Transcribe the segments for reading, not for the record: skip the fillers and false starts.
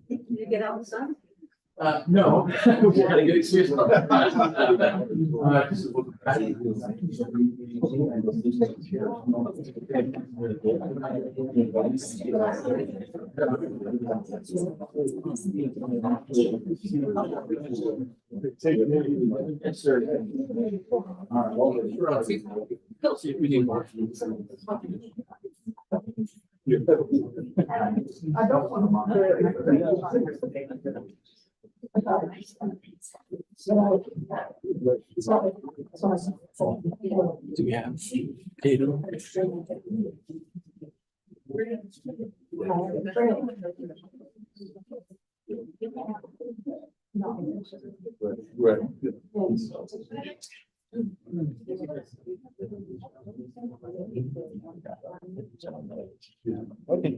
Did you get out the sun? No, we had a good excuse. We need more. I don't want Do we have data? Right. Okay.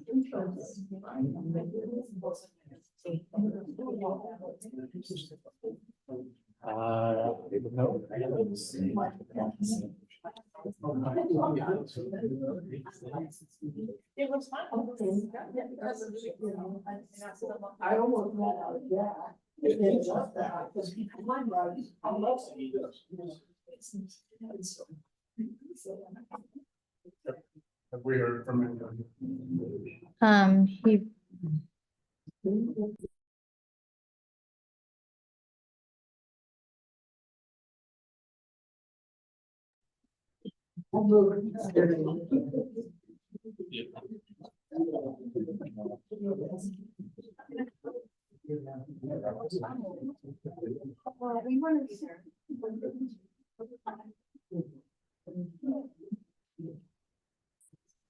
No. It was fun. I almost ran out of gas. We are from. He We want to be there.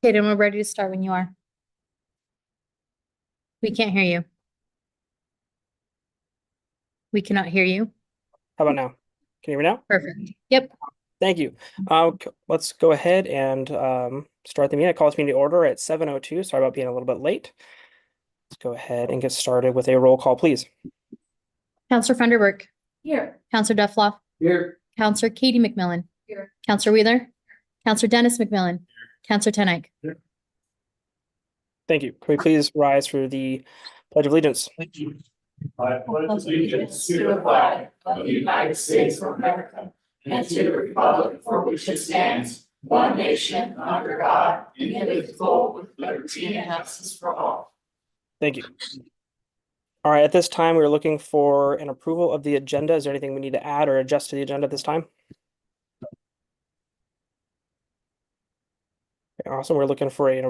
Kaden, we're ready to start when you are. We can't hear you. We cannot hear you. How about now? Can you hear me now? Perfect. Yep. Thank you. Let's go ahead and start the meeting. I call this meeting to order at 7:02. Sorry about being a little bit late. Let's go ahead and get started with a roll call, please. Counselor Funderburk. Here. Counselor Duffloff. Here. Counselor Katie McMillan. Here. Counselor Wheeler. Counselor Dennis McMillan. Counselor Tenike. Thank you. Can we please rise for the Pledge of Allegiance? Thank you. I pledge allegiance to the flag of the United States of America and to the republic for which it stands, one nation under God, indivisible, with liberty and justice for all. Thank you. All right, at this time, we're looking for an approval of the agenda. Is there anything we need to add or adjust to the agenda at this time? Okay, awesome. We're looking for a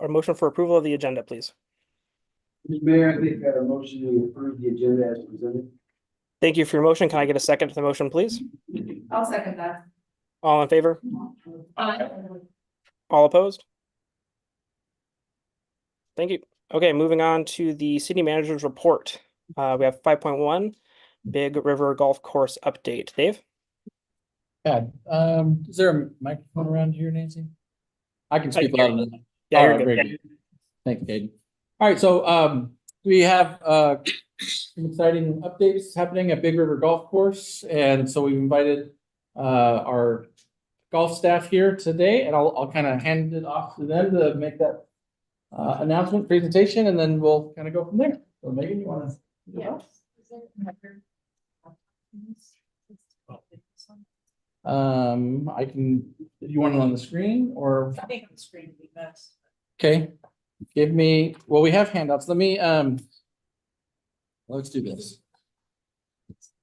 motion for approval of the agenda, please. Mr. Mayor, I think a motion to approve the agenda as presented. Thank you for your motion. Can I get a second to the motion, please? I'll second that. All in favor? Aye. All opposed? Thank you. Okay, moving on to the city manager's report. We have 5.1, Big River Golf Course update. Dave? Yeah, is there a microphone around here, Nancy? I can speak loud enough. Yeah, All you're right, good. very good. Thank you, Caden. All right, so we have some exciting updates happening at Big River Golf Course, and so we've invited our golf staff here today, and I'll kind of hand it off to them to make that announcement presentation, and then we'll kind of go from there. So Megan, you want to? Yes. I can, you want it on the screen or? I think on the screen would be best. Okay, give me, well, we have handouts. Let me, let's do this.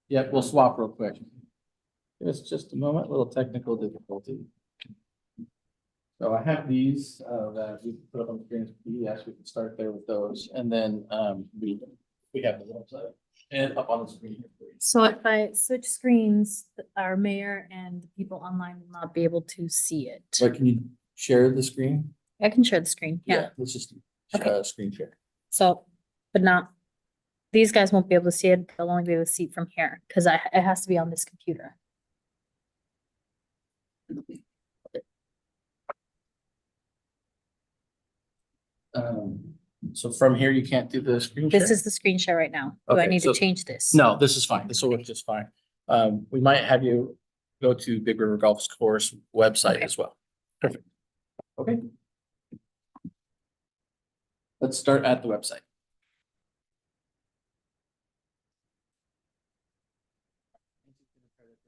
Yep, we'll swap real quick. Give us just a moment, little technical difficulty. So I have these that we put up on the screen as PDFs. We can start there with those. And then we have the website and up on the screen here for you. So if I switch screens, our mayor and the people online will not be able to see it. So can you share the screen? I can share the screen, yeah. Let's just Okay. screen share. So, but not, these guys won't be able to see it. They'll only be able to see it from here because it has to be on this computer. So from here, you can't do the screen share? This is the screen share right now. Do I Okay, need so- to change this? No, this is fine. This will work just fine. We might have you go to Big River Golf Course website Okay. as well. Okay. Let's start at the website.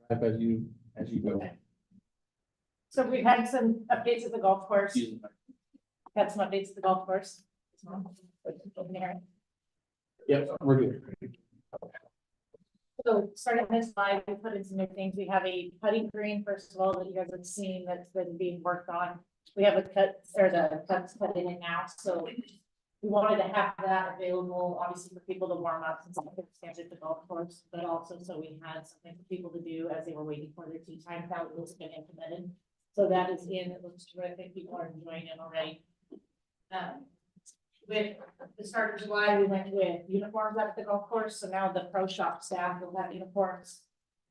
As you go. So we've had some updates at the golf course, had some updates at the golf course. Yep, we're good. So starting this slide, we put in some new things. We have a putting green, first of all, that you guys have seen that's been being worked on. We have a cut, or the cuts cut in it now, so we wanted to have that available, obviously, for people to warm up since it's at the golf course, but also so we had something for people to do as they were waiting for their tee time. That was been implemented. So that is in, it looks terrific. People are enjoying it already. With the start of July, we went with uniforms at the golf course, so now the pro shop staff will have uniforms.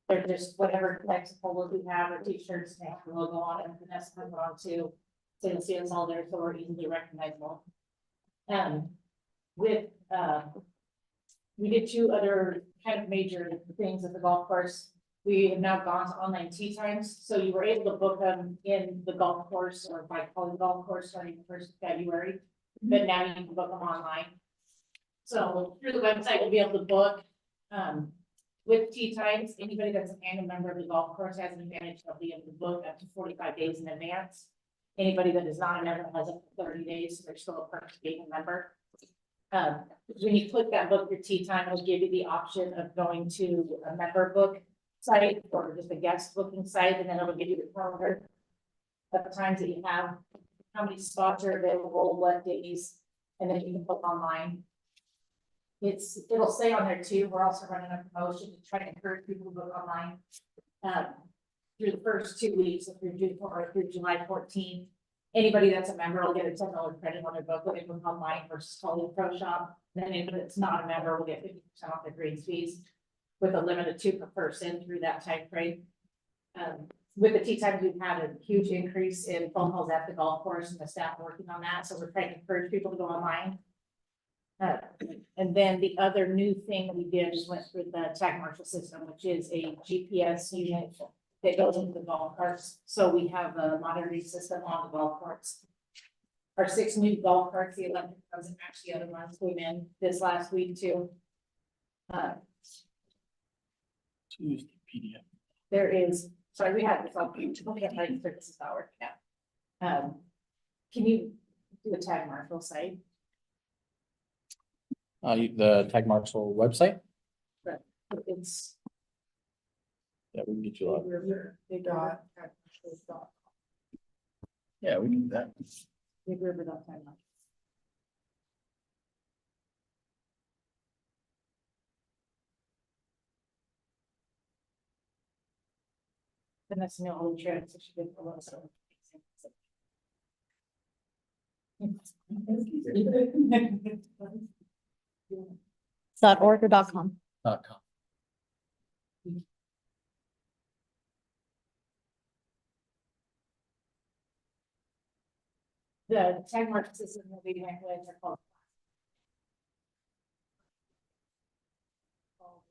They're just whatever types of polos we have, or t-shirts, they have the logo on it, and Vanessa put it on too. So you'll see us all there, so we're easily recognizable. With, we did two other kind of major things at the golf course. We have now gone to online tee times, so you were able to book them in the golf course or by calling the golf course starting the 1st of February. But now you can book them online. So through the website, you'll be able to book, with tee times. Anybody that's an annual member of the golf course has an advantage of being able to book up to 45 days in advance. Anybody that is not a member has up to 30 days, so they're still a perk to being a member. When you click that book your tee time, it'll give you the option of going to a member book site or just a guest booking site, and then it'll give you the calendar of the times that you have, how many spots are available, what days, and then you can book online. It'll say on there too, we're also running a promotion to try to encourage people to book online. Through the first 2 weeks, so through July 14th, anybody that's a member will get a $10 credit on their book when they book online versus calling the pro shop. Then anybody that's not a member will get 50% off their greens fees with a limit of 2 per person through that time frame. With the tee times, we've had a huge increase in phone calls at the golf course and the staff working on that, so we're trying to encourage people to go online. And then the other new thing that we did is went through the tag marshal system, which is a GPS unit that goes into the golf carts. So we have a monitoring system on the golf carts. Our 6 new golf carts, the electric ones, and actually the other ones came in this last week too. Tuesday PDF. There is, sorry, we had this all, we have like services not working out. Can you do a tag marshal site? The Tag Marshal website? It's. Yeah, we can get you up. Big River, tag marshals. Yeah, we can do that. Big River, tag marshals. And that's no old trend, so she did a lot of. .org or .com. .com. The tag mark system that we went with are called. All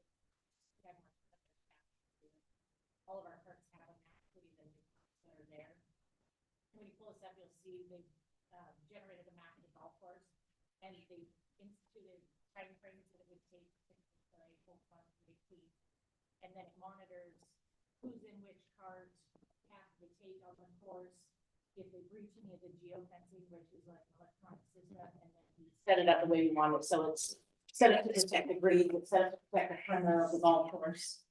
of our carts have them, including the new carts that are there. When you pull this up, you'll see they generated a map of the golf course, and they instituted time frames that it would take for a full cart to be complete. And then it monitors who's in which cart, path they take on the course, if they breach any of the geofencing, which is like an electronic system, and then we set it up the way we want it. So it's set up to protect the green, it's set up to protect the perimeter of the golf course.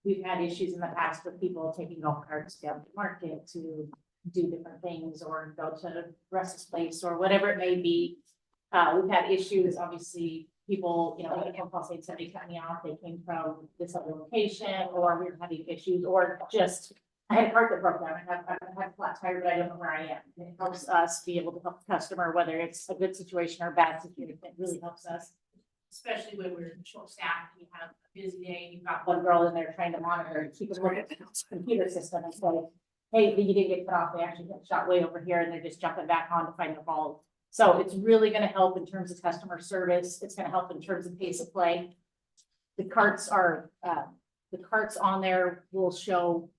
We've had issues in the past with people taking golf carts down to market to do different things or go to Russ's Place or whatever it may be. We've had issues, obviously, people, you know, like a phone call saying somebody cut me off, they came from this other location, or we were having issues, or just I had a cart that broke down, I have a flat tire, but I don't know where I am. And it helps us be able to help the customer, whether it's a good situation or a bad situation, it really helps us. Especially when we're short staffed, you have a busy day, you've got one girl in there trying to monitor and keep us working the computer system and say, hey, you didn't get cut off, they actually got shot way over here, and they're just jumping back on to find the ball. So it's really gonna help in terms of customer service, it's gonna help in terms of pace of play. The carts on there will show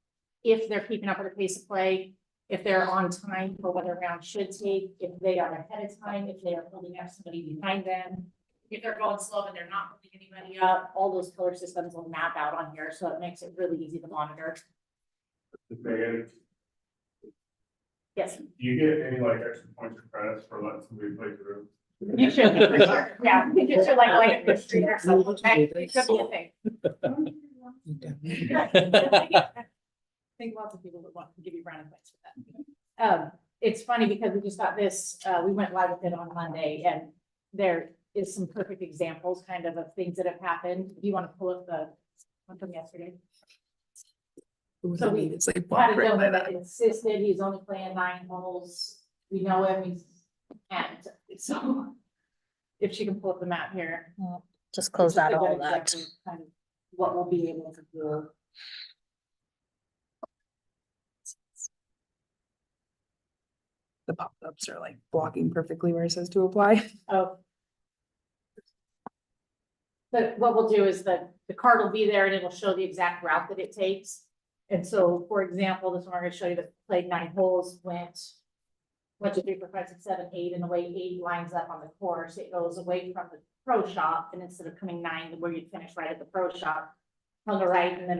if they're keeping up with the pace of play, if they're on time for what a round should take, if they are ahead of time, if they are holding up somebody behind them. If they're going slow and they're not holding anybody up, all those color systems will map out on here, so it makes it really easy to monitor. Megan, Yes, do you get any like extra points or credits for letting somebody play through? you should, for sure. Yeah, you should like light the street or something, okay? It could be a thing. I think lots of people would want to give you brownie points for that. It's funny because we just got this, we went live with it on Monday, and there is some perfect examples kind of things that have happened. Do you want to pull up the one from yesterday? So we It's like had a blocked right by gentleman that. that insisted he's only playing 9 holes. We know him, he's, and so if she can pull up the map here. Just close Just that a good all that. example of kind of what we'll be able to do. The pop-ups are like blocking perfectly where it says to apply. Oh. But what we'll do is the card will be there and it'll show the exact route that it takes. And so, for example, this one I'm gonna show you that played 9 holes, went 1, 2, 3, 4, 5, 6, 7, 8, and the way 8 lines up on the course, it goes away from the pro shop, and instead of coming 9, where you'd finish right at the pro shop, on the right, and then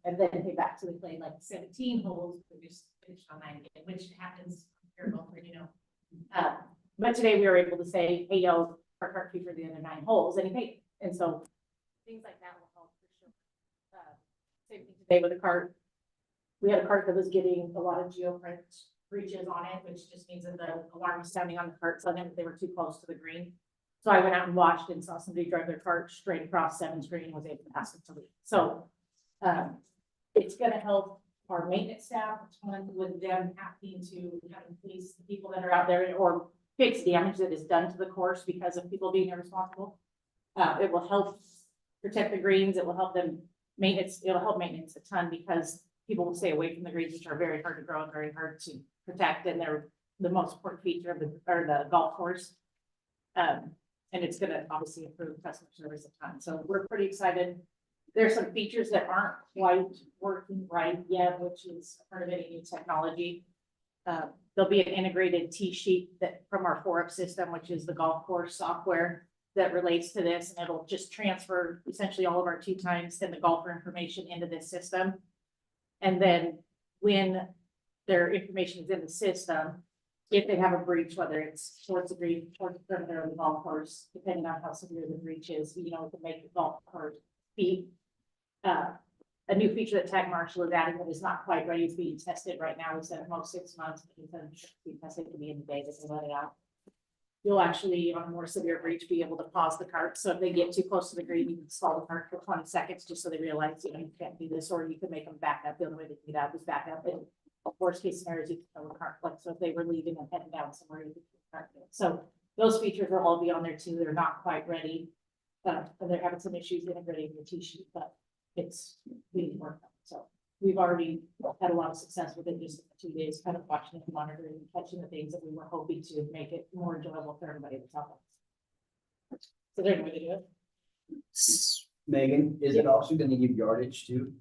and then came back to the play like 17 holes, we just finished on 9 again, which happens here for, you know. But today we were able to say, hey, yo, our cart fee for the other 9 holes, and he paid. And so things like that will help for sure. Same thing today with a cart. We had a cart that was getting a lot of geoprint breaches on it, which just means that the alarm was sounding on the cart, so I knew they were too close to the green. So I went out and watched and saw somebody drive their cart straight across 7th green and was able to ask them to leave. So it's gonna help our maintenance staff a ton with them having to kind of police the people that are out there or fix damage that is done to the course because of people being irresponsible. It will help protect the greens. It will help them maintenance. It'll help maintenance a ton because people will stay away from the greens, which are very hard to grow and very hard to protect. And they're the most important feature of the golf course. And it's gonna obviously improve customer service a ton. So we're pretty excited. There's some features that aren't quite working right yet, which is part of any new technology. There'll be an integrated tee sheet that from our 4UP system, which is the golf course software that relates to this, and it'll just transfer essentially all of our tee times and the golfer information into this system. And then when their information is in the system, if they have a breach, whether it's towards the green, towards the perimeter of the golf course, depending on how severe the breach is, you know, it can make the golf course be. A new feature that Tag Marshall is adding that is not quite ready, it's being tested right now. We said about 6 months, but it's going to be tested to be in the day that they let it out. You'll actually, on a more severe breach, be able to pause the cart. So if they get too close to the green, you can stall the cart for 20 seconds just so they realize, you know, you can't do this, or you can make them back up. The only way they can get out is back up. And worst case scenarios, you can throw the cart. Like, so if they were leaving and heading down somewhere, you could throw the cart. So those features will all be on there too. They're not quite ready. And they're having some issues integrating the tee sheet, but it's being worked on. So we've already had a lot of success with it just in 2 days, kind of watching it, monitoring, and catching the things that we were hoping to make it more enjoyable for everybody that's out there. So they're going to do it. Megan, is it also gonna give yardage too?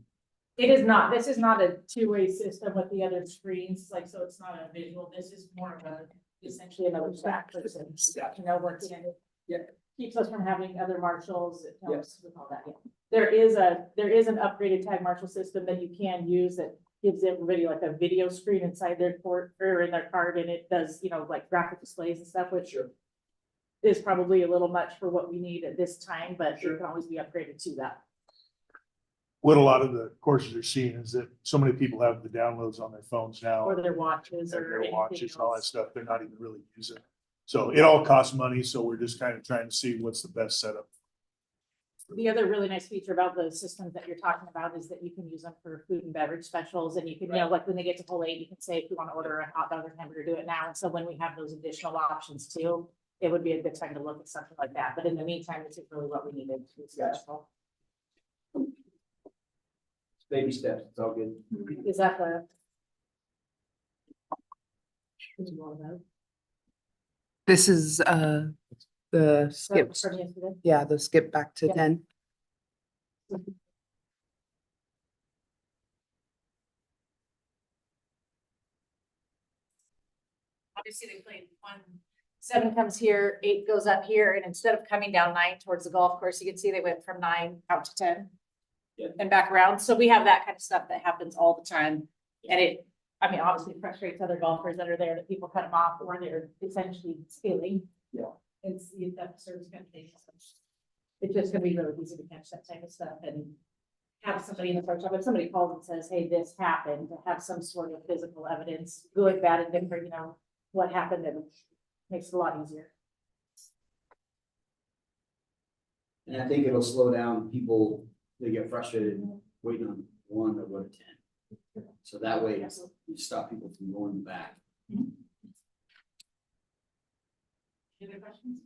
It is not, this is not a two-way system with the other screens, like, so it's not a visual, this is more of a, essentially another staff person, you know, working in it. Yeah. Keeps us from having other marshals, it helps with all that, yeah. There is an upgraded Tag Marshall system that you can use that gives everybody like a video screen inside their court or in their card, and it does, you know, like graphic displays and stuff, which is probably a little much for what we need at this time, but it can always be upgraded to that. What a lot of the courses are seeing is that so many people have the downloads on their phones now. Or their watches And or their anything watches and all that else. stuff, they're not even really using. So it all costs money, so we're just kind of trying to see what's the best setup. The other really nice feature about the systems that you're talking about is that you can use them for food and beverage specials, and you can, like when they get to full 8, you can say, if you want to order a hot dog or hamburger, do it now. And so when we have those additional options too, it would be a good time to look at something like that. But in the meantime, this is really what we needed to be successful. Baby steps, it's all good. Is that the? Is it all about? This is the skips. From yesterday? Yeah, the skip back to Yeah. 10. Obviously, they played 7 comes here, 8 goes up here, and instead of coming down 9 towards the golf course, you can see they went from 9 out to 10. Yeah. And back around. So we have that kind of stuff that happens all the time. And it, I mean, obviously frustrates other golfers that are there, that people cut them off or they're essentially stealing. Yeah. It's that service kind of thing. So it's just gonna be really easy to catch that type of stuff and have somebody in the pro shop. If somebody calls and says, hey, this happened, to have some sort of physical evidence, good, bad, and different, what happened, and makes it a lot easier. And I think it'll slow down people, they get frustrated waiting on 1 or 1 to 10. So that way Absolutely. you stop people from going back. Any other questions?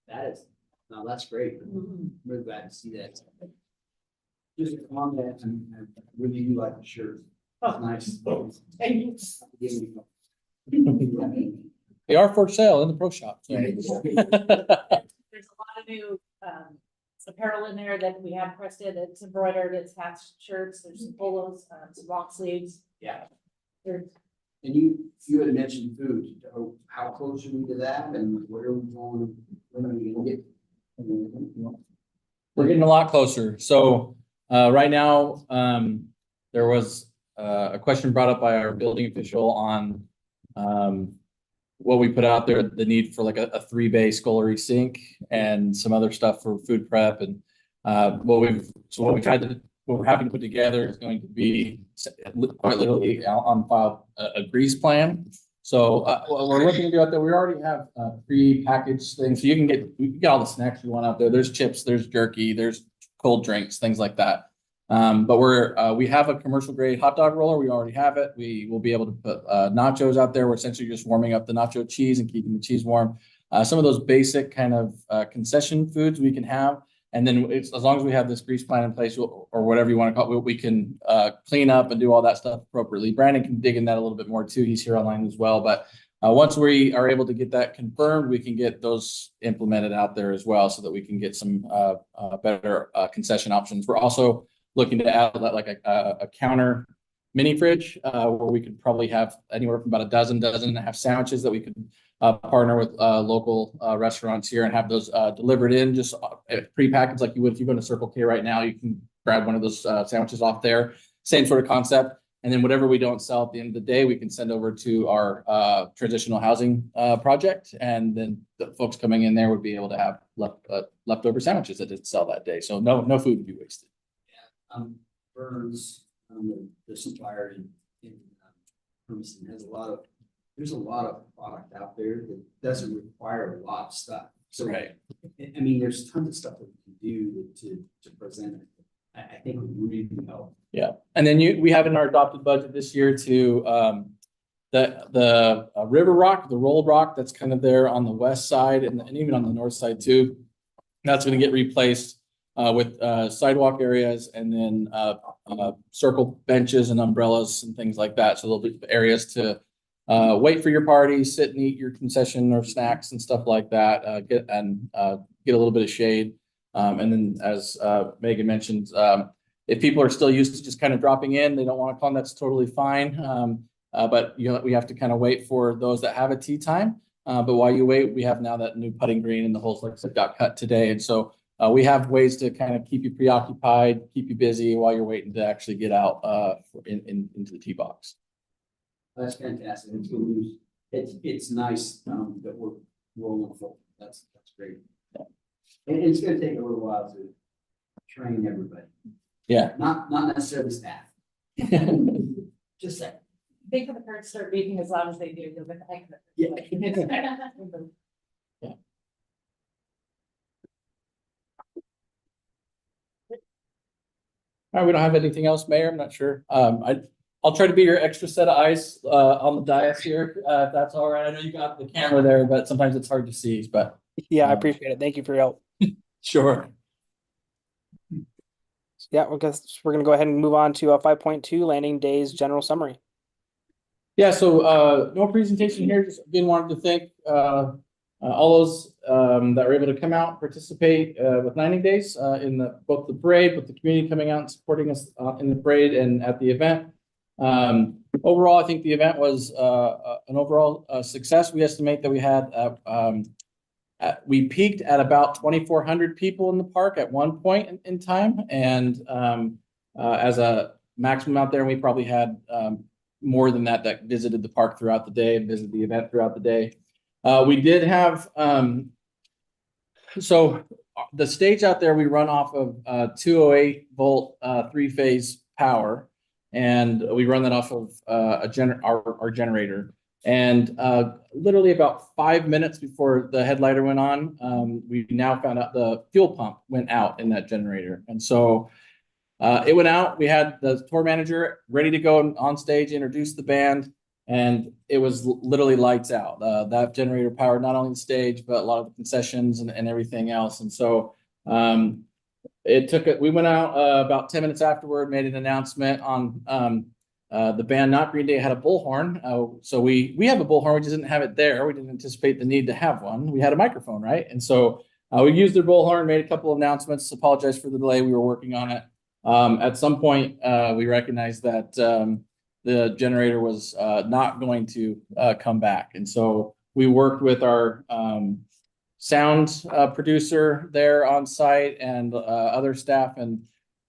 That is, no, that's great. We're glad to see that. Just a comment, and I really do like the shirt. It's nice. Thank you. Give me- They are for sale in the pro shop. so. There's a lot of new apparel in there that we have pressed in. It's embroidered, it's patched shirts, there's some polos, some long sleeves. Yeah, There's and you had mentioned food. How close are we to that, and where are we going? When are we gonna get? We're getting a lot closer. So right now, there was a question brought up by our building official on what we put out there, the need for like a 3-bay scullery sink and some other stuff for food prep. And what we're having to put together is going to be quite literally on file a grease plan. So what we're looking to do out there, we already have pre-packaged things. So you can get all the snacks you want out there. There's chips, there's jerky, there's cold drinks, things like that. But we have a commercial grade hot dog roller. We already have it. We will be able to put nachos out there. We're essentially just warming up the nacho cheese and keeping the cheese warm. Some of those basic kind of concession foods we can have. And then as long as we have this grease plan in place or whatever you want to call it, we can clean up and do all that stuff appropriately. Brandon can dig in that a little bit more too. He's here online as well. But once we are able to get that confirmed, we can get those implemented out there as well so that we can get some better concession options. We're also looking to add like a counter mini fridge where we could probably have anywhere from about a dozen and a half sandwiches that we could partner with local restaurants here and have those delivered in just pre-packaged like you would if you go to Circle K right now. You can grab one of those sandwiches off there. Same sort of concept. And then whatever we don't sell at the end of the day, we can send over to our transitional housing project. And then the folks coming in there would be able to have leftover sandwiches that didn't sell that day. So no food would be wasted. Burns, the supplier in Hermiston has there's a lot of product out there that doesn't require a lot of stuff. So, Right. I mean, there's tons of stuff that we can do to present it. I think would really help. Yeah, and then we have in our adopted budget this year to the River Rock, the rolled rock that's kind of there on the west side and even on the north side too. That's going to get replaced with sidewalk areas and then circle benches and umbrellas and things like that. So there'll be areas to wait for your party, sit and eat your concession or snacks and stuff like that. Get a little bit of shade. And then as Megan mentioned, if people are still used to just kind of dropping in, they don't want to come, that's totally fine. But we have to kind of wait for those that have a tee time. But while you wait, we have now that new putting green and the holes like I said got cut today. And so we have ways to kind of keep you preoccupied, keep you busy while you're waiting to actually get out into the tee box. That's fantastic. It's good news. It's nice that we're rolling full. That's great. And it's gonna take a little while to train everybody. Yeah. Not necessarily staff. Just saying. think when the cards start beeping as loud as they do, you'll get the heck of it. Yeah. All right, we don't have anything else, Mayor. I'm not sure. I'll try to be your extra set of eyes on the dais here, if that's all right. I know you got the camera there, but sometimes it's hard to see, but Yeah, I appreciate it. Thank you for your help. sure. Yeah, we're gonna go ahead and move on to 5.2 landing days general summary. Yeah, so no presentation here, just again wanted to thank all those that were able to come out, participate with landing days in both the parade, with the community coming out and supporting us in the parade and at the event. Overall, I think the event was an overall success. We estimate that we had we peaked at about 2,400 people in the park at one point in time, and as a maximum out there, we probably had more than that visited the park throughout the day and visited the event throughout the day. We did have so the stage out there, we run off of 208 volt 3-phase power, and we run that off of our generator. And literally about 5 minutes before the headlighter went on, we now found out the fuel pump went out in that generator. And so it went out. We had the tour manager ready to go on stage, introduce the band, and it was literally lights out. That generator powered not only the stage, but a lot of the concessions and everything else. And so we went out about 10 minutes afterward, made an announcement on the band, Not Green Day, had a bullhorn. So we have a bullhorn, we just didn't have it there. We didn't anticipate the need to have one. We had a microphone, right? And so we used their bullhorn, made a couple of announcements, apologized for the delay. We were working on it. At some point, we recognized that the generator was not going to come back. And so we worked with our sound producer there on site and other staff, and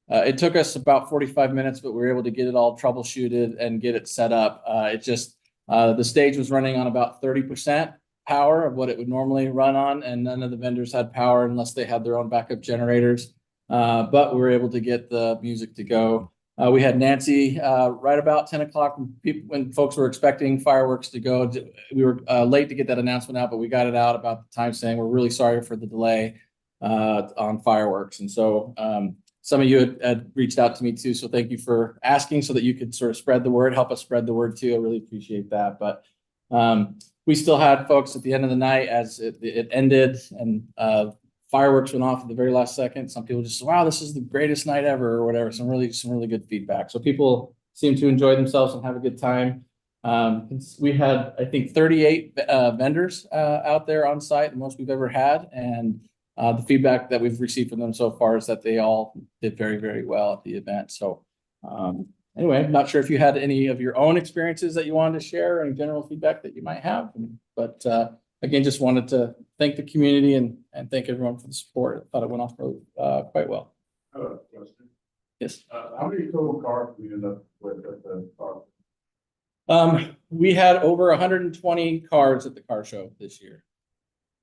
it took us about 45 minutes, but we were able to get it all troubleshooted and get it set up. The stage was running on about 30% power of what it would normally run on, and none of the vendors had power unless they had their own backup generators. But we were able to get the music to go. We had Nancy right about 10 o'clock when folks were expecting fireworks to go. We were late to get that announcement out, but we got it out about the time, saying we're really sorry for the delay on fireworks. And so some of you had reached out to me too, so thank you for asking so that you could sort of spread the word, help us spread the word too. I really appreciate that. But we still had folks at the end of the night as it ended, and fireworks went off at the very last second. Some people just, wow, this is the greatest night ever, or whatever. Some really good feedback. So people seem to enjoy themselves and have a good time. We had, I think, 38 vendors out there on site, the most we've ever had. And the feedback that we've received from them so far is that they all did very well at the event. So anyway, I'm not sure if you had any of your own experiences that you wanted to share, and general feedback that you might have. But again, just wanted to thank the community and thank everyone for the support. I thought it went off really quite well. Question. Yes. How many total cars we end up with at the park? We had over 120 cars at the car show this year.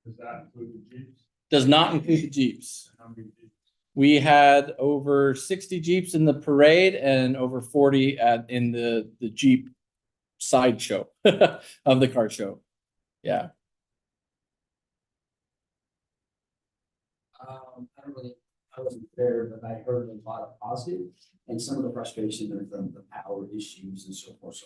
Does that include the Jeeps? Does not include the Jeeps. How many Jeeps? We had over 60 Jeeps in the parade and over 40 in the Jeep sideshow of the car show. Yeah. I wasn't there, but I heard a lot of positive and some of the frustration from the power issues and so forth.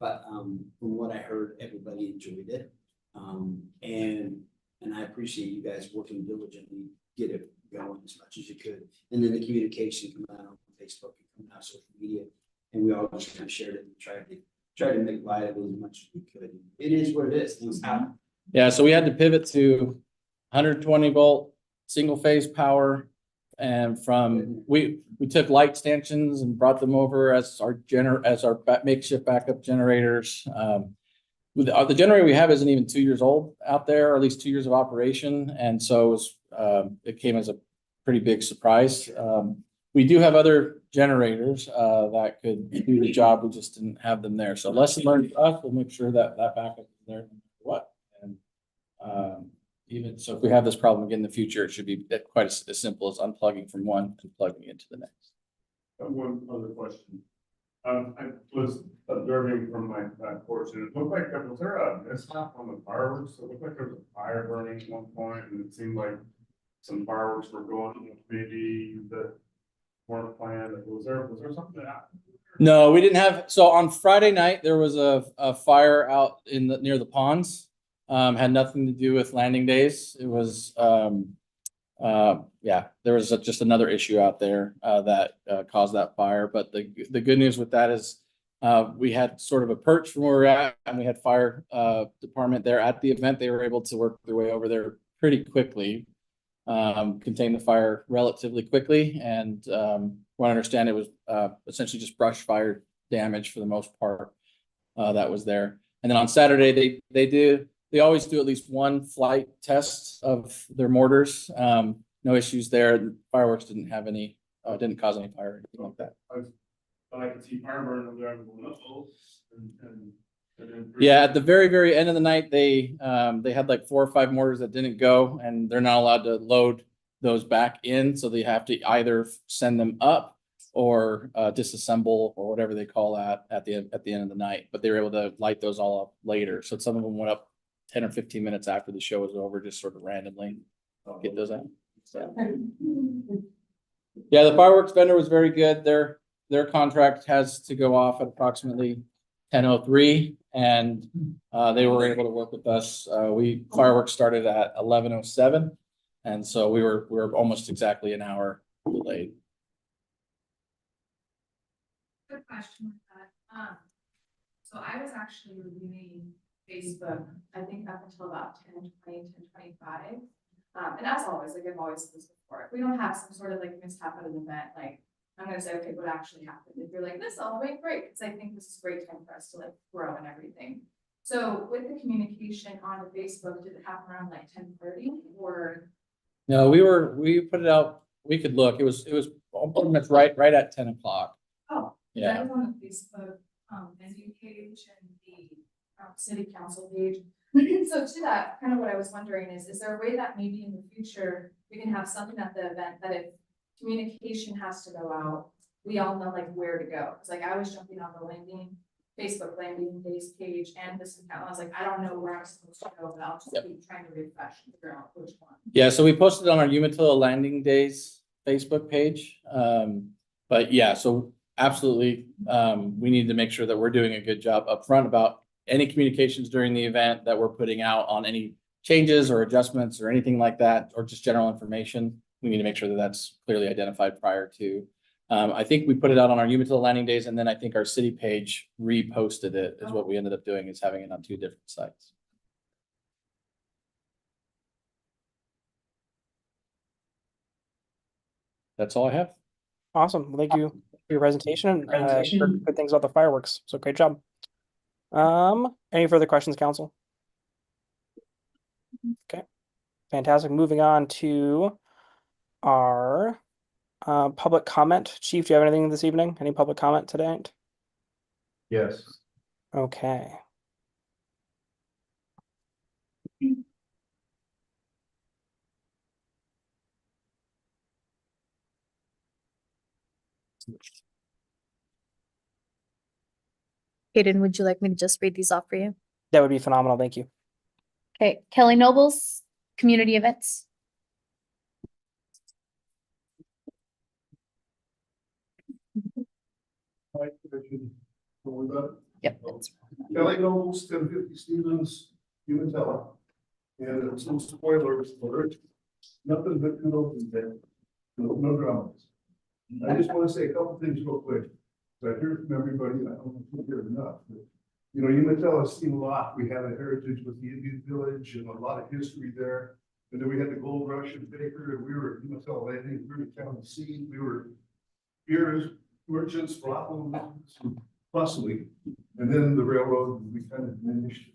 But from what I heard, everybody enjoyed it. And I appreciate you guys working diligently, get it going as much as you could. And then the communication coming out on Facebook and coming out on social media. And we all just kind of shared it and tried to make light of it as much as we could. It is what it is. Things happen. Yeah, so we had to pivot to 120 volt single phase power, and we took light stanchions and brought them over as our makeshift backup generators. The generator we have isn't even 2 years old out there, or at least 2 years of operation, and so it came as a pretty big surprise. We do have other generators that could do the job. We just didn't have them there. So lesson learned for us. We'll make sure that backup is there no matter what. And even so, if we have this problem again in the future, it should be quite as simple as unplugging from one and plugging into the next. One other question. I was observing from my back porch, and it looked like, was there a mishap on the fireworks? It looked like there was a fire burning at one point, and it seemed like some fireworks were going, maybe that weren't planned. Was there something that happened? No, we didn't have, so on Friday night, there was a fire out in the, near the ponds. Had nothing to do with landing days. It was, yeah, there was just another issue out there, that, caused that fire. But the good news with that is, we had sort of a perch from where we're at, and we had fire, department there at the event. They were able to work their way over there pretty quickly, contain the fire relatively quickly. And, what I understand, it was, essentially just brush fire damage for the most part, that was there. And then on Saturday, they always do at least one flight test of their mortars. No issues there. Fireworks didn't have any, didn't cause any fire or anything like that. But I could see fire burning over there, and going, uh-oh, and then. Yeah, at the very, very end of the night, they had like 4 or 5 mortars that didn't go, and they're not allowed to load those back in. So they have to either send them up or disassemble, or whatever they call that, at the end of the night. But they were able to light those all up later. So some of them went up 10 or 15 minutes after the show was over, just sort of randomly get those out. So. Yeah, the fireworks vendor was very good. Their contract has to go off at approximately 10:03, and they were able to work with us. Fireworks started at 11:07, and so we were almost exactly an hour delayed. Good question with that. So I was actually reviewing Facebook, I think up until about 10:20, 10:25. And as always, like I've always said this before, if we don't have some sort of like mishap at an event, like I'm gonna say, okay, what actually happened? If you're like, this all went great, because I think this is a great time for us to like grow and everything. So with the communication on Facebook, did it happen around like 10:30 or? No, we put it out, we could look, it was pretty much right at 10 o'clock. Oh, Yeah. that was on the Facebook venue page and the city council page. So to that, kind of what I was wondering is there a way that maybe in the future, we can have something at the event that if communication has to go out, we all know like where to go? It's like I was jumping on the Facebook landing page and this account. I was like, I don't know where I'm supposed to go, but I'll just keep trying to refresh and figure out which one. Yeah, so we posted on our Umatilla Landing Days Facebook page. But yeah, so absolutely, we need to make sure that we're doing a good job upfront about any communications during the event that we're putting out on any changes or adjustments or anything like that, or just general information. We need to make sure that that's clearly identified prior to. I think we put it out on our Umatilla Landing Days, and then I think our city page reposted it is what we ended up doing, is having it on 2 different sites. That's all I have. Awesome. Well, thank you for your presentation and for good things about the fireworks. So great job. Any further questions, council? Okay, fantastic. Moving on to our public comment. Chief, do you have anything this evening? Any public comment today? Yes. Okay. Hayden, would you like me to just read these off for you? That would be phenomenal. Thank you. Okay, Kelly Nobles, community events. Yep. Kelly Nobles, 1050 Stevens, Umatilla. And some spoilers for it. Nothing but good open there. No dramas. I just want to say a couple things real quick. So I hear from everybody, I don't know if you hear enough, but you know, Umatilla has seen a lot. We have a heritage with the Indian village and a lot of history there. And then we had the gold rush in Baker, and we were at Umatilla Landing, we were county scene, we were beers, merchants, brothels, bustling. And then the railroad, we kind of diminished.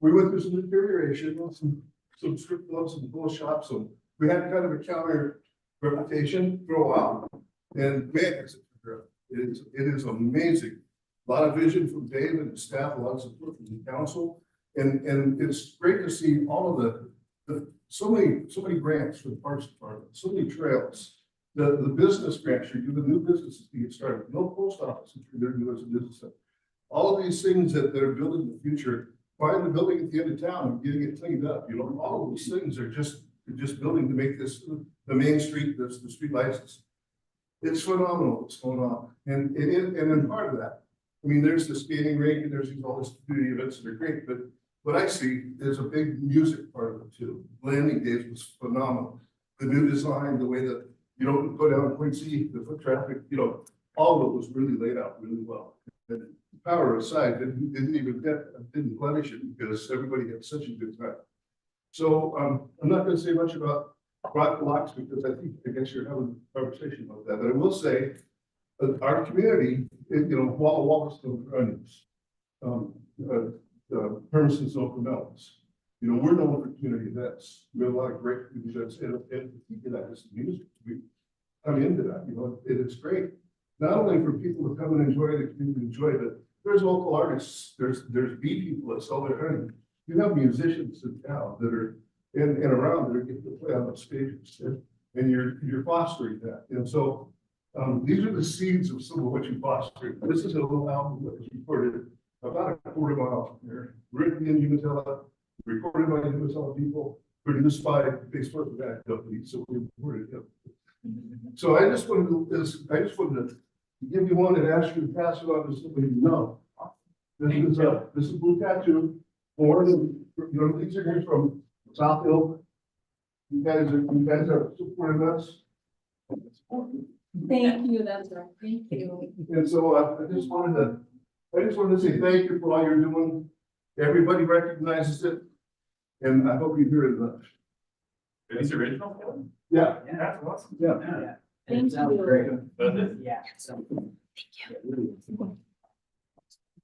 We went through some deterioration, some strip clubs and bull shops, so we had kind of a counter reputation for a while. And man, it is amazing. A lot of vision from Dave and his staff, a lot of support from the council. And it's great to see all of the so many grants for the parks department, so many trails. The business grants, you're giving new businesses to get started, no post office, if you're gonna do as a business. All of these things that they're building in the future, buying the building at the end of town and getting it cleaned up, you know, all of those things are just building to make this, the main street, the street lights. It's phenomenal what's going on, and then part of that, I mean, there's the skating rink and there's all these community events that are great, but what I see is a big music part of it too. Landing days was phenomenal. The new design, the way that, you know, go down Point C, the foot traffic, you know, all of it was really laid out really well. And power aside, didn't punish it because everybody had such a good time. So I'm not gonna say much about rock blocks because I guess you're having a conversation about that, but I will say that our community, you know, Walla Walla's still runs. Hermiston's Open Mountains. You know, we're known for community events. We have a lot of great community events, and that is the music. We come into that, you know, it's great. Not only for people to come and enjoy the community, enjoy it. There's local artists, there's bee people that sell their honey. You have musicians in town that are and around that are getting to play on the stages, and you're fostering that. And so these are the seeds of some of what you foster. This is a little album that was recorded about a quarter mile from here, written in Umatilla, recorded by Umatilla people, produced by Facebook Bad Company, so we recorded it. So I just wanted to give you one and ask you to pass it on to somebody you know. This is Blue Tattoo, these are here from South Hill. You guys are supporting us. Thank you, that's right, thank you. And so I just wanted to say thank you for all you're doing. Everybody recognizes it, and I hope you hear it enough. It's original? Yeah. That's awesome. Yeah. Thank you. Yeah.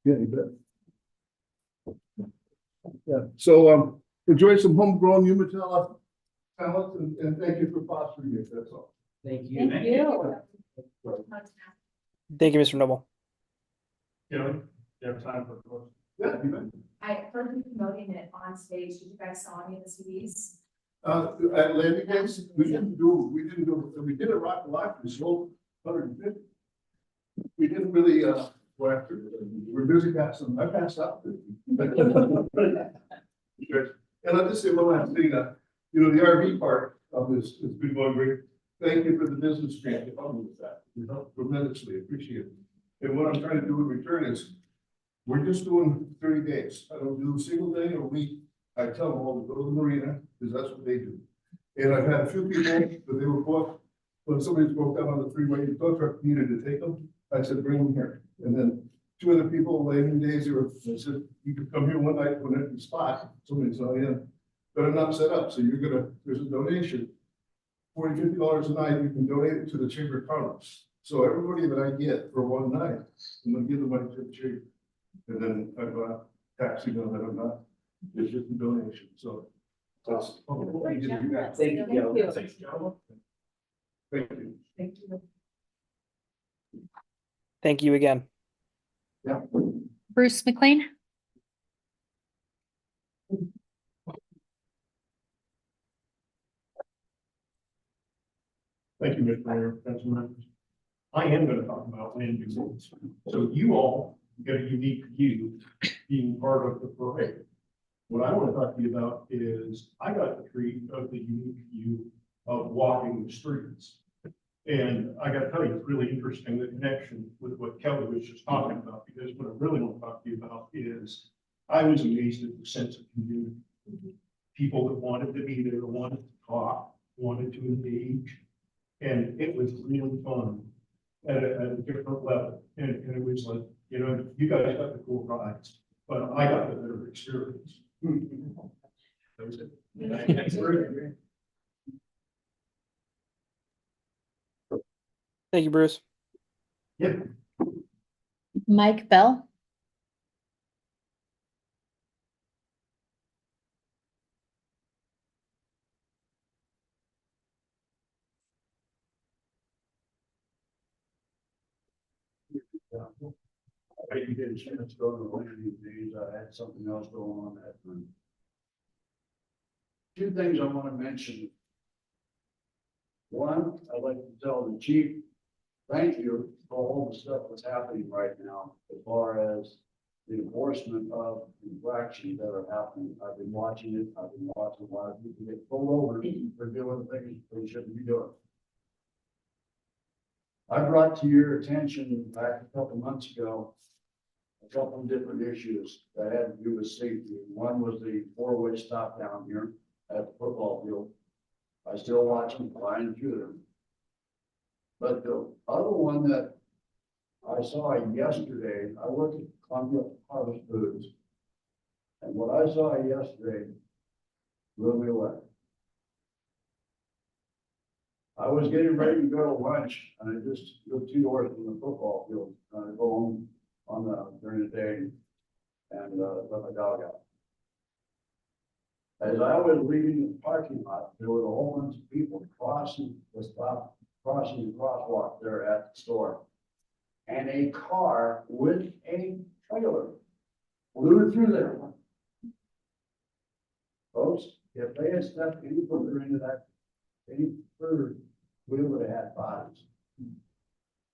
Yeah, you bet. Yeah, so enjoy some homegrown Umatilla talent and thank you for fostering it, that's all. Thank you. Thank you, Mr. Noble. You know, you have time for questions? Yeah, you bet. I heard you promoting it on stage. Did you guys saw any of the CDs? At landing days, we did a rock live, we sold 150. We didn't really go after it. We're busy passing, I passed out. And I'll just say one last thing, you know, the RV part of this has been going great. Thank you for the business grant to help with that. You helped tremendously, appreciate it. And what I'm trying to do in return is, we're just doing 30 days. I don't do a single day or week. I tell them all to go to the marina, because that's what they do. And I've had a few people that they were booked, when somebody broke down on the freeway, the tow truck needed to take them. I said, bring them here. And then two other people, landing days, they said, you could come here one night to an empty spot, somebody's not in, but I'm not set up, so there's a donation. $40, $50 a night, you can donate it to the Chamber of Commerce. So everybody that I get for one night, I'm gonna give the money to the chamber. And then I've got taxi bill that I'm not, it's just a donation, so. That's. Great job. Thank you. Thank you. Thank you. Thank you. Thank you again. Yeah. Bruce McLean? Thank you, Mr. Mayor, council members. I am gonna talk about land use. So you all get a unique view being part of the parade. What I want to talk to you about is I got the treat of the unique view of walking the streets. And I gotta tell you, it's really interesting, the connection with what Kelly was just talking about, because what I really want to talk to you about is I was amazed at the sense of community. People that wanted to be there, wanted to talk, wanted to engage. And it was really fun at a different level. And it was like, you know, you guys got the cool rides, but I got the better experience. That was it. Thank you, Bruce. Yeah. Mike Bell? I didn't get a chance to go to one of these days. I had something else going on that night. Two things I want to mention. One, I'd like to tell the Chief, thank you for all the stuff that's happening right now as far as the enforcement of infractions that are happening. I've been watching it. I've been watching a lot of people get pulled over for doing things they shouldn't be doing. I brought to your attention back a couple months ago a couple of different issues that had to do with safety. One was the four-way stop down here at the football field. I still watch them flying through them. But the other one that I saw yesterday, I worked at Columbia Harvest Foods. And what I saw yesterday blew me away. I was getting ready to go to lunch and I just lived 2 doors from the football field. And I go home during the day and let my dog out. As I was leaving the parking lot, there was a whole bunch of people crossing the crosswalk there at the store. And a car with a trailer flew through there. Folks, if they had stepped any further into that, any further, we would have had bodies.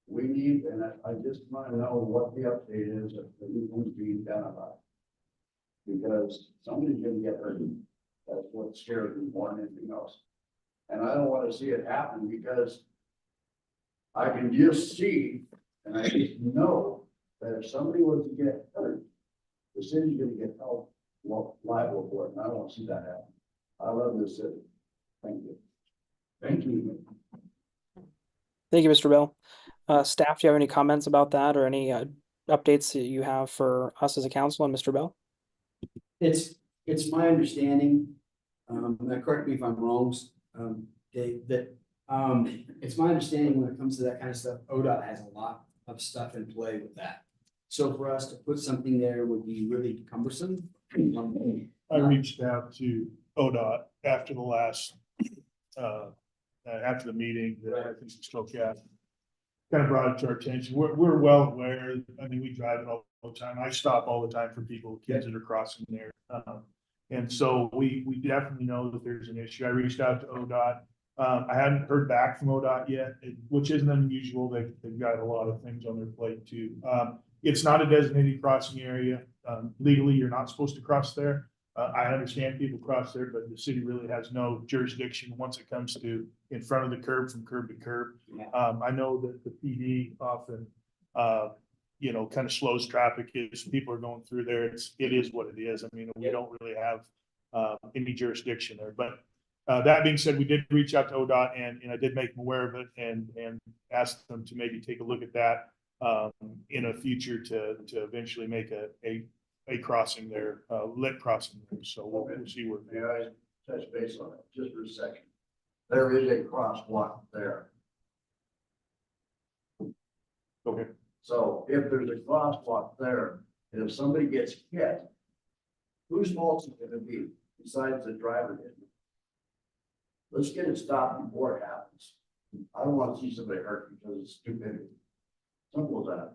We need, and I just want to know what the update is of anything's being done about it. Because somebody's gonna get hurt. That's what scares me more than anything else. And I don't want to see it happen because I can just see and I just know that if somebody was to get hurt, the city's gonna get held liable for it, and I don't want to see that happen. I love this city. Thank you. Thank you. Thank you, Mr. Bell. Staff, do you have any comments about that or any updates that you have for us as a council and Mr. Bell? It's my understanding, now correct me if I'm wrong, Dave, that, it's my understanding when it comes to that kind of stuff, ODOT has a lot of stuff in play with that. So for us to put something there would be really cumbersome. I reached out to ODOT after the last, after the meeting that I think we spoke at. Kind of brought it to our attention. We're well aware. I mean, we drive it all the time. I stop all the time for people, kids that are crossing there. And so we definitely know that there's an issue. I reached out to ODOT. I hadn't heard back from ODOT yet, which isn't unusual. They've got a lot of things on their plate too. It's not a designated crossing area. Legally, you're not supposed to cross there. I understand people cross there, but the city really has no jurisdiction once it comes to in front of the curb from curb to curb. I know that the PD often, kind of slows traffic as people are going through there. It is what it is. I mean, we don't really have any jurisdiction there. But that being said, we did reach out to ODOT and I did make them aware of it and asked them to maybe take a look at that in a future to eventually make a crossing there, lit crossing there. So we'll see where. May I touch base on it just for a second? There is a crosswalk there. Okay. So if there's a crosswalk there, and if somebody gets hit, whose fault is it gonna be besides the driver? Let's get it stopped before it happens. I don't want to see somebody hurt because of stupidity. Simple as that.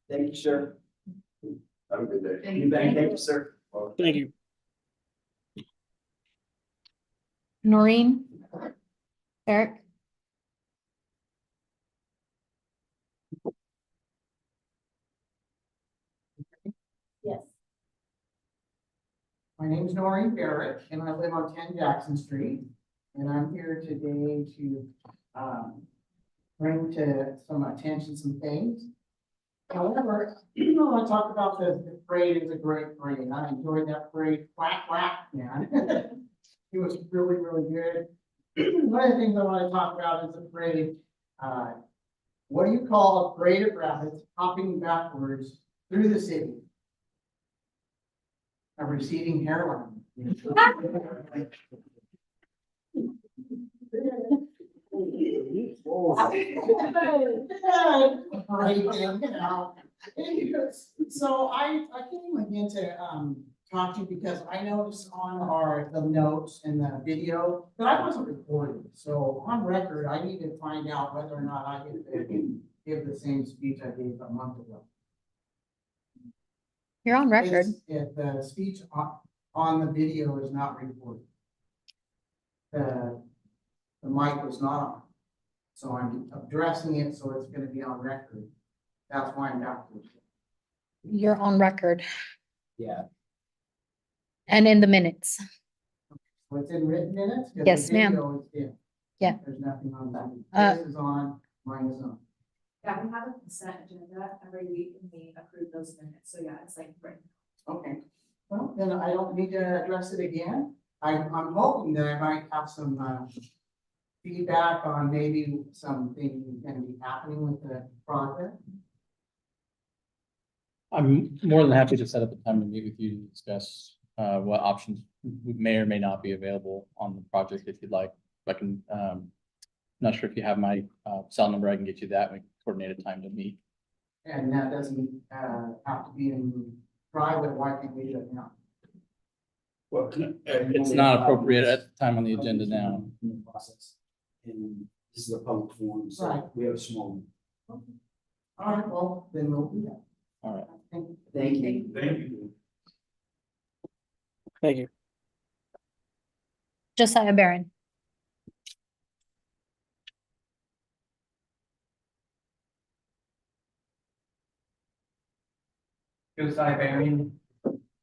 Thank you, sir. Have a good day. Thank you, sir. Thank you. Noreen? Eric? Yes. My name is Noreen Barrett and I live on 10 Jackson Street. And I'm here today to bring to some attention some things. However, I want to talk about the parade. Is a great parade. I enjoyed that parade. Whack, whack, man. It was really, really good. One of the things I want to talk about is the parade. What do you call a parade of rabbits hopping backwards through the city? A receding hairline. So I came again to talk to you because I noticed on the notes and the video that I wasn't recording. So on record, I need to find out whether or not I get to give the same speech I gave a month ago. You're on record. If the speech on the video is not recorded. the mic was not on. So I'm addressing it, so it's gonna be on record. That's why I'm back. You're on record Yeah, and in the minutes. What's in written minutes? 'Cause the Yes, ma'am. video is in. Yeah. There's nothing on Uh, that. This is on, mine is on. Yeah, we have a consent agenda every week and we approve those minutes, so yeah, it's like written. Okay, well, then I don't need to address it again. I'm hoping that I might have some, feedback on maybe something can be happening with the project. I'm more than happy to set up a time to meet with you to discuss what options may or may not be available on the project if you'd like. I can, not sure if you have my cell number, I can get you that. We can coordinate a time to meet. And that doesn't, have to be in private, why can't we do it now? well. It's not appropriate at the time on the agenda now. In the process. And this is a public forum, so Right. we have a small. All right, well, then we'll do that. All right. Thank you. Thank you. Thank you. Thank you. Josiah Barron. Josiah Barron,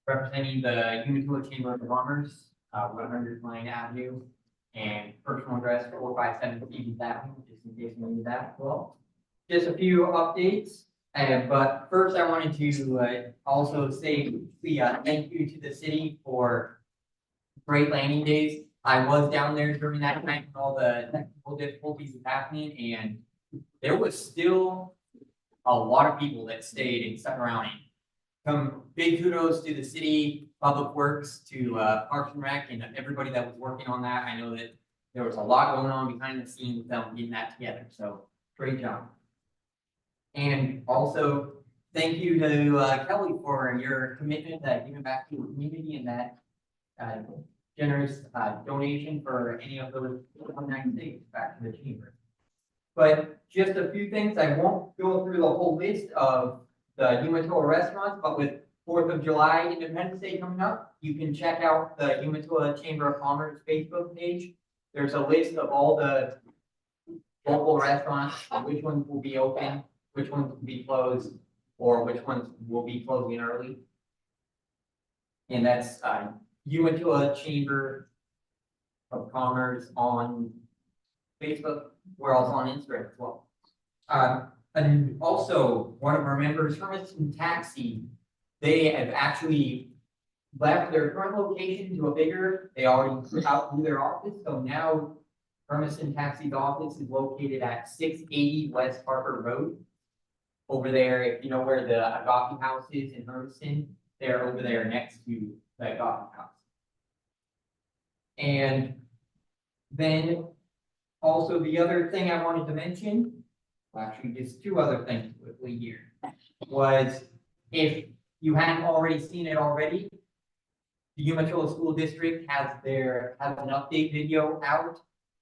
representing the Umatilla Chamber of Commerce, 100 Lane Avenue, and personal address 457 Stevens Avenue, just in case you need that as well. Just a few updates, but first I wanted to also say thank you to the city for great landing days. I was down there during that time when all the technical difficulties were happening, and there was still a lot of people that stayed and stuck around. Some big kudos to the city, Public Works, to Parks and Rec, and everybody that was working on that. I know that there was a lot going on behind the scenes with them getting that together, so great job. And also, thank you to Kelly for your commitment to giving back to the community and that generous donation for any of those 109 states back to the chamber. But just a few things, I won't go through the whole list of the Umatilla restaurants, but with 4th of July Independence Day coming up, you can check out the Umatilla Chamber of Commerce Facebook page. There's a list of all the local restaurants, which ones will be open, which ones will be closed, or which ones will be closing early. And that's Umatilla Chamber of Commerce on Facebook. We're also on Instagram as well. And also, one of our members, Hermiston Taxi, they have actually left their current location to a bigger, they already outgrew their office, so now Hermiston Taxi's office is located at 680 West Harper Road. Over there, if you know where the Agape House is in Hermiston, they're over there next to the Agape House. And then also the other thing I wanted to mention, well, actually just two other things quickly here, was if you hadn't already seen it already, the Umatilla School District has an update video out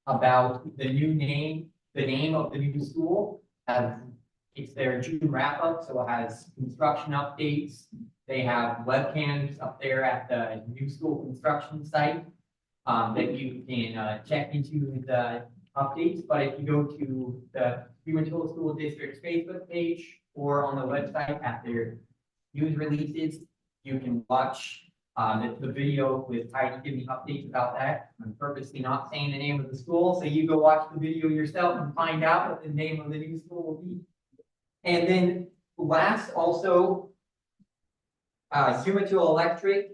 about the new name, the name of the new school. It's their June wrap up, so it has construction updates. They have webcams up there at the new school construction site that you can check into the updates. But if you go to the Umatilla School District's Facebook page or on the website at their news releases, you can watch the video with Heidi giving updates about that. I'm purposely not saying the name of the school, so you go watch the video yourself and find out what the name of the new school will be. And then last, also, Umatilla Electric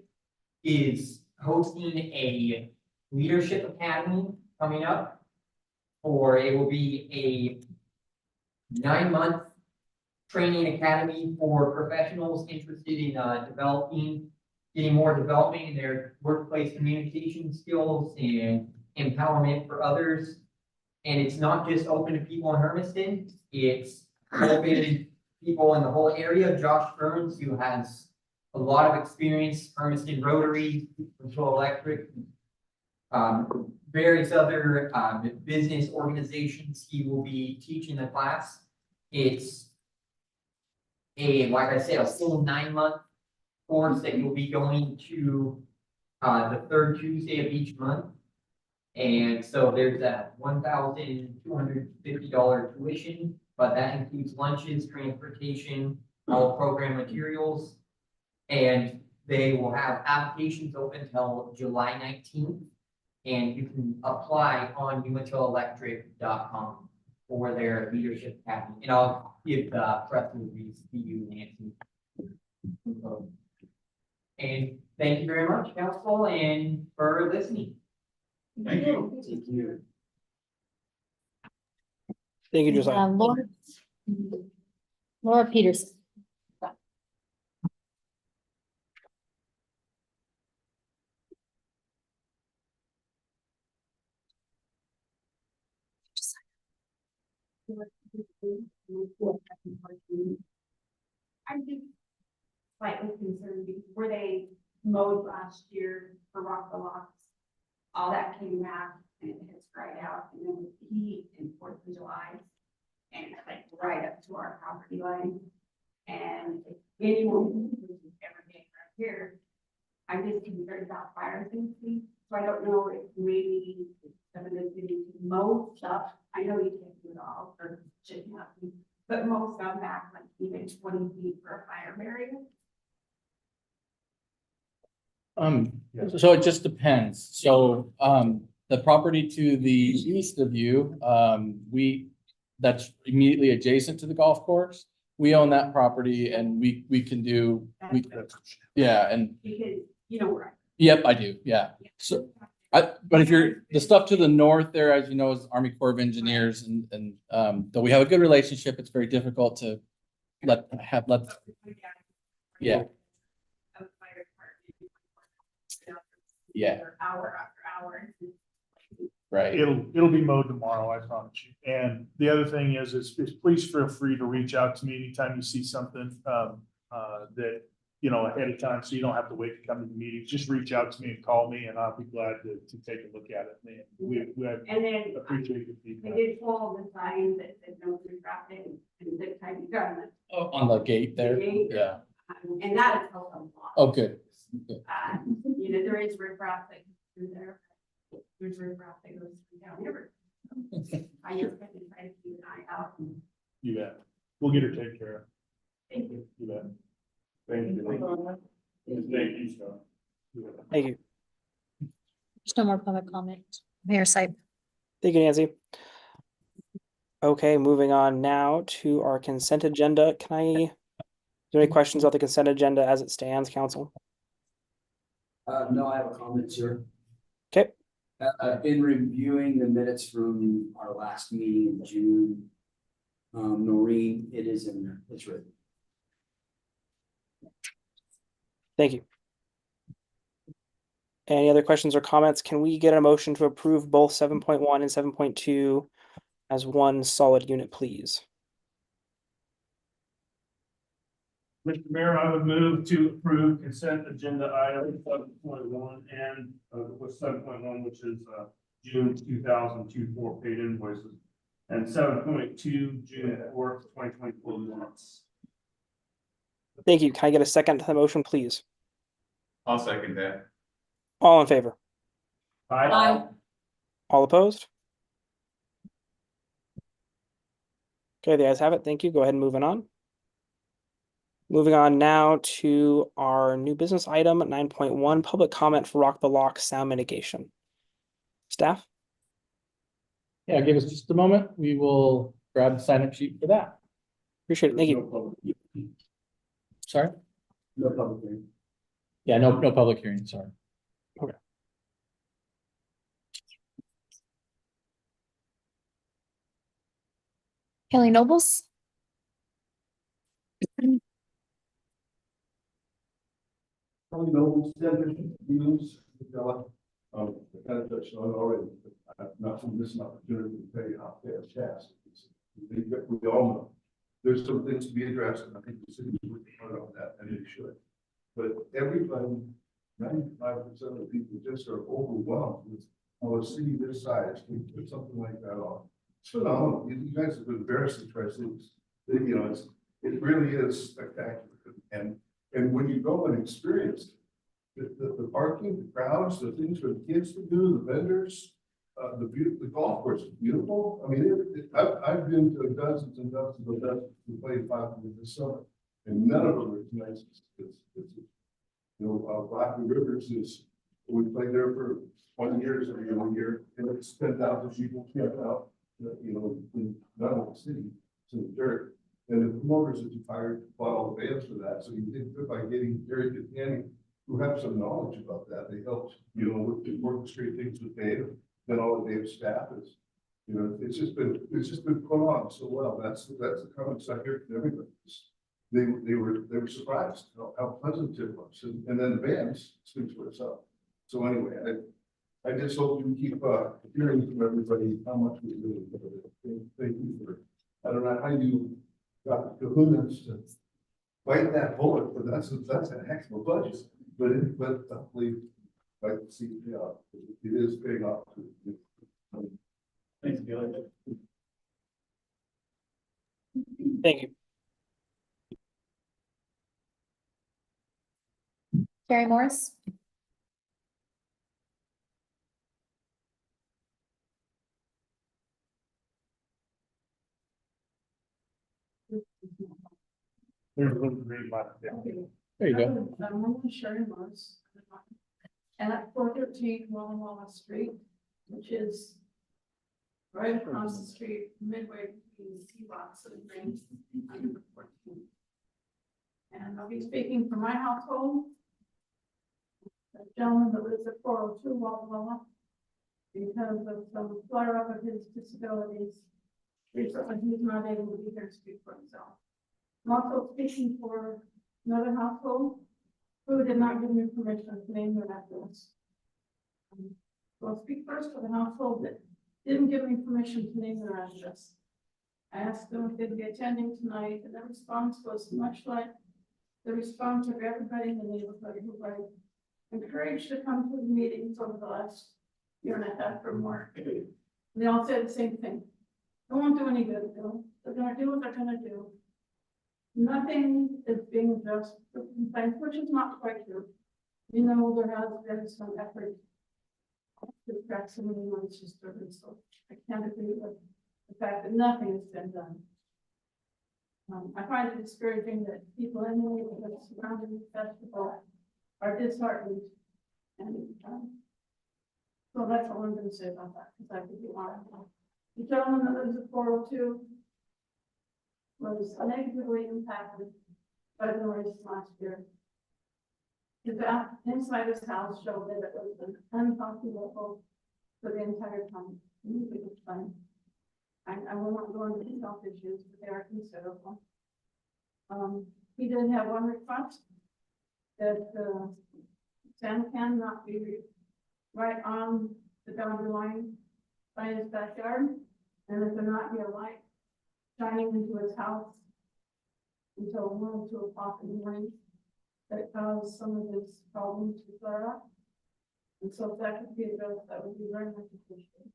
is hosting a leadership academy coming up, or it will be a 9-month training academy for professionals interested in getting more development in their workplace communication skills and empowerment for others. And it's not just open to people in Hermiston, it's open to people in the whole area. Josh Burns, who has a lot of experience, Hermiston Rotary, Control Electric, various other business organizations, he will be teaching the class. It's like I said, a full 9-month course that you'll be going to the third Tuesday of each month. And so there's that $1,250 tuition, but that includes lunches, transportation, all program materials. And they will have applications open till July 19th. And you can apply on umatillelectric.com for their leadership academy. And I'll give the press release to you, Nancy. And thank you very much, council, and for listening. Thank you. Thank you. Thank you, Josiah. Laura Peterson. I'm just slightly concerned because where they mowed last year for Rock the Locks, all that came back and it has dried out, and then with heat and 4th of July, and it's like right up to our property line. And if anyone who's ever been right here, I'm just concerned about fire safety, so I don't know if maybe some of the city can mow stuff. I know you can't do it all, or shouldn't have to, but mow stuff back like even 20 feet for a fire barrier. So it just depends. So, the property to the east of you, that's immediately adjacent to the golf course. We own that property and we can do, yeah, and, Because, you know, where yep, I do, yeah. So, but if you're, the stuff to the north there, as you know, is Army Corps of Engineers and, though we have a good relationship, it's very difficult to let, yeah. Yeah. Hour after hour. Right. It'll be mowed tomorrow, I promise you. And the other thing is please feel free to reach out to me anytime you see something, that, you know, ahead of time, so you don't have to wait to come to the meetings. Just reach out to me and call me and I'll be glad to take a look at it. And we And then appreciate your I feedback. did pull the sign that said no through traffic and zip time government. On the gate there, The gate. yeah. And that has helped a lot. Oh, good. You know, there is riprap that goes through there. There's riprap that goes through down here. I just have to try to keep an eye out. You bet. We'll get her taken care of. Thank you. You bet. Thank you. Thank you, Scott. You bet. Thank you. There's no more public comment. Mayor Sype. Thank you, Nancy. Okay, moving on now to our consent agenda. Is there any questions about the consent agenda as it stands, council? No, I have a comment, sir. Okay. In reviewing the minutes from our last meeting in June, Noreen, it is in there, it's written. Thank you. Any other questions or comments? Can we get a motion to approve both 7.1 and 7.2 as one solid unit, please? Mr. Mayor, I would move to approve consent agenda item 7.1 and with 7.1, which is June 2024 paid invoices, and 7.2 June 4th, 2024 minutes. Thank you. Can I get a second to the motion, please? I'll second that. All in favor? Aye. All opposed? Okay, the ayes have it. Thank you. Go ahead and moving on. Moving on now to our new business item 9.1, public comment for Rock the Lock sound mitigation. Staff? Yeah, give us just a moment. We will grab the sign up sheet for that. Appreciate it. Thank you. Sorry? No public hearing. Yeah, no public hearing, sorry. Okay. Kelly Nobles. Probably no news. Kind of touched on it already, but not from this opportunity to tell you how fast task. We all know there's some things to be addressed, and I think the city is working hard on that, and it should. But everybody, 95% of the people just are overwhelmed with how a city this size can put something like that on. It's phenomenal. You guys have been embarrassing Tri-Cities. You know, it really is spectacular. And when you go and experience it, the parking, the crowds, the things for the kids to do, the vendors, the golf course is beautiful. I mean, I've been to dozens and dozens of events to play 500 this summer, and none of them are as nice as you know, Rocky Rivers is, we played there for 20 years every year, and it's 10,000 people camped out, you know, in not only the city, it's in the dirt. And the promoters that you hired bought all the bands for that, so you did good by getting Gary Catani, who have some knowledge about that. They helped, you know, with the orchestrate things with Dave, then all of Dave's staff is, you know, it's just been put on so well. That's the comments I hear from everybody. They were surprised how pleasant it was, and then the bands speaks for itself. So anyway, I just hope you keep hearing from everybody how much we really love it. Thank you for, I don't know how you got the kahunas to fight that bullet, but that's a heck of a budget. But hopefully, I see it pay off. It is paying off. Thanks, Gary. Thank you. Carrie Morris? There's a little green light there. There you go. I'm Sherry Morris. And at 413 Walla Street, which is right across the street, midway between Seabox and Green. Number 14. And I'll be speaking for my household. The gentleman that lives at 402 Walla, because of some flare up of his disabilities. Recently, he's not able to be here to speak for himself. I'm also speaking for another household who did not give me permission to name their address. So I'll speak first for the household that didn't give me permission to name their address. I asked them if they'd be attending tonight, and their response was much like the response of everybody in the neighborhood who I encouraged to come to the meetings over the last year and a half or more. They all said the same thing. It won't do any good, though. They're gonna do what they're gonna do. Nothing is being addressed for complaints, which is not quite true. You know, there has been some effort to correct some of the noise disturbance, so I can't agree with the fact that nothing has been done. I find it discouraging that people in the neighborhood surrounding the festival are disheartened. And so that's all I'm gonna say about that, because I could be on. The gentleman that lives at 402 was negatively impacted by the noise last year. His inside his house showed that it was an unpopular for the entire town. I will not go into the health issues, but they are considerable. He did have one request that sand can not be right on the boundary line by his backyard, and that there not be a light shining into his house until 1 or 2 o'clock in the morning that caused some of his problems to flare up. And so if that could be addressed, that would be very much appreciated.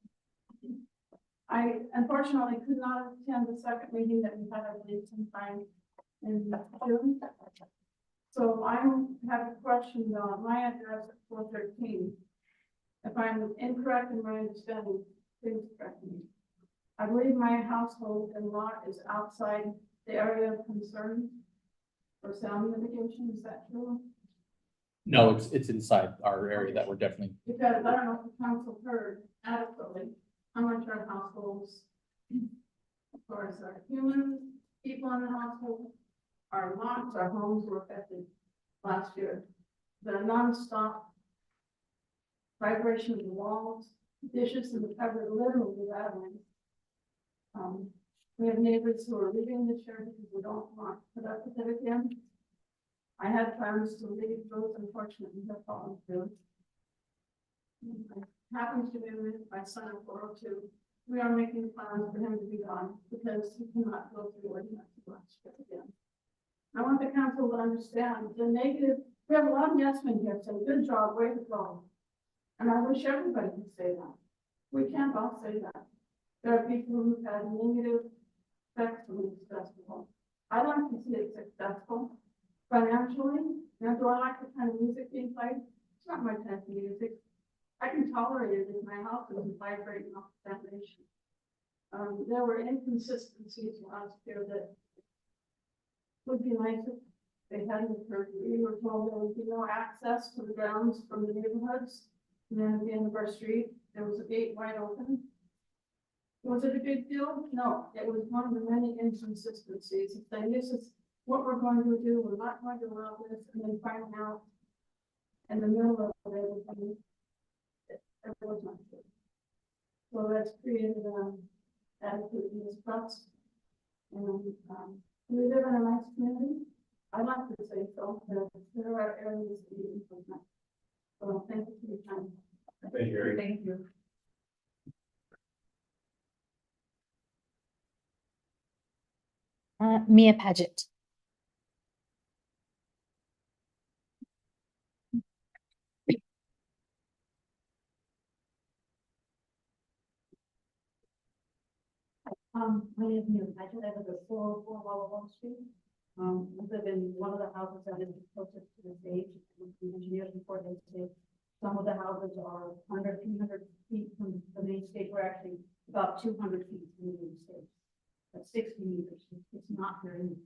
I unfortunately could not attend the second meeting that we had, I believe, sometime in June. So I have a question on my address at 413. If I'm incorrect in my understanding, please correct me. I believe my household and lot is outside the area of concern for sound mitigation. Is that true? No, it's inside our area that we're definitely, Because I don't know if the council heard adequately how much our households, of course, our human people in the household, our lots, our homes were affected last year. The nonstop vibration of the walls, dishes in the cupboard, literally rattling. We have neighbors who are leaving the church because we don't want to put up with it again. I had plans to leave, those unfortunately have fallen through. Happens to be with my son at 402. We are making plans for him to be gone because he cannot go through what he has to go through again. I want the council to understand the negative. We have a lot of yes men here saying, good job, way to go. And I wish everybody could say that. We can't all say that. There are people who've had negative effects from this festival. I like to see it successful financially. And do I like the kind of music being played? It's not my type of music. I can tolerate it if my house doesn't vibrate off the foundation. There were inconsistencies last year that would be nice if they hadn't occurred. We were told there would be no access to the grounds from the neighborhoods. And then at the end of our street, there was a gate wide open. Was it a big deal? No, it was one of the many inconsistencies. It's like, this is what we're going to do, we're not going to allow this, and then find out in the middle of everything, it was not good. So that's created, attitude and mistrust. And, we live in a nice community. I like to say so, but there are areas that need improvement. So thank you for your time. Thank you. Thank you. Mia Paget. My name is Mia Paget. I live at 404 Walla Street. I live in one of the houses that is closest to the stage. The engineers report they say some of the houses are under 300 feet from the main stage. We're actually about 200 feet from the main stage. That's 60 meters. It's not very much.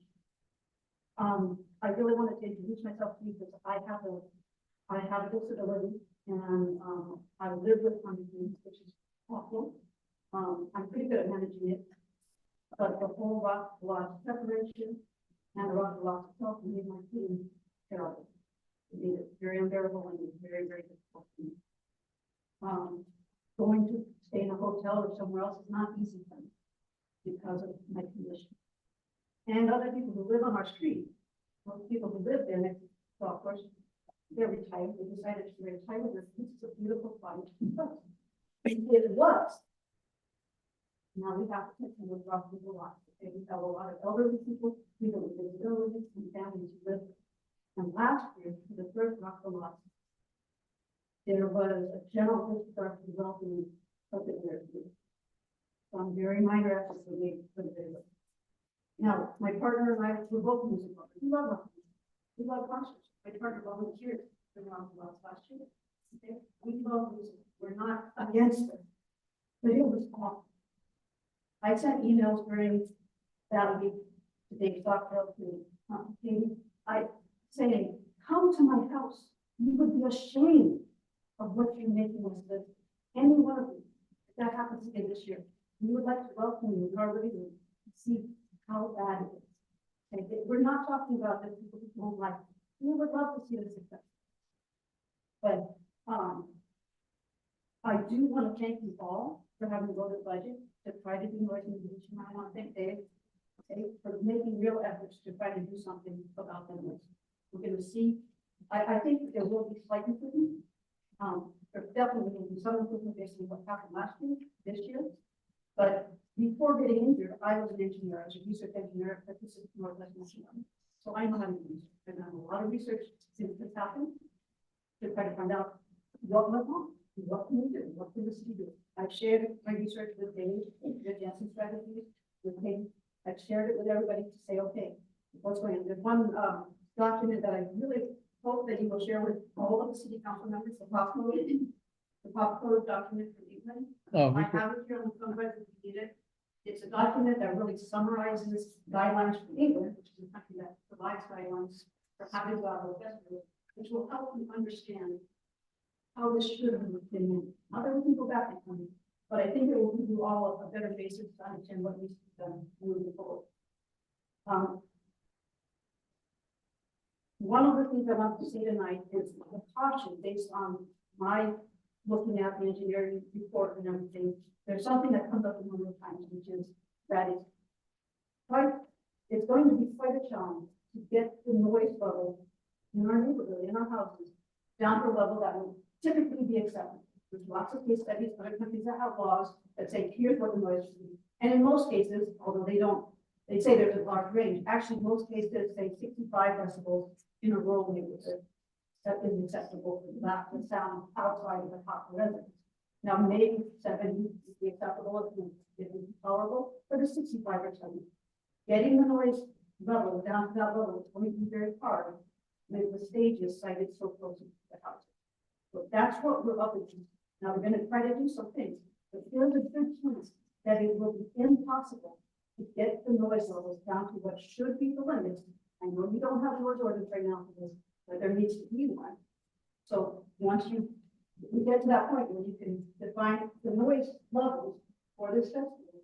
I really wanted to introduce myself to you because I have a disability and I live with Huntington's, which is awful. I'm pretty good at managing it, but the whole lot separation and the lot itself made my feeling terrible. It made it very unbearable and very, very difficult for me. Going to stay in a hotel or somewhere else is not easy for me because of my condition. And other people who live on our street, most people who live there next to the golf course, they're retired. They decided to retire. This is a beautiful place. It was. Now we have to take care of people a lot. We have a lot of elderly people, people with disabilities, and families who live. And last year, for the first rock the lot, there was a general historic development of the area. Some very minor efforts were made for the area. Now, my partner and I were both music lovers. We love rock music. We love concerts. My partner volunteered for the rock the lot last year. Okay? We love music. We're not against it, but it was awful. I sent emails during that week to Dave Stockdale, to Katie, saying, come to my house. You would be ashamed of what you're making us live. Any one of you, if that happens again this year, we would like to welcome you in our living room to see how bad it is. Okay? We're not talking about the people who don't like it. We would love to see the success. But I do want to thank you all for having voted budget to try to do more communication. I want to thank Dave, okay, for making real efforts to try to do something about the noise. We're going to see. I think there will be slight improvement. There definitely will be some improvement based on what happened last year, this year. But before getting injured, I was an engineer. I was a research engineer at the Pacific Northwest National. So I know how to do research. I've done a lot of research since this happened to try to find out what went wrong. What can we do? What can the city do? I've shared my research with Dave, the Janssen strategies, with him. I've shared it with everybody to say, okay, what's going on? There's one document that I really hope that you will share with all of the city council members, the pop code document for England. I have it here on the phone, if you need it. It's a document that really summarizes guidelines for England, which is a country that provides guidelines for how to go out of festival, which will help you understand how this should have been. Not that we can go back in time, but I think it will give you all a better basis to understand what needs to be done moving forward. One of the things I want to say tonight is the caution based on my looking at the engineering report and everything. There's something that comes up a number of times, which is that it's going to be quite a challenge to get the noise level in our neighborhood, in our houses, down to a level that will typically be accepted. There's lots of case studies, other countries that have laws that say, here's what the noise should be. And in most cases, although they say there's a large range, actually most cases say 65 decibels in a rural neighborhood that is acceptable for that to sound outside of the top residence. Now, maybe 70 would be acceptable if it's tolerable, but a 65 or 70. Getting the noise level down to that level is going to be very hard when the stage is sited so close to the house. So that's what we're up against. Now, we're gonna try to do some things, but there's a good chance that it will be impossible to get the noise levels down to what should be the limits. I know you don't have noise ordinance right now for this, but there needs to be one. So once we get to that point where you can define the noise levels for this festival.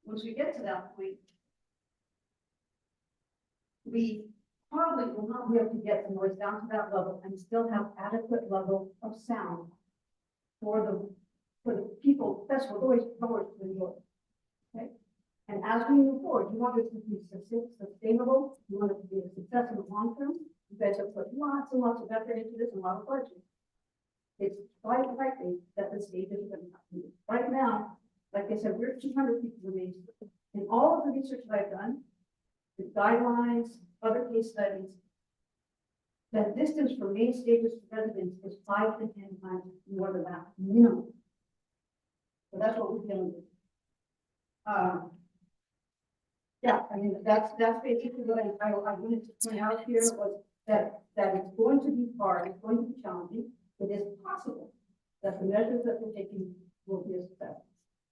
Once we get to that point, we probably will not be able to get the noise down to that level and still have adequate level of sound for the people, festival goers to enjoy. Okay? And as we move forward, you want it to be sustainable, you want it to be a success in the long term. You guys have put lots and lots of effort into this and a lot of budget. It's quite likely that the stage is going to happen. Right now, like I said, we're 200 people remain. In all of the research that I've done, the guidelines, other case studies, the distance from main stages to residents is 5 to 10 times more than that, minimum. So that's what we're dealing with. Yeah, I mean, that's basically what I wanted to point out here was that it's going to be hard, it's going to be challenging. It is possible that the measures that we're taking will be a success.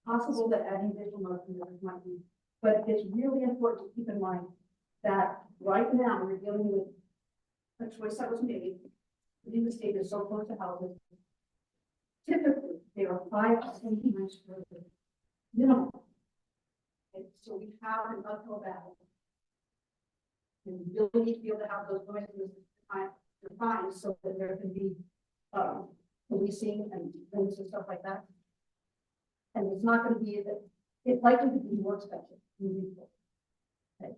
Possible that adding visual markers might be, but it's really important to keep in mind that right now we're dealing with a choice that was made. Putting the state is so close to houses. Typically, they are 5 to 10 times further minimum. Okay, so we have an uphill battle. And we really need to be able to have those noises defined so that there can be policing and things and stuff like that. And it's not going to be that it's likely to be more expensive moving forward. Okay,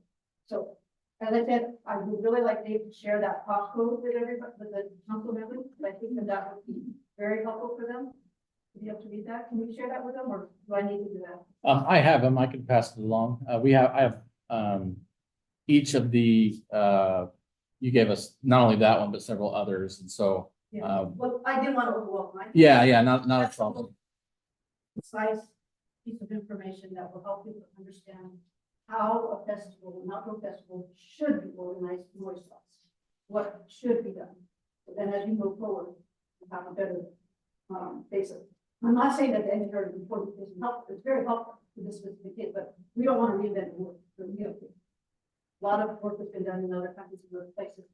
so as I said, I would really like Dave to share that cost code with everybody, with the council members. I think that would be very helpful for them to be able to read that. Can we share that with them, or do I need to do that? I have them. I can pass it along. I have each of the you gave us not only that one but several others, and so Yeah. Well, I didn't want to overwhelm. yeah, not a problem. Concise piece of information that will help people understand how a festival, an outdoor festival, should be organized noise wise. What should be done. But then as you move forward, you have a better basis. I'm not saying that the engineering report isn't helpful. It's very helpful for this specific case, but we don't want to reinvent the wheel for the wheel. A lot of work has been done in other countries and other places.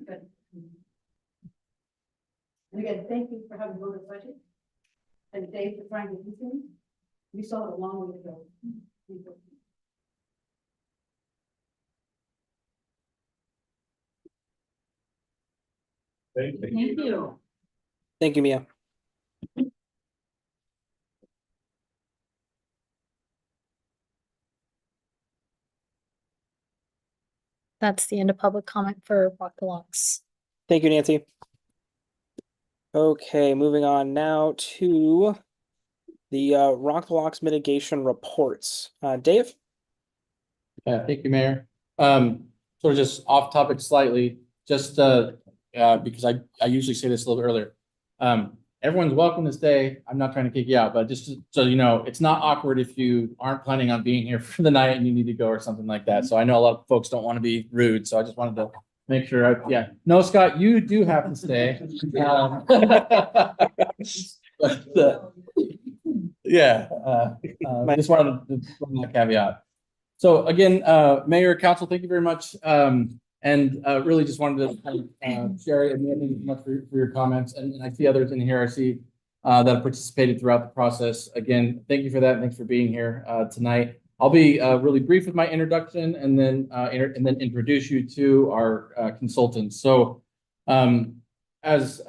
But, and again, thank you for having voted budget. And Dave for trying to do things. We saw it a long way to go. Thank you. Thank you. Thank you, Mia. That's the end of public comment for Rock the Locks. Thank you, Nancy. Okay, moving on now to the Rock the Locks mitigation reports. Dave? Yeah, thank you, Mayor. Sort of just off topic slightly, just because I usually say this a little bit earlier. Everyone's welcome to stay. I'm not trying to kick you out, but just so you know, it's not awkward if you aren't planning on being here for the night and you need to go or something like that. So I know a lot of folks don't want to be rude, so I just wanted to make sure. No, Scott, you do have to stay. Just wanted to put that caveat. So again, Mayor, Council, thank you very much. And really just wanted to Sherry and thank you so much for your comments. And I see others in here. I see that have participated throughout the process. Again, thank you for that. Thanks for being here tonight. I'll be really brief with my introduction and then introduce you to our consultants. So as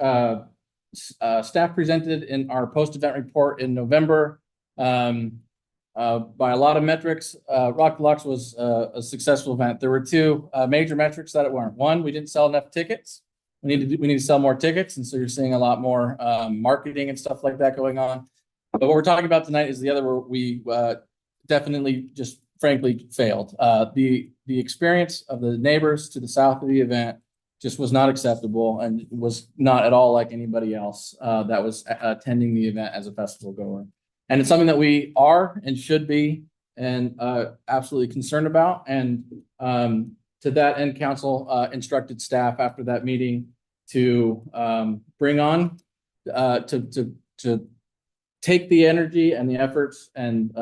staff presented in our post-event report in November, by a lot of metrics, Rock the Locks was a successful event. There were two major metrics that it weren't. One, we didn't sell enough tickets. We need to sell more tickets, and so you're seeing a lot more marketing and stuff like that going on. But what we're talking about tonight is the other where we definitely just frankly failed. The experience of the neighbors to the south of the event just was not acceptable and was not at all like anybody else that was attending the event as a festival goer. And it's something that we are and should be and absolutely concerned about. And to that end, council instructed staff after that meeting to bring on to to take the energy and the efforts and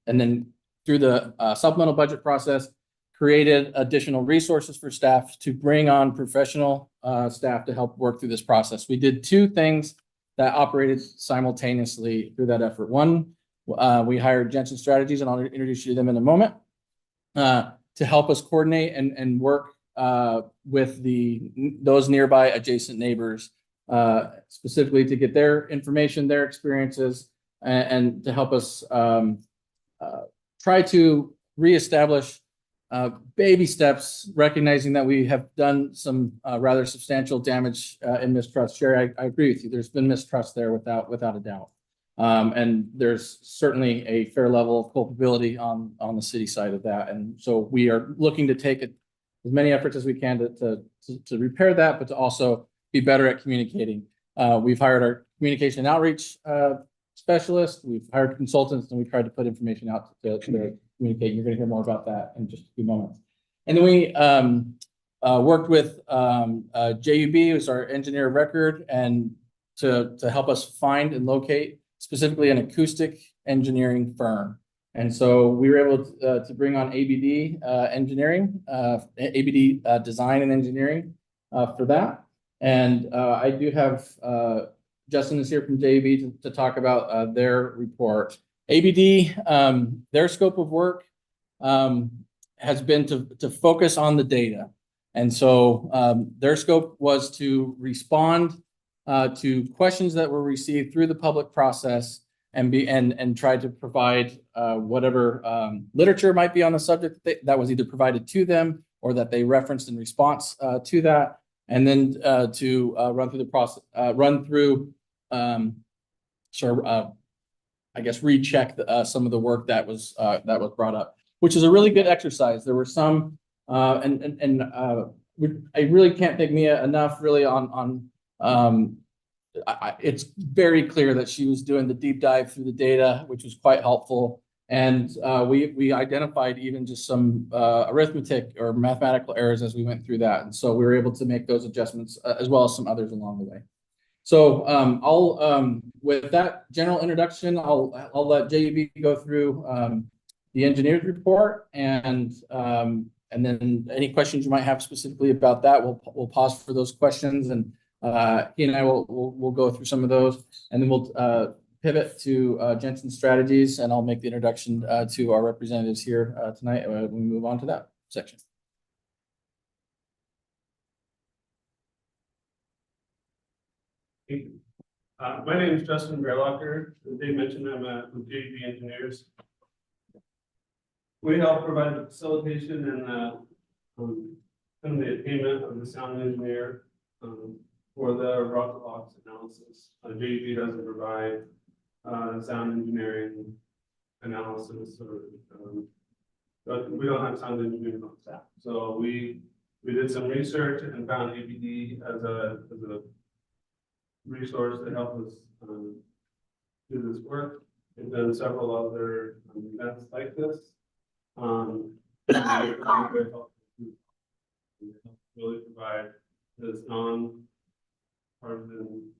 then through the supplemental budget process, created additional resources for staff to bring on professional staff to help work through this process. We did two things that operated simultaneously through that effort. One, we hired Jensen Strategies, and I'll introduce you to them in a moment, to help us coordinate and work with those nearby adjacent neighbors, specifically to get their information, their experiences, and to help us try to reestablish baby steps, recognizing that we have done some rather substantial damage in mistrust. Sherry, I agree with you. There's been mistrust there without a doubt. And there's certainly a fair level of culpability on the city side of that. And so we are looking to take as many efforts as we can to repair that, but to also be better at communicating. We've hired our communication and outreach specialist. We've hired consultants, and we tried to put information out to communicate. You're going to hear more about that in just a few moments. And then we worked with JUB, who's our engineer of record, and to help us find and locate specifically an acoustic engineering firm. And so we were able to bring on ABD engineering, ABD design and engineering for that. And I do have Justin is here from JUB to talk about their report. ABD, their scope of work has been to focus on the data. And so their scope was to respond to questions that were received through the public process and try to provide whatever literature might be on the subject that was either provided to them or that they referenced in response to that. And then to run through the process, I guess, recheck some of the work that was brought up, which is a really good exercise. There were some, I really can't thank Mia enough really on it's very clear that she was doing the deep dive through the data, which was quite helpful. And we identified even just some arithmetic or mathematical errors as we went through that. And so we were able to make those adjustments as well as some others along the way. So I'll with that general introduction, I'll let JUB go through the engineer's report, and then any questions you might have specifically about that, we'll pause for those questions, and he and I will go through some of those, and then we'll pivot to Jensen Strategies, and I'll make the introduction to our representatives here tonight when we move on to that section. My name is Justin Bearlocker. As Dave mentioned, I'm with JUB Engineers. We help provide the facilitation and the attainment of the sound engineer for the Rock analysis. JUB doesn't provide sound engineering analysis, but we don't have sound engineers on staff. So we did some research and found ABD as a resource to help us do this work. We've done several other events like this. Really provide this non-partisan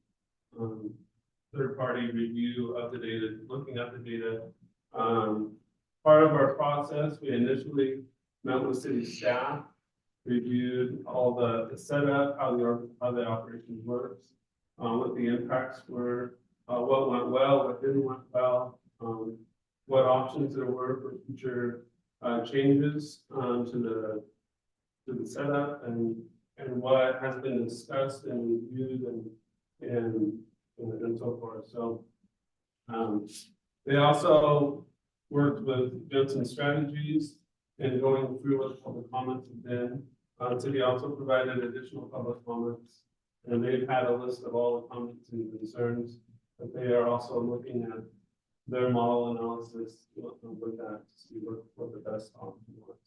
third-party review of the data, looking at the data. Part of our process, we initially met with city staff, reviewed all the setup, how the operation works, what the impacts were, what went well, what didn't went well, what options there were for future changes to the setup, and what has been discussed and reviewed and so forth. So they also worked with Jensen Strategies and going through what the public comments have been. City also provided additional public comments, and they've had a list of all the comments and concerns, but they are also looking at their model analysis with that to see what the best option was.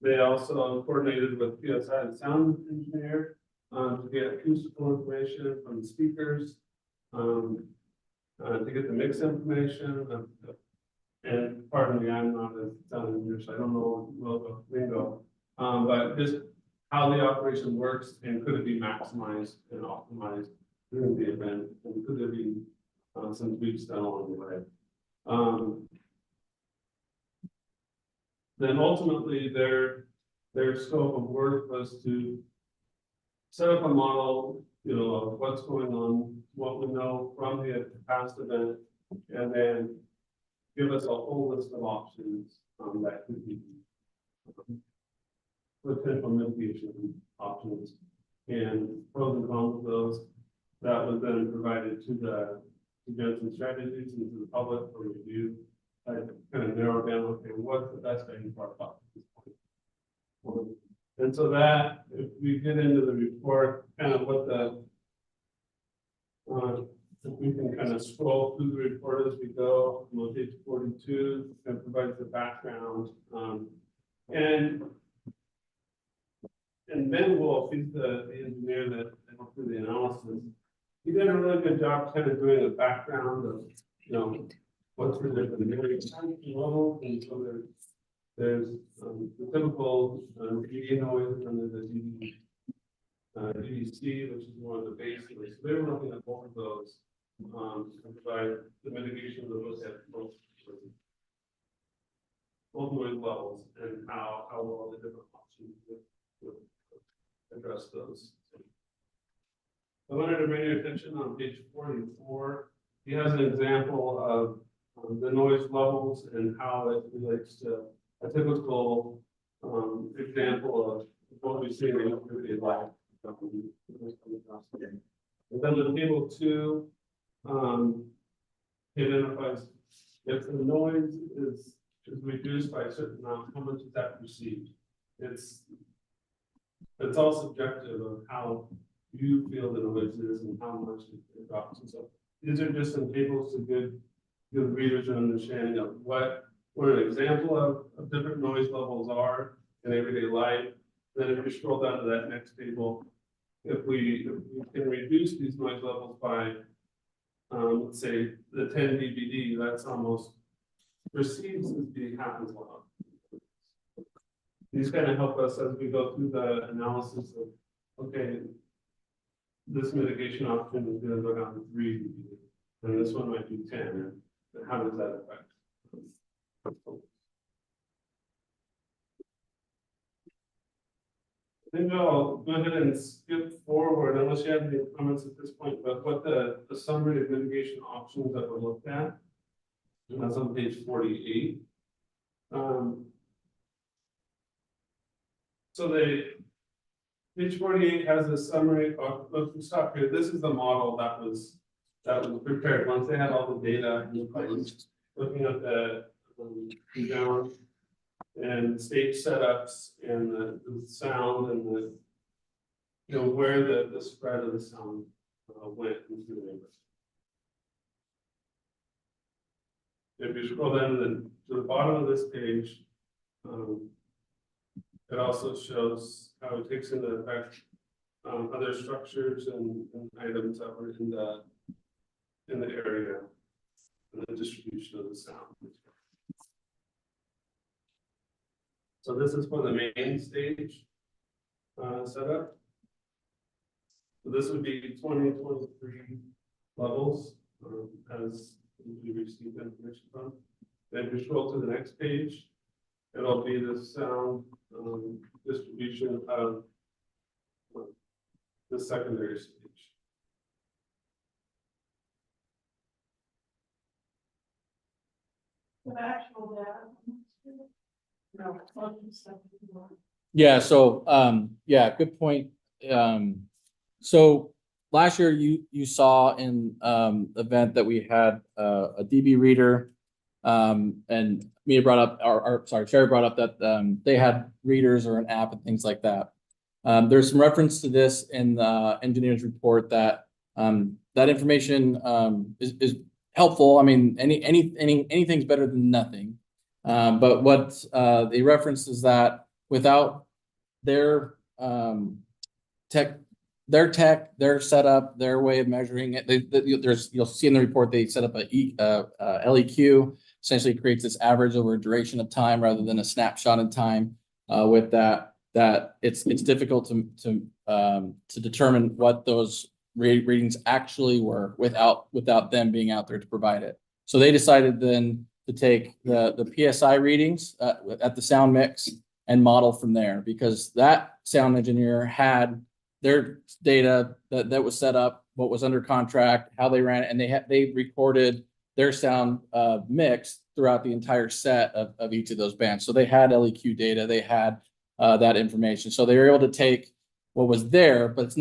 They also coordinated with PSI, the sound engineer, to get acoustical information from the speakers, to get the mix information. And pardon me, I'm not a sound engineer, so I don't know logo lingo, but just how the operation works and could it be maximized and optimized during the event, and could there be some tweaks done along the way? Then ultimately, their scope of work was to set up a model, you know, of what's going on, what we know from the past event, and then give us a whole list of options that could be potential mitigation options and pros and cons of those. That was then provided to the Jensen Strategies and to the public for review. I kind of narrowed down, okay, what's the best thing for our public at this point? And so that, if we get into the report, kind of what the, if we can kind of scroll through the report as we go, on page 42, and provides the background. And Ben Wolf, he's the engineer that went through the analysis. He did a really good job kind of doing a background of, you know, what's the different areas level, and so there's the typical DD noise under the DDC, which is more of the base. So they were looking at both of those to provide the mitigation of those at both noise levels and how well the different options would address those. I wanted to bring your attention on page 44. He has an example of the noise levels and how it relates to a typical example of what we see in the everyday life. And then the table 2 identifies if the noise is reduced by a certain amount, how much is that perceived? It's all subjective of how you feel the noise is and how much it drops. And so these are just some tables to give readers an understanding of what an example of different noise levels are in everyday life. Then if we scroll down to that next table, if we can reduce these noise levels by, let's say, the 10 dBd, that's almost perceived as being happens loud. These kind of help us as we go through the analysis of, okay, this mitigation option is going to go down to 3 dBd, and this one might be 10. And how does that affect? I think I'll go ahead and skip forward unless you have any comments at this point, but what the summary of mitigation options that were looked at. And that's on page 48. So page 48 has a summary of, let's stop here. This is the model that was prepared once they had all the data in place, looking at the down and stage setups and the sound and the, you know, where the spread of the sound went into the neighborhood. If you scroll down to the bottom of this page, it also shows how it takes into effect other structures and items that were in the area and the distribution of the sound. So this is for the main stage setup. So this would be 2023 levels as we received information from. Then if you scroll to the next page, it'll be the sound distribution of the secondary stage. The actual data. No. Yeah, so yeah, good point. So last year you saw in event that we had a DB reader, and Mia brought up, Sherry brought up that they had readers or an app and things like that. There's some reference to this in the engineer's report that that information is helpful. I mean, anything's better than nothing. But what they referenced is that without their tech, their setup, their way of measuring it, you'll see in the report they set up a LEQ, essentially creates this average over a duration of time rather than a snapshot in time. With that it's difficult to determine what those readings actually were without them being out there to provide it. So they decided then to take the PSI readings at the sound mix and model from there, because that sound engineer had their data that was set up, what was under contract, how they ran it, and they recorded their sound mix throughout the entire set of each of those bands. So they had LEQ data, they had that information. So they were able to take what was there, but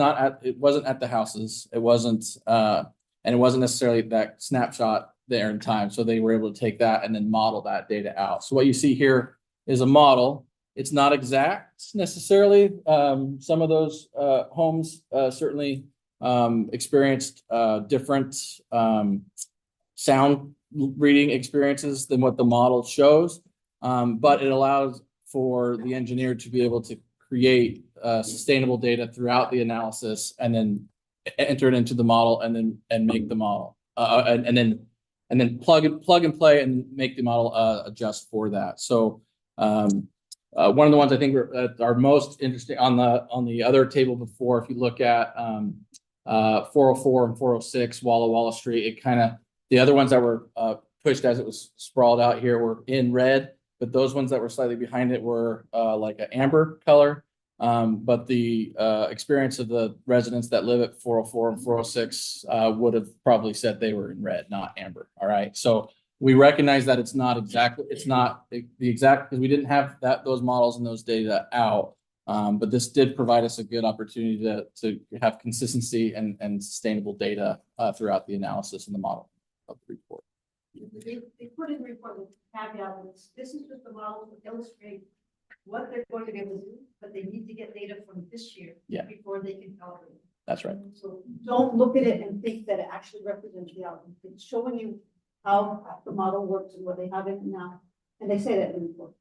it wasn't at the houses. It wasn't, and it wasn't necessarily that snapshot there in time. So they were able to take that and then model that data out. So what you see here is a model. It's not exact necessarily. Some of those homes certainly experienced different sound reading experiences than what the model shows. But it allows for the engineer to be able to create sustainable data throughout the analysis and then enter it into the model and make the model and then plug and play and make the model adjust for that. So one of the ones I think are most interesting on the other table before, if you look at 404 and 406 Walla Street, it kind of, the other ones that were pushed as it was sprawled out here were in red, but those ones that were slightly behind it were like an amber color. But the experience of the residents that live at 404 and 406 would have probably said they were in red, not amber. All right. So we recognize that it's not the exact, because we didn't have those models and those data out. But this did provide us a good opportunity to have consistency and sustainable data throughout the analysis and the model of the report. They put in the report with caveat, this is just a model to illustrate what they're going to be able to do, but they need to get data from this year. Yeah. Before they can calibrate it. That's right. So don't look at it and think that it actually represents the outcome. It's showing you how the model works and what they have in it now. And they say that in the report.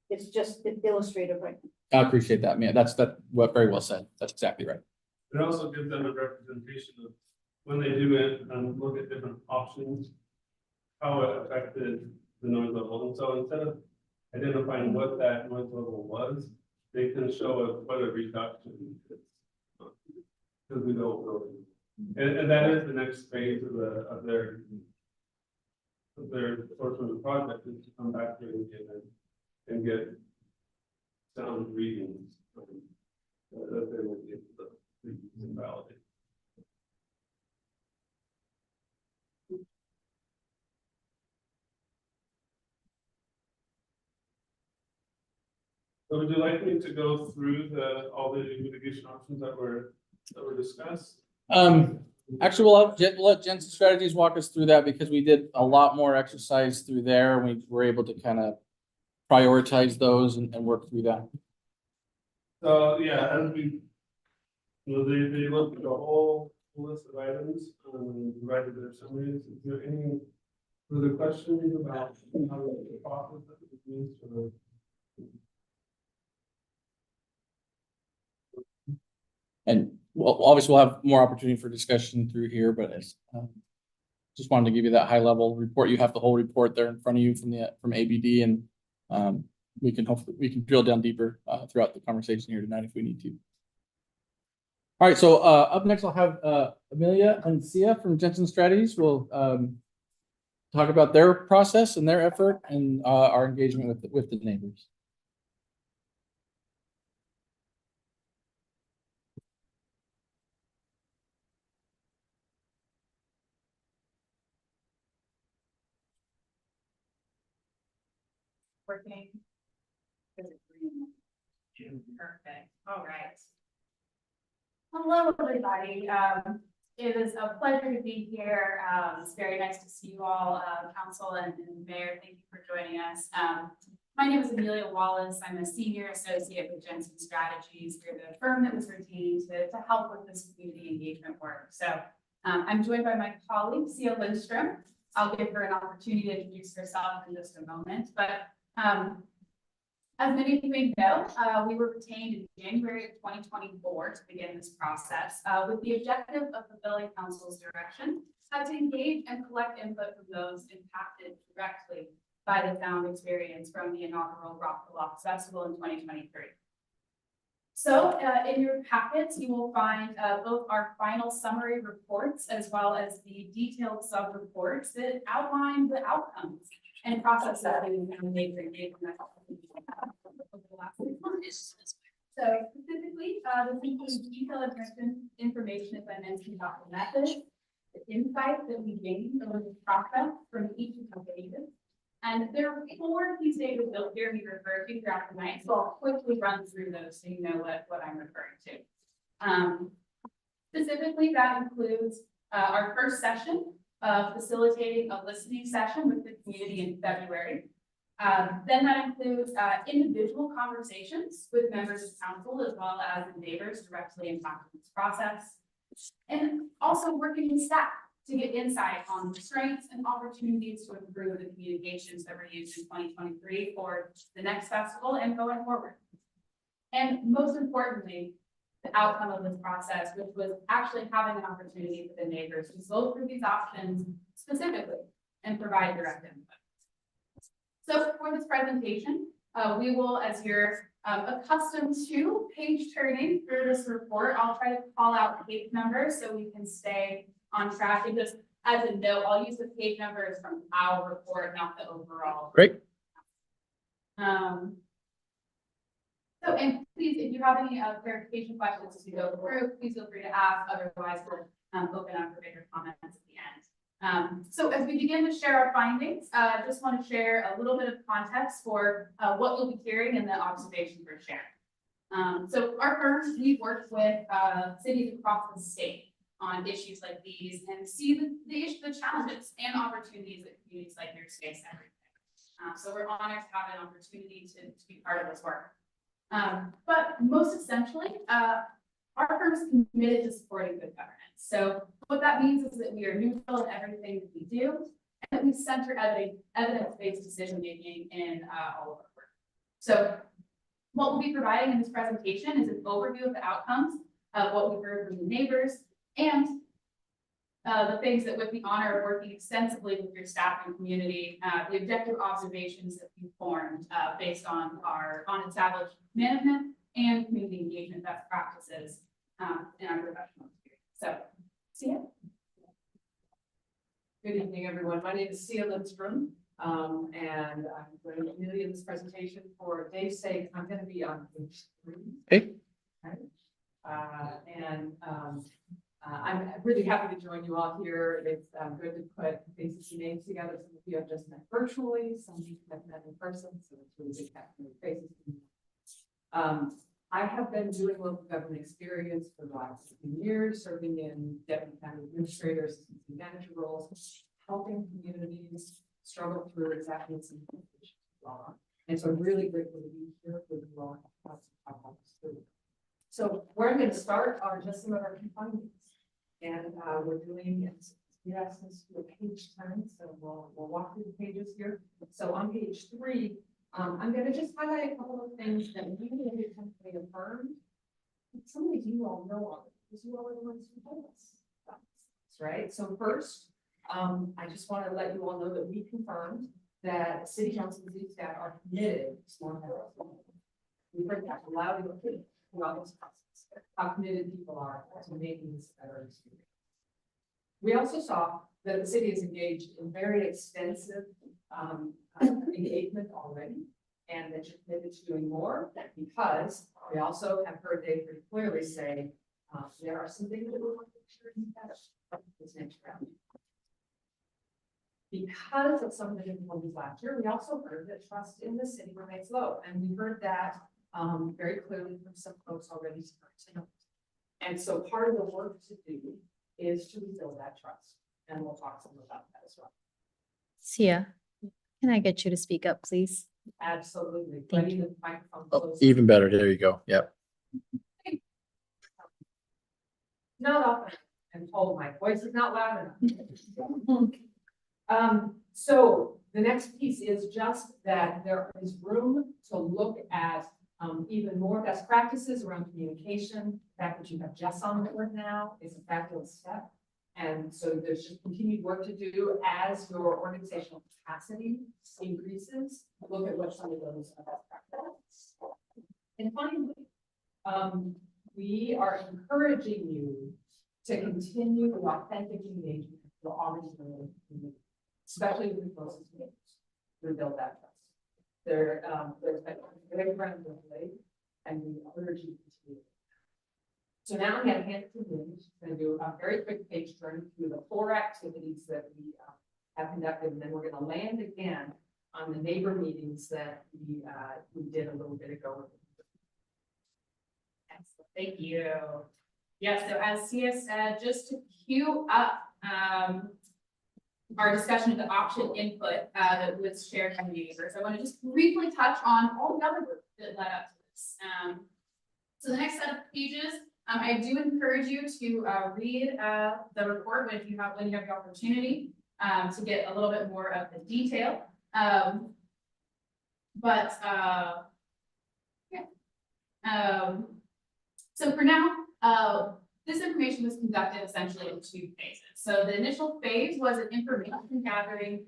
It's just illustrative right now. I appreciate that, man. That's very well said. That's exactly right. It also gives them a representation of when they do it and look at different options, how it affected the noise level. And so instead of identifying what that noise level was, they can show us what a reduction is. Because we don't really. And that is the next phase of their portion of the project, is to come back here and get sound readings that they will be able to use and validate. So would you like me to go through all the mitigation options that were discussed? Actually, we'll let Jensen Strategies walk us through that, because we did a lot more exercise through there, and we were able to kind of prioritize those and work through that. So yeah, as we, they looked at a whole list of items, and provided their summaries. Is there any further questions about how the process that was used for? And well, obviously we'll have more opportunity for discussion through here, but just wanted to give you that high level report. You have the whole report there in front of you from ABD, and we can drill down deeper throughout the conversation here tonight if we need to. All right, so up next I'll have Amelia and Sia from Jensen Strategies. Will talk about their process and their effort and our engagement with the neighbors. Working. Perfect. All right. Hello, everybody. It is a pleasure to be here. It's very nice to see you all, council and mayor. Thank you for joining us. My name is Amelia Wallace. I'm a senior associate with Jensen Strategies. We're the firm that was retained to help with this community engagement work. So I'm joined by my colleague, Sia Lindstrom. I'll give her an opportunity to introduce herself in just a moment. But as many of you may know, we were retained in January of 2024 to begin this process with the objective of fulfilling council's direction to engage and collect input from those impacted directly by the sound experience from the inaugural Rock the Locks Festival in 2023. So in your packets, you will find both our final summary reports as well as the detailed sub-reports that outline the outcomes and processes that we have made for you over the last 6 months. So specifically, this includes detailed information, as I mentioned, about the method, the insights that we gained over the process from each of the pages. And there are 4 key statements built here we referred to throughout the night, so I'll quickly run through those so you know what I'm referring to. Specifically, that includes our first session, facilitating a listening session with the community in February. Then that includes individual conversations with members of council as well as the neighbors directly impacted in this process. And also working with staff to get insight on the strengths and opportunities to improve the communications that were used in 2023 for the next festival and going forward. And most importantly, the outcome of this process, which was actually having an opportunity for the neighbors to go through these options specifically and provide direct input. So for this presentation, we will, as you're accustomed to page turning through this report, I'll try to call out page numbers so we can stay on track. And just as a note, I'll use the page numbers from our report, not the overall. Great. So, and please, if you have any clarification questions as we go through, please feel free to ask. Otherwise, we'll open up for bigger comments at the end. So as we begin to share our findings, I just want to share a little bit of context for what you'll be hearing and the observations we're sharing. So our firms, we've worked with cities across the state on issues like these and see the challenges and opportunities that communities like yours face every day. So we're honored to have an opportunity to be part of this work. But most essentially, our firm is committed to supporting good governance. So what that means is that we are neutral in everything that we do, and that we center evidence-based decision-making in all of our work. So what we'll be providing in this presentation is an overview of the outcomes of what we heard from the neighbors and the things that, with the honor of working extensively with your staff and community, the objective observations that we formed based on our established management and community engagement best practices in our professional experience. So, Sia. Good evening, everyone. My name is Sia Lindstrom, and I'm going to lead this presentation for Dave's sake. I'm going to be on page 3. Okay. I'm really happy to join you all here. It's good to put faces and names together. Some of you have just met virtually, some of you have met in person, so it's really good to have new faces. I have been doing local government experience for the last 15 years, serving in deputy county administrator, assistant city manager roles, helping communities struggle through exactly some law. And so I'm really grateful to be here for you all. So where I'm going to start are just some of our key findings. And we're doing, you asked us to do a page 10, so we'll walk through the pages here. So on page 3, I'm going to just highlight a couple of things that we really affirmed. Some of these you all know already, because you all are the ones who told us about this, right? So first, I just want to let you all know that we confirmed that City Council and city staff are committed to smart housing. We heard that loud and clear throughout this process, how committed people are to making this a better experience. We also saw that the city is engaged in very extensive engagement already, and that you're committed to doing more, because we also have heard Dave pretty clearly say there are some things that we want to make sure you catch this next round. Because of some of the difficulties last year, we also heard that trust in the city remains low, and we heard that very clearly from some folks already tonight. And so part of the work to do is to rebuild that trust, and we'll talk some about that as well. Sia, can I get you to speak up, please? Absolutely. Thank Ready the microphone Oh, close. even better. There you go. Yep. Not often I'm told my voice is not loud enough. So the next piece is just that there is room to look at even more best practices around communication. The fact that you have Jess on board now is a fabulous step. And so there's just continued work to do as your organizational capacity increases. Look at what some of those best practices. And finally, We are encouraging you to continue the authentic engagement you're already doing, especially with the closest neighbors, to build that trust. There's been very friendly, and we urge you to continue. So now I'm gonna hand it to Lynn. She's gonna do a very quick page turn through the 4 activities that we have conducted, and then we're gonna land again on the neighbor meetings that we did a little bit ago. Excellent, thank you. Yeah, so as Sia said, just to queue up our discussion of the option input that was shared by neighbors, I want to just briefly touch on all the other work that led up to this. So the next set of pages, I do encourage you to read the report when you have the opportunity to get a little bit more of the detail. So for now, this information was conducted essentially in 2 phases. So the initial phase was an information gathering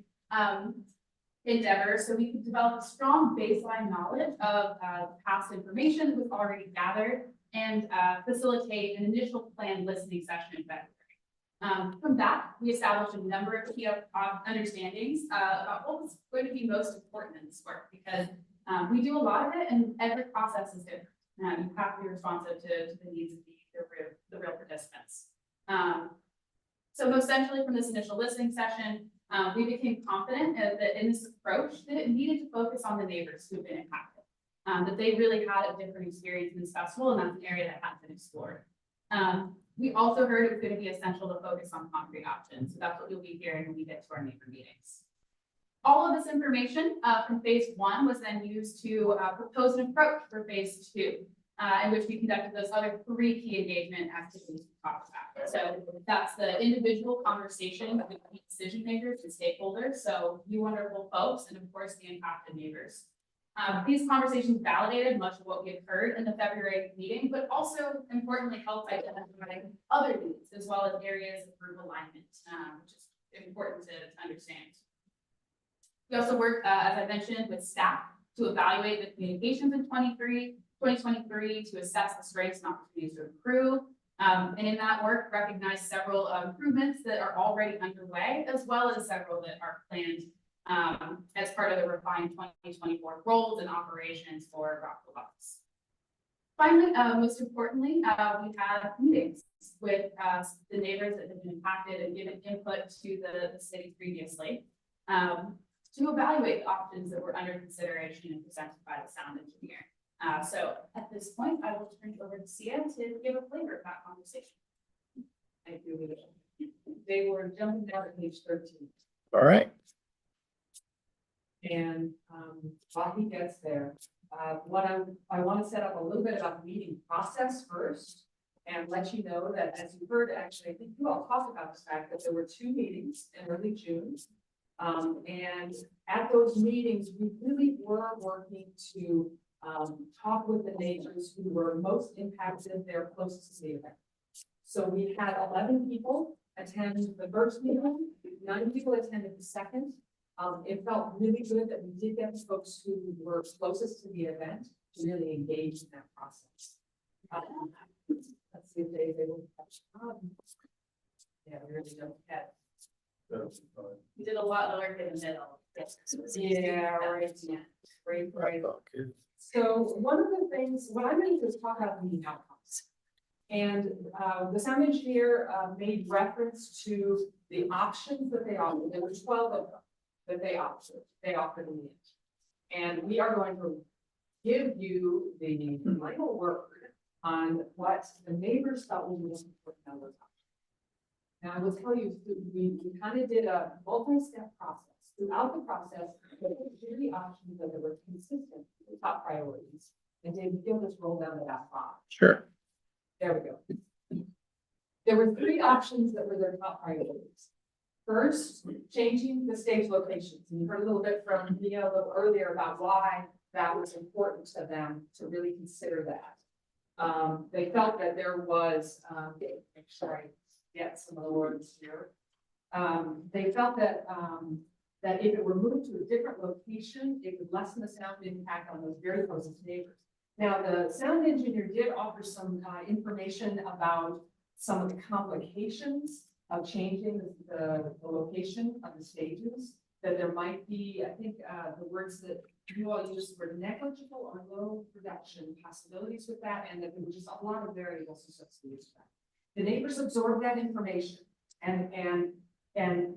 endeavor, so we could develop a strong baseline knowledge of past information that was already gathered and facilitate an initial planned listening session in February. From that, we established a number of key understandings about what was going to be most important in this work, because we do a lot of it and every process is different. You have to be responsive to the needs of the real participants. So most essentially from this initial listening session, we became confident that in this approach that it needed to focus on the neighbors who have been impacted, that they really had a different experience in this festival, and that's an area that hasn't been explored. We also heard it was going to be essential to focus on concrete options. So that's what you'll be hearing when we get to our neighbor meetings. All of this information from phase 1 was then used to propose an approach for phase 2, in which we conducted those other 3 key engagement activities we talked about. So that's the individual conversation with the decision makers and stakeholders. So you wonderful folks, and of course the impacted neighbors. These conversations validated much of what we had heard in the February meeting, but also importantly helped identify other needs as well as areas of group alignment, which is important to understand. We also worked, as I mentioned, with staff to evaluate the communications in 2023 to assess the strengths and opportunities to improve. And in that work, recognize several improvements that are already underway, as well as several that are planned as part of the refined 2024 roles and operations for Rockville Bucks. Finally, most importantly, we had meetings with the neighbors that have been impacted and given input to the city previously to evaluate the options that were under consideration and presented by the sound engineer. So at this point, I will turn it over to Sia to give a flavor of that conversation. Thank you. They were jumping down to page 13. All right. And while he gets there, what I want to set up a little bit about the meeting process first and let you know that, as you heard, actually, I think you all talked about the fact that there were 2 meetings in early June. And at those meetings, we really were working to talk with the neighbors who were most impacted, their closest to the event. So we had 11 people attend the first meeting, 9 people attended the second. It felt really good that we did get the folks who were closest to the event to really engage in that process. Let's see if they will catch on. Yeah, we really don't get. We did a lot of work in the middle. Yeah, right. So one of the things, what I'm going to do is talk about meeting outcomes. And the sound engineer made reference to the options that they offered. There were 12 of them that they offered in the end. And we are going to give you the final word on what the neighbors felt was most important on those options. Now I will tell you, we kind of did a multi-step process. Throughout the process, there were 3 options that were consistent with the top priorities. And David, you'll just roll down to that 5. Sure. There we go. There were 3 options that were their top priorities. First, changing the stage locations. And you heard a little bit from Mia a little earlier about why that was important to them to really consider that. They felt that there was, make sure I get some of the words here. They felt that if it were moved to a different location, it would lessen the sound impact on those very closest neighbors. Now, the sound engineer did offer some information about some of the complications of changing the location of the stages. That there might be, I think, the words that you all used were negligible or low production possibilities with that, and that there were just a lot of variables associated with that. The neighbors absorbed that information, and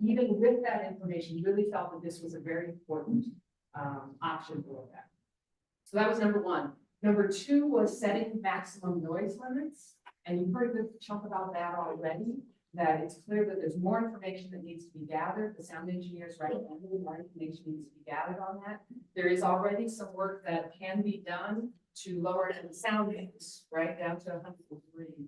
even with that information, really felt that this was a very important option for that. So that was number one. Number two was setting maximum noise limits, and you've heard a good chunk about that already. That it's clear that there's more information that needs to be gathered. The sound engineers recommended more information needs to be gathered on that. There is already some work that can be done to lower the sound index, right, down to 103.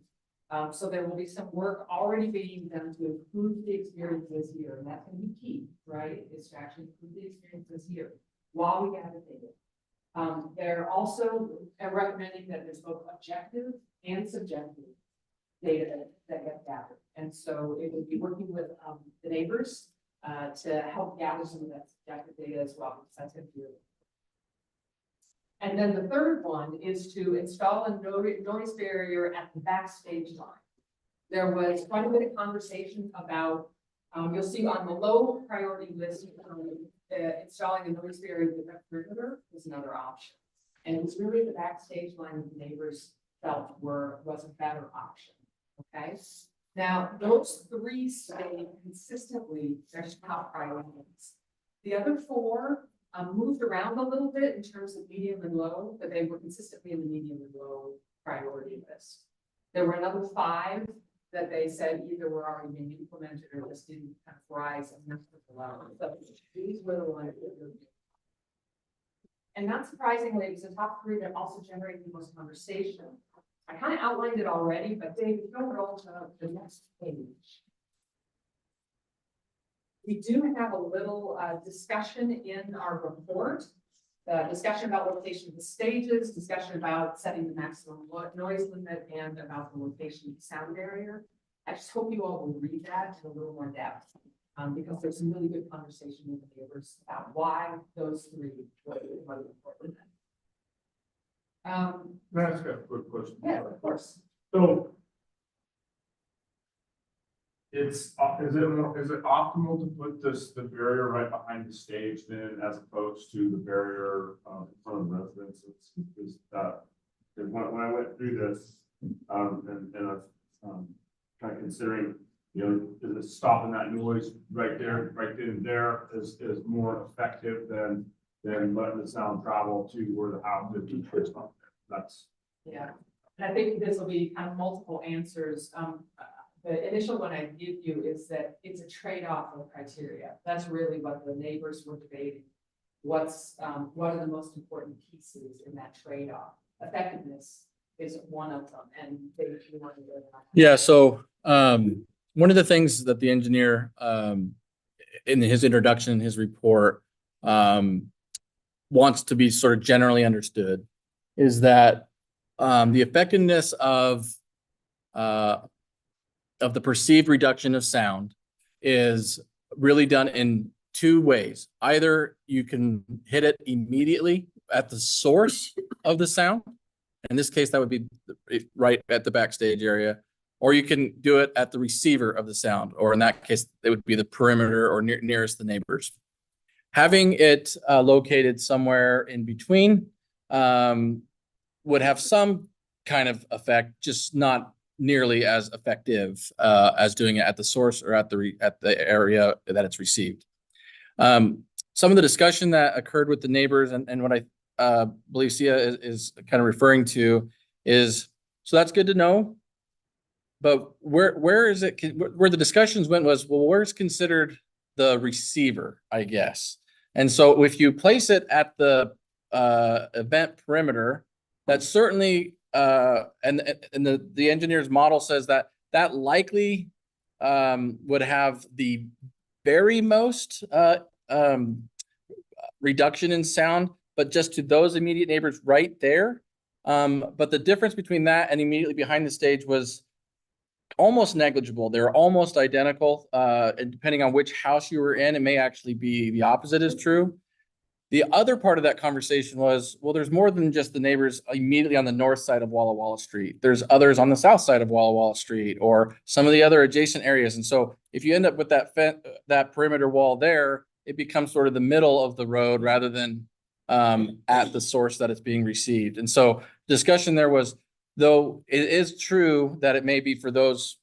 So there will be some work already being done to improve the experience this year, and that's going to be key, right? Is to actually improve the experience this year while we gather data. They're also recommending that there's both objective and subjective data that get gathered. And so it would be working with the neighbors to help gather some of that subjective data as well, because that's going to be really. And then the third one is to install a noise barrier at the backstage line. There was quite a bit of conversation about, you'll see on the low priority list, installing a noise barrier with a perimeter was another option. And it was really the backstage line that the neighbors felt was a better option. Okay, now those three stayed consistently their top priorities. The other four moved around a little bit in terms of medium and low, but they were consistently in the medium and low priority list. There were another 5 that they said either were already being implemented or just didn't kind of rise enough to the level. So these were the ones that were. And not surprisingly, it was the top 3 that also generated the most conversation. I kind of outlined it already, but Dave, go roll to the next page. We do have a little discussion in our report. Discussion about location of the stages, discussion about setting the maximum noise limit, and about the location of the sound barrier. I just hope you all will read that in a little more depth, because there's some really good conversation with the neighbors about why those 3 were important. Can I ask a quick question? Yeah, of course. So is it optimal to put the barrier right behind the stage then, as opposed to the barrier in front of the residences? Is that, because when I went through this, and I was kind of considering, you know, is it stopping that noise right there, right then and there is more effective than letting the sound travel to where the house is. That's. Yeah, and I think this will be kind of multiple answers. The initial one I give you is that it's a trade-off of criteria. That's really what the neighbors were debating. What are the most important pieces in that trade-off? Effectiveness is one of them, and they want to go down. Yeah, so one of the things that the engineer in his introduction, his report, wants to be sort of generally understood is that the effectiveness of the perceived reduction of sound is really done in 2 ways. Either you can hit it immediately at the source of the sound. In this case, that would be right at the backstage area, or you can do it at the receiver of the sound, or in that case, it would be the perimeter or nearest the neighbors. Having it located somewhere in between would have some kind of effect, just not nearly as effective as doing it at the source or at the area that it's received. Some of the discussion that occurred with the neighbors and what I believe Sia is kind of referring to is, so that's good to know, but where is it, where the discussions went was, well, where's considered the receiver, I guess. And so if you place it at the event perimeter, that's certainly and the engineer's model says that likely would have the very most reduction in sound, but just to those immediate neighbors right there. But the difference between that and immediately behind the stage was almost negligible. They're almost identical. And depending on which house you were in, it may actually be the opposite is true. The other part of that conversation was, well, there's more than just the neighbors immediately on the north side of Walla Walla Street. There's others on the south side of Walla Walla Street or some of the other adjacent areas. And so if you end up with that perimeter wall there, it becomes sort of the middle of the road rather than at the source that it's being received. And so discussion there was, though it is true that it may be for those,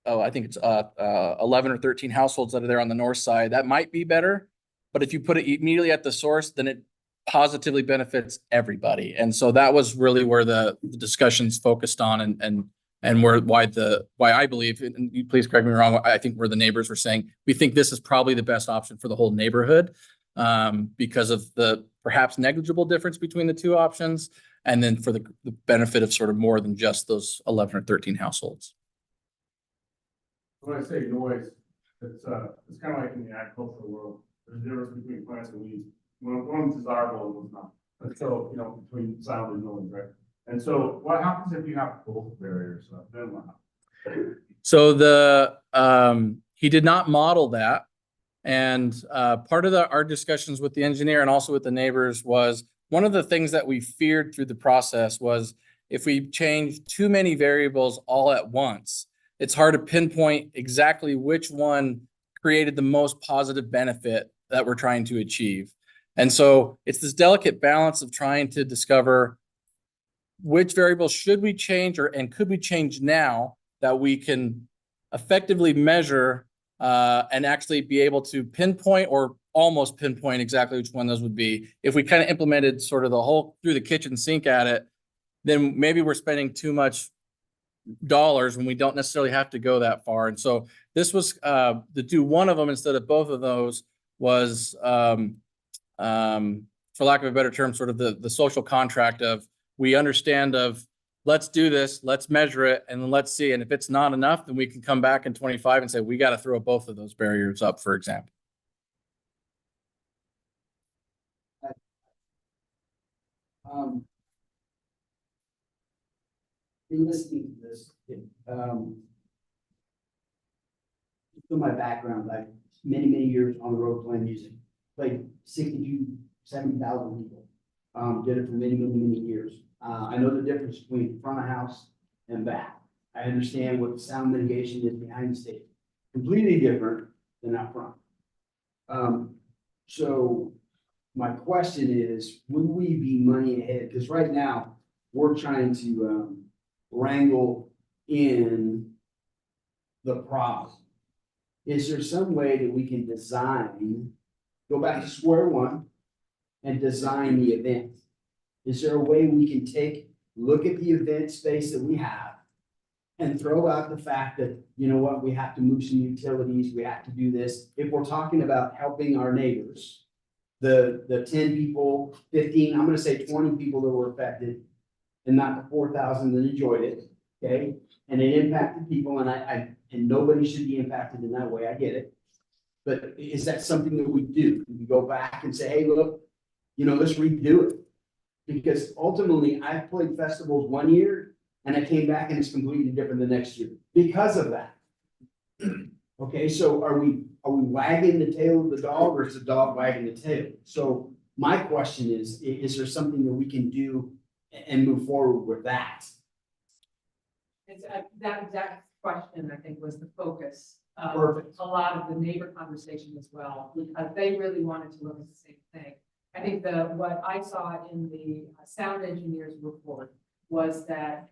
I think it's 11 or 13 households that are there on the north side, that might be better. But if you put it immediately at the source, then it positively benefits everybody. And so that was really where the discussions focused on and why I believe, and you please correct me wrong, I think where the neighbors were saying, we think this is probably the best option for the whole neighborhood because of the perhaps negligible difference between the two options. And then for the benefit of sort of more than just those 11 or 13 households. When I say noise, it's kind of like in the agricultural world. There's a difference between plants and weeds. One's desirable and one's not. And so, you know, between sound and noise, right? And so what happens if you have both barriers? Then what happens? So he did not model that. And part of our discussions with the engineer and also with the neighbors was one of the things that we feared through the process was if we change too many variables all at once, it's hard to pinpoint exactly which one created the most positive benefit that we're trying to achieve. And so it's this delicate balance of trying to discover which variables should we change and could we change now that we can effectively measure and actually be able to pinpoint or almost pinpoint exactly which one those would be. If we kind of implemented sort of the whole through the kitchen sink at it, then maybe we're spending too much dollars when we don't necessarily have to go that far. And so this was to do one of them instead of both of those was, for lack of a better term, sort of the social contract of we understand of let's do this, let's measure it, and let's see. And if it's not enough, then we can come back in 25 and say, we got to throw both of those barriers up, for example. In listening to this, from my background, like many years on the road playing music, played 60 to 70,000 people. Did it for many years. I know the difference between front of house and back. I understand what the sound mitigation is behind the stage. Completely different than out front. So my question is, would we be money ahead? Because right now we're trying to wrangle in the problem. Is there some way that we can design, go back to square one and design the event? Is there a way we can look at the event space that we have and throw out the fact that, you know what, we have to move some utilities, we have to do this. If we're talking about helping our neighbors, the 10 people, 15, I'm gonna say 20 people that were affected and not the 4,000 that enjoyed it, okay? And it impacted people and nobody should be impacted in that way, I get it. But is that something that we do? We go back and say, hey, look, you know, let's redo it. Because ultimately I played festivals one year and I came back and it's completely different the next year because of that. Okay, so are we wagging the tail of the dog or is the dog wagging the tail? So my question is there something that we can do and move forward with that? It's that exact question, I think, was the focus of Perfect. a lot of the neighbor conversation as well, because they really wanted to look at the same thing. I think what I saw in the sound engineer's report was that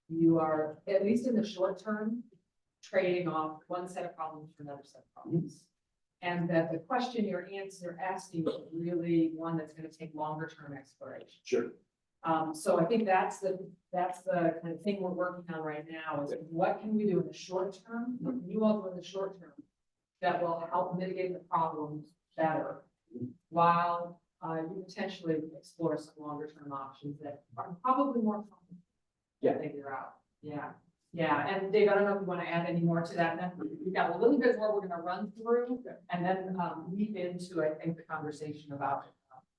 you are, at least in the short term, trading off one set of problems for another set of problems. And that the question you're asking is really one that's going to take longer term exploration. Sure. So I think that's the kind of thing we're working on right now is what can we do in the short term? What can you all do in the short term that will help mitigate the problems better while you potentially explore some longer term options that are probably more complicated to figure out. Yeah. And Dave, I don't know if you want to add any more to that. Then we've got a little bit more we're going to run through and then leap into, I think, the conversation about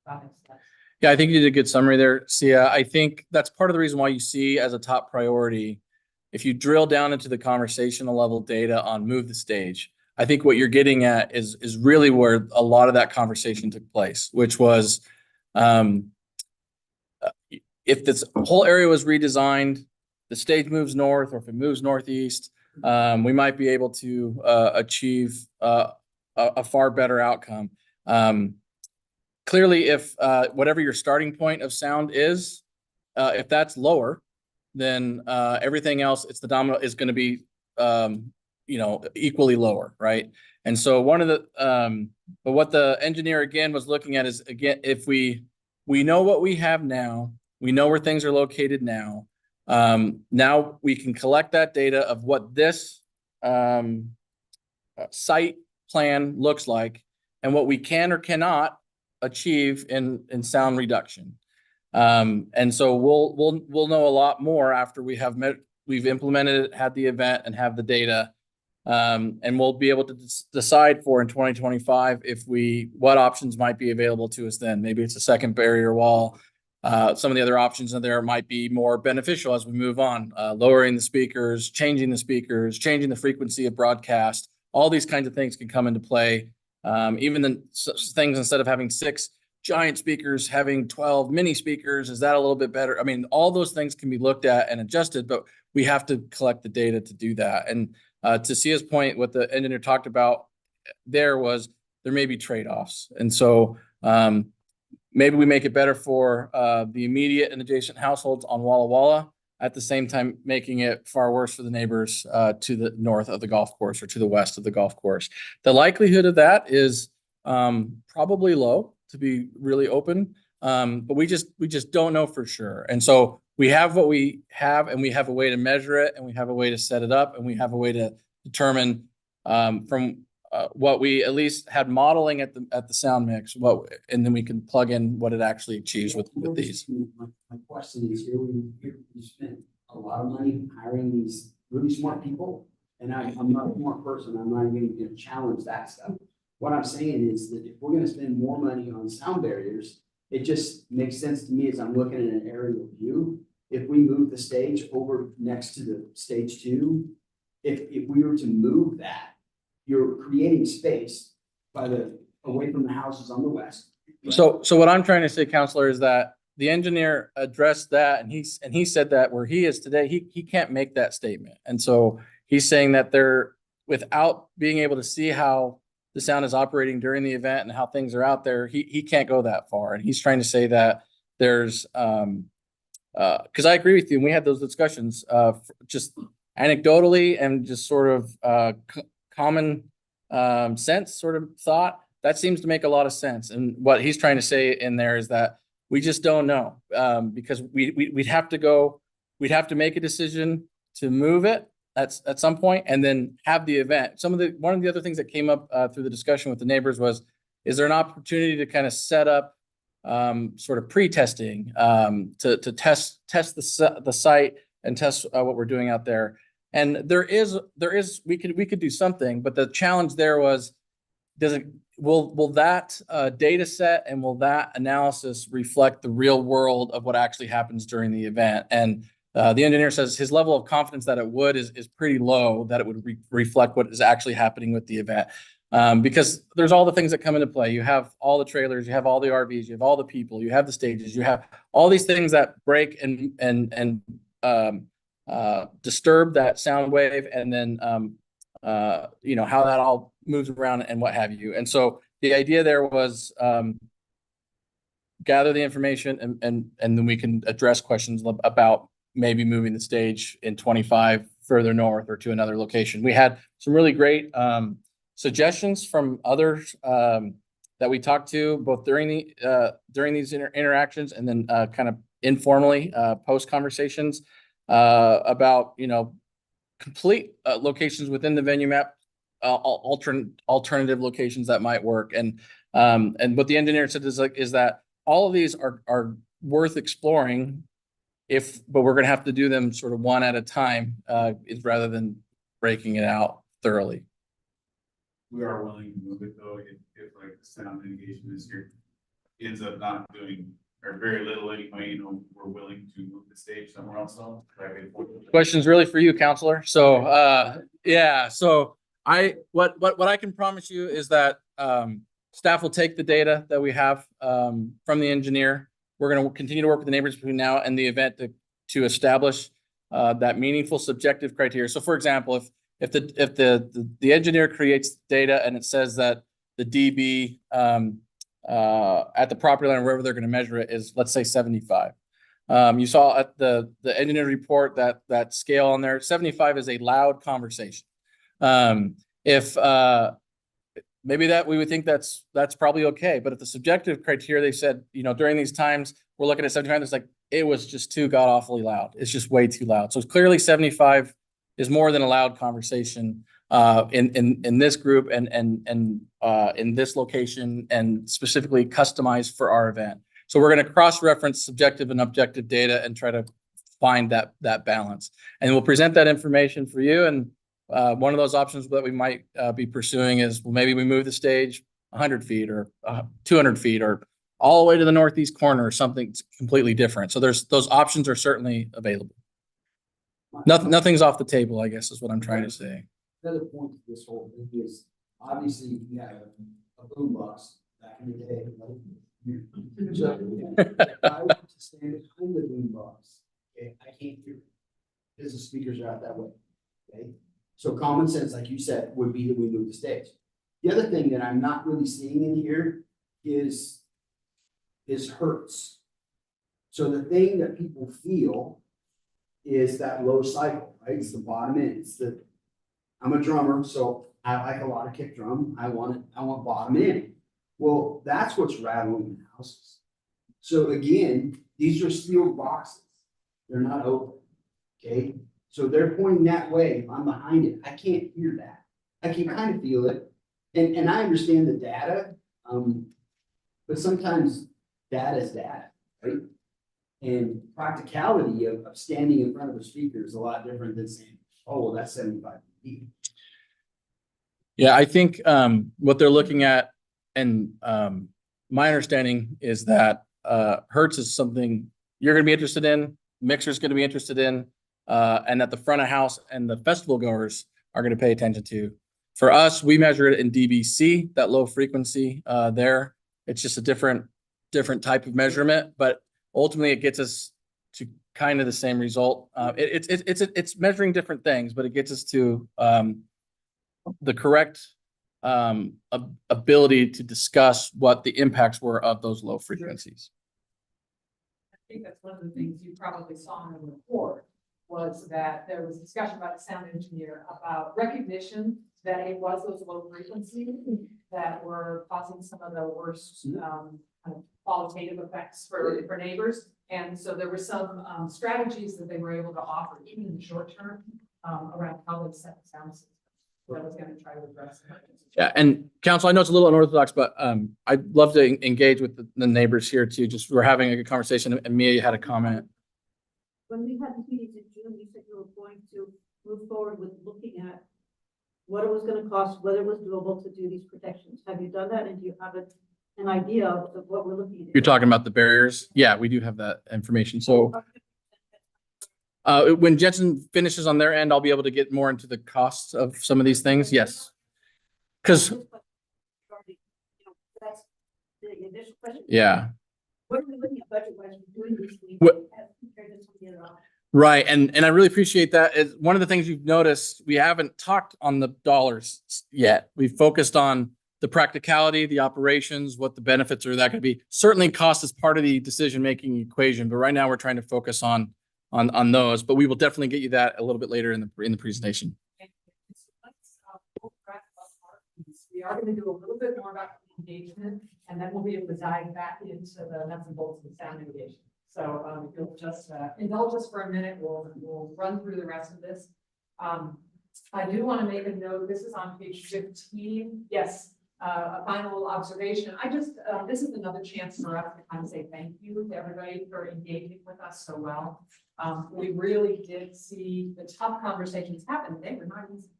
next steps. Yeah, I think you did a good summary there, Sia. I think that's part of the reason why you see as a top priority, if you drill down into the conversational level data on Move the Stage, I think what you're getting at is really where a lot of that conversation took place, which was If this whole area was redesigned, the stage moves north, or if it moves northeast, we might be able to achieve a far better outcome. Clearly, if whatever your starting point of sound is, if that's lower, then everything else, it's the domino, is going to be equally lower, right? And so one of the but what the engineer again was looking at is, again, if we know what we have now, we know where things are located now. Now we can collect that data of what this site plan looks like and what we can or cannot achieve in sound reduction. And so we'll know a lot more after we've implemented it, had the event, and have the data. And we'll be able to decide for in 2025 what options might be available to us then. Maybe it's a second barrier wall. Some of the other options in there might be more beneficial as we move on, lowering the speakers, changing the frequency of broadcast. All these kinds of things can come into play. Even the things, instead of having 6 giant speakers, having 12 mini speakers, is that a little bit better? I mean, all those things can be looked at and adjusted, but we have to collect the data to do that. And to Sia's point, what the engineer talked about there was there may be trade-offs. And so maybe we make it better for the immediate and adjacent households on Walla Walla, at the same time making it far worse for the neighbors to the north of the golf course or to the west of the golf course. The likelihood of that is probably low, to be really open, but we just don't know for sure. And so we have what we have, and we have a way to measure it, and we have a way to set it up, and we have a way to determine from what we at least had modeling at the sound mix, and then we can plug in what it actually achieves with these. My question is, here we spent a lot of money hiring these really smart people, and I'm not a smart person. I'm not even going to challenge that stuff. What I'm saying is that if we're going to spend more money on sound barriers, it just makes sense to me as I'm looking at an aerial view. If we move the stage over next to the stage 2, if we were to move that, you're creating space away from the houses on the west. So what I'm trying to say, Counselor, is that the engineer addressed that, and he said that where he is today, he can't make that statement. And so he's saying that without being able to see how the sound is operating during the event and how things are out there, he can't go that far. And he's trying to say that there's because I agree with you, and we had those discussions just anecdotally and just sort of common sense sort of thought. That seems to make a lot of sense. And what he's trying to say in there is that we just don't know, because we'd have to make a decision to move it at some point and then have the event. One of the other things that came up through the discussion with the neighbors was, is there an opportunity to kind of set up sort of pre-testing to test the site and test what we're doing out there. And we could do something, but the challenge there was, will that data set and will that analysis reflect the real world of what actually happens during the event? And the engineer says his level of confidence that it would is pretty low, that it would reflect what is actually happening with the event. Because there's all the things that come into play. You have all the trailers, you have all the RVs, you have all the people, you have the stages, you have all these things that break and disturb that sound wave, and then how that all moves around and what have you. And so the idea there was gather the information and then we can address questions about maybe moving the stage in 25 further north or to another location. We had some really great suggestions from others that we talked to both during these interactions and then kind of informally post conversations about complete locations within the venue map, alternative locations that might work. And what the engineer said is that all of these are worth exploring, but we're going to have to do them sort of one at a time, rather than breaking it out thoroughly. We are willing to move it though, if like the sound mitigation this year ends up not doing or very little anyway, we're willing to move the stage somewhere else though. Question's really for you, Counselor. So yeah, so what I can promise you is that staff will take the data that we have from the engineer. We're going to continue to work with the neighbors between now and the event to establish that meaningful subjective criteria. So for example, if the engineer creates data and it says that the dB at the property line, wherever they're going to measure it, is, let's say, 75. You saw at the engineer report that scale on there. 75 is a loud conversation. If maybe that we would think that's probably okay, but if the subjective criteria, they said, during these times we're looking at 75, it's like it was just too god awfully loud. It's just way too loud. So clearly 75 is more than a loud conversation in this group and in this location, and specifically customized for our event. So we're going to cross-reference subjective and objective data and try to find that balance. And we'll present that information for you. And one of those options that we might be pursuing is, well, maybe we move the stage 100 feet or 200 feet or all the way to the northeast corner or something completely different. So those options are certainly available. Nothing's off the table, I guess, is what I'm trying to say. Another point to this whole thing is, obviously, you have a boom box back in the day. So, if I want to stand behind the boom box, okay, I can't hear it because the speakers are out that way. Okay, so common sense, like you said, would be that we move the stage. The other thing that I'm not really seeing in here is hertz. So the thing that people feel is that low cycle, right? It's the bottom end. I'm a drummer, so I like a lot of kick drum. I want bottom end. Well, that's what's rattling in houses. So again, these are steel boxes. They're not open. Okay. So they're pointing that way. If I'm behind it, I can't hear that. I can kind of feel it. And I understand the data. But sometimes data is data, right? And practicality of standing in front of a speaker is a lot different than saying, oh, well, that's 75 feet. Yeah, I think what they're looking at, and my understanding is that hertz is something you're going to be interested in, mixer's going to be interested in, and that the front of house and the festival goers are going to pay attention to. For us, we measure it in dBc, that low frequency there. It's just a different type of measurement, but ultimately it gets us to kind of the same result. It's measuring different things, but it gets us to the correct ability to discuss what the impacts were of those low frequencies. I think that's one of the things you probably saw in the report, was that there was discussion about the sound engineer about recognition that it was those low frequencies that were causing some of the worst kind of qualitative effects for neighbors. And so there were some strategies that they were able to offer, even in the short term, around how they set the sound system. That was going to try to address that. Yeah, and council, I know it's a little unorthodox, but I'd love to engage with the neighbors here too. Just we're having a good conversation, and Mia had a comment. When we had the meetings in June, you said you were going to move forward with looking at what it was going to cost, whether it was doable to do these protections. Have you done that? And do you have an idea of what we're looking at? You're talking about the barriers? Yeah, we do have that information. So when Jensen finishes on their end, I'll be able to get more into the costs of some of these things. Yes. Because that's the initial question. Yeah. What are we looking at budget-wise for doing these things as compared to some of the other options? Right, and I really appreciate that. Is one of the things you've noticed, we haven't talked on the dollars yet. We've focused on the practicality, the operations, what the benefits are that could be. Certainly cost is part of the decision-making equation, but right now we're trying to focus on those, but we will definitely get you that a little bit later in the presentation. We are going to do a little bit more about engagement, and then we'll be able to dive back into the nuts and bolts of the sound mitigation. So if you'll just indulge us for a minute, we'll run through the rest of this. I do want to make a note. This is on page 15. Yes, a final observation. This is another chance for us to kind of say thank you to everybody for engaging with us so well. We really did see the tough conversations happen. They were not easy.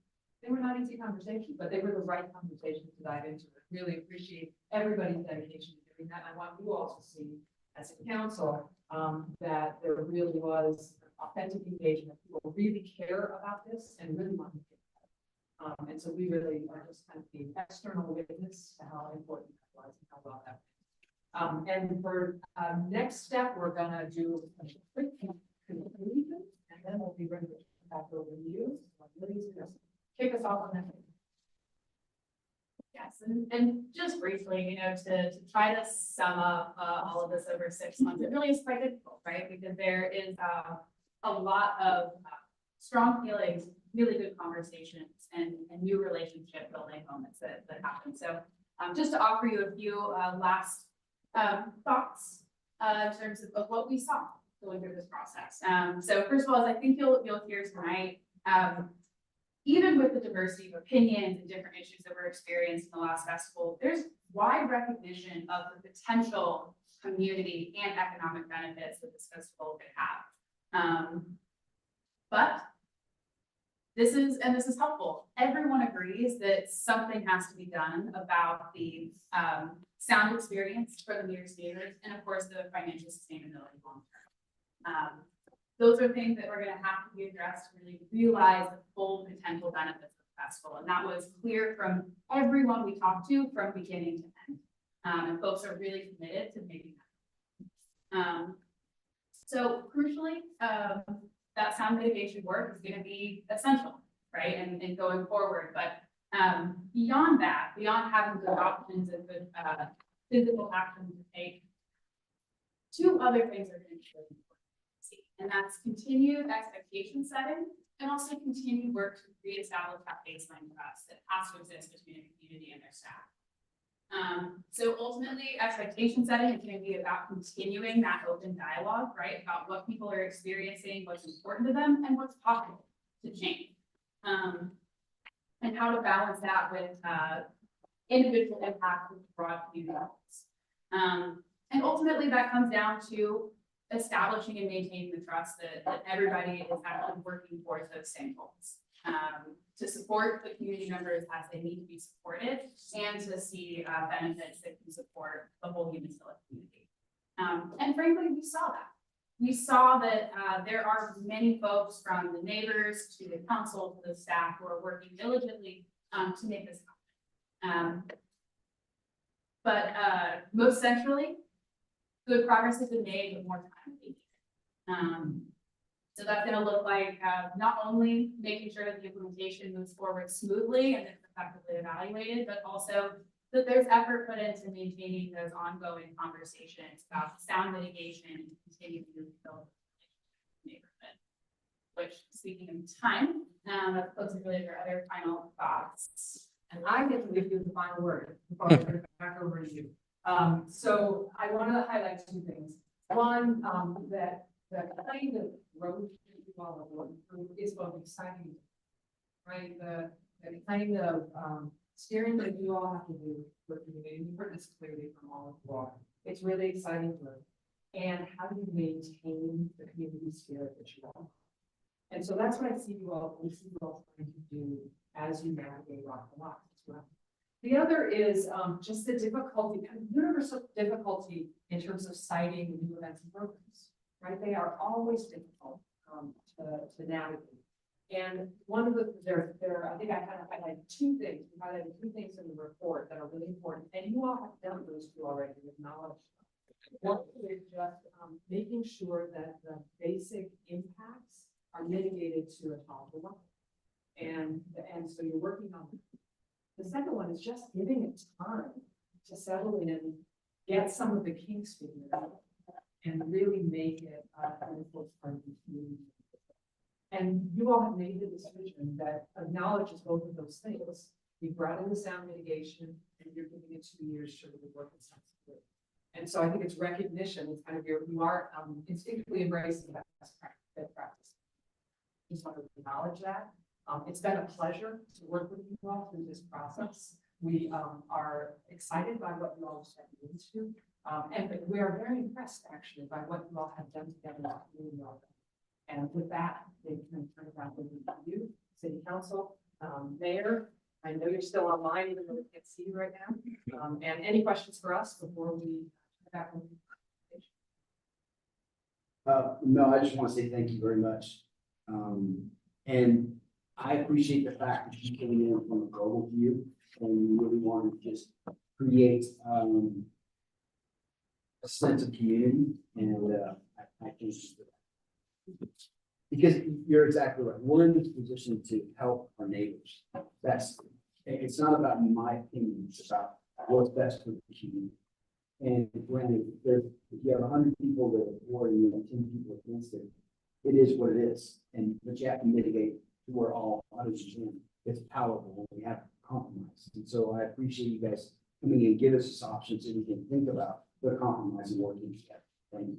They were not easy conversations, but they were the right conversations to dive into. Really appreciate everybody's dedication to doing that. I want you all to see, as a council, that there really was authentic engagement. People really care about this and really want to get And so we really are just kind of the external witness to how important that was and how well that went. And for next step, we're gonna do a quick conclusion, and then we'll be ready to come back over to you. Lily's gonna kick us off on that. Yes, and just briefly, to try to sum up all of this over 6 months, it really is quite difficult, right? Because there is a lot of strong feelings, really good conversations, and new relationship building moments that happen. So just to offer you a few last thoughts in terms of what we saw going through this process. So first of all, as I think you'll hear tonight, even with the diversity of opinions and different issues that were experienced in the last festival, there's wide recognition of the potential community and economic benefits that this festival could have. But this is helpful. Everyone agrees that something has to be done about the sound experience for the Mears neighbors, and of course, the financial sustainability long term. Those are things that we're going to have to be addressed to really realize the full potential benefits of the festival. And that was clear from everyone we talked to from beginning to end. And folks are really committed to making that happen. So crucially, that sound mitigation work is going to be essential, right? And going forward. But beyond that, beyond having good options and good physical action to take, two other things are going to be really important. And that's continued expectation setting and also continued work to reestablish that baseline trust that has to exist between a community and their staff. So ultimately, expectation setting is going to be about continuing that open dialogue, right? About what people are experiencing, what's important to them, and what's possible to change. And how to balance that with individual impact with broad community goals. And ultimately, that comes down to establishing and maintaining the trust that everybody is actually working towards those same goals. To support the community members as they need to be supported, and to see benefits that can support the whole Umatilla community. And frankly, we saw that. We saw that there are many folks, from the neighbors to the council to the staff, who are working diligently to make this happen. But most centrally, good progress has been made, but more time is needed. So that's going to look like not only making sure that the implementation moves forward smoothly and it's effectively evaluated, but also that there's effort put into maintaining those ongoing conversations about sound mitigation and continuing to build the neighborhood. Which, speaking of time, folks are really their other final thoughts. And I get to give you the final word before I turn it back over to you. So I want to highlight two things. One, that the kind of road that you all are going through is both exciting, right? The kind of steering that you all have to do for the community, you heard this clearly from all of you all. It's really exciting work. And how do you maintain the community spirit that you all have? And so that's what I see you all trying to do as you navigate Rock the Lock as well. The other is just the difficulty, kind of universal difficulty in terms of citing new events and programs, right? They are always difficult to navigate. And one of the, I think I kind of highlighted two things. We highlighted two things in the report that are really important, and you all have done those two already, acknowledged. One is just making sure that the basic impacts are mitigated to a tolerable level. And so you're working on that. The second one is just giving it time to settle in and get some of the kinks figured out and really make it an important part of the community. And you all have made the decision that acknowledges both of those things. You brought in the sound mitigation and you're giving it 2 years to really work it out. And so I think it's recognition. It's kind of you are instinctively embracing best practice. Just want to acknowledge that. It's been a pleasure to work with you all through this process. We are excited by what you all have stepped into. And we are very impressed actually by what you all have done together. Really well done. And with that, they can turn it back over to you, City Council, Mayor. I know you're still online, even though we can't see you right now. And any questions for us before we turn back over to you? No, I just want to say thank you very much. And I appreciate the fact that you came in from a global view and you really wanted to just create, a sense of community and, I think because you're exactly right. We're in this position to help our neighbors. It's not about my opinion, it's about what's best for the community. And when if you have 100 people that are for you and 10 people against it, it is what it is. But you have to mitigate to where all others can. It's powerful when we have compromise. And so I appreciate you guys coming and give us this option so we can think about the compromise and working together. Thank you.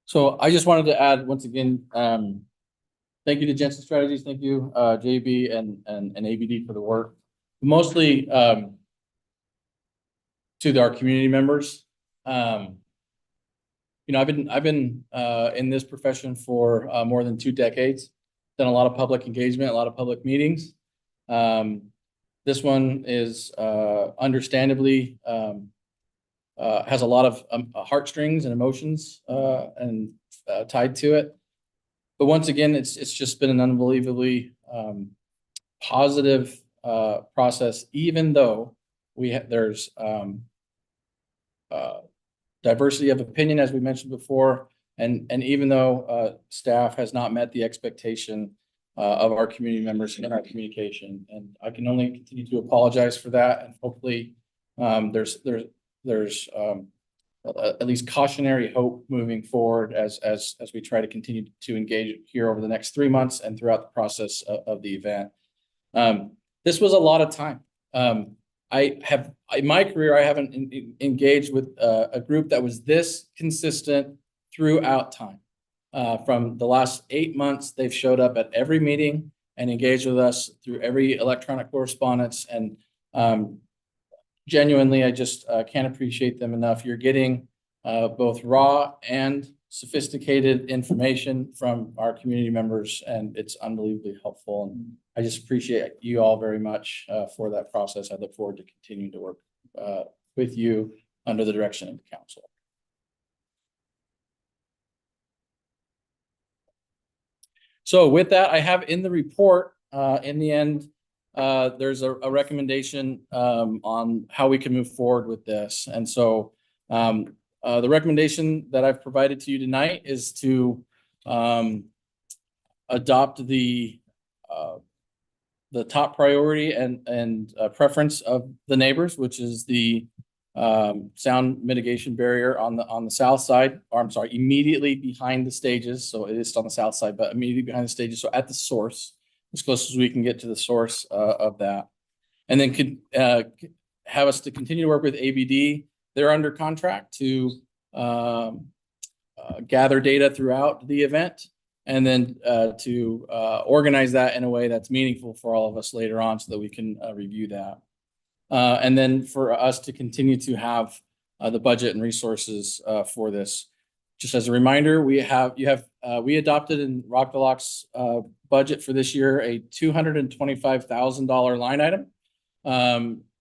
So I just wanted to add, once again, thank you to Jensen Strategies, thank you, JB and ABD for the work. Mostly to our community members. You know, I've been in this profession for more than 2 decades, done a lot of public engagement, a lot of public meetings. This one is understandably has a lot of heartstrings and emotions and tied to it. But once again, it's just been an unbelievably positive process, even though there's diversity of opinion, as we mentioned before, and even though staff has not met the expectation of our community members in our communication, and I can only continue to apologize for that, and hopefully there's at least cautionary hope moving forward as we try to continue to engage here over the next 3 months and throughout the process of the event. This was a lot of time. In my career, I haven't engaged with a group that was this consistent throughout time. From the last 8 months, they've showed up at every meeting and engaged with us through every electronic correspondence. And genuinely, I just can't appreciate them enough. You're getting both raw and sophisticated information from our community members, and it's unbelievably helpful. And I just appreciate you all very much for that process. I look forward to continuing to work with you under the direction of the council. So with that, I have in the report, in the end, there's a recommendation on how we can move forward with this. And so the recommendation that I've provided to you tonight is to adopt the top priority and preference of the neighbors, which is the sound mitigation barrier on the south side, or I'm sorry, immediately behind the stages. So it is on the south side, but immediately behind the stages. So at the source, as close as we can get to the source of that. And then could have us to continue to work with ABD. They're under contract to gather data throughout the event, and then to organize that in a way that's meaningful for all of us later on so that we can review that. And then for us to continue to have the budget and resources for this. Just as a reminder, we adopted in Rock the Lock's budget for this year a $225,000 line item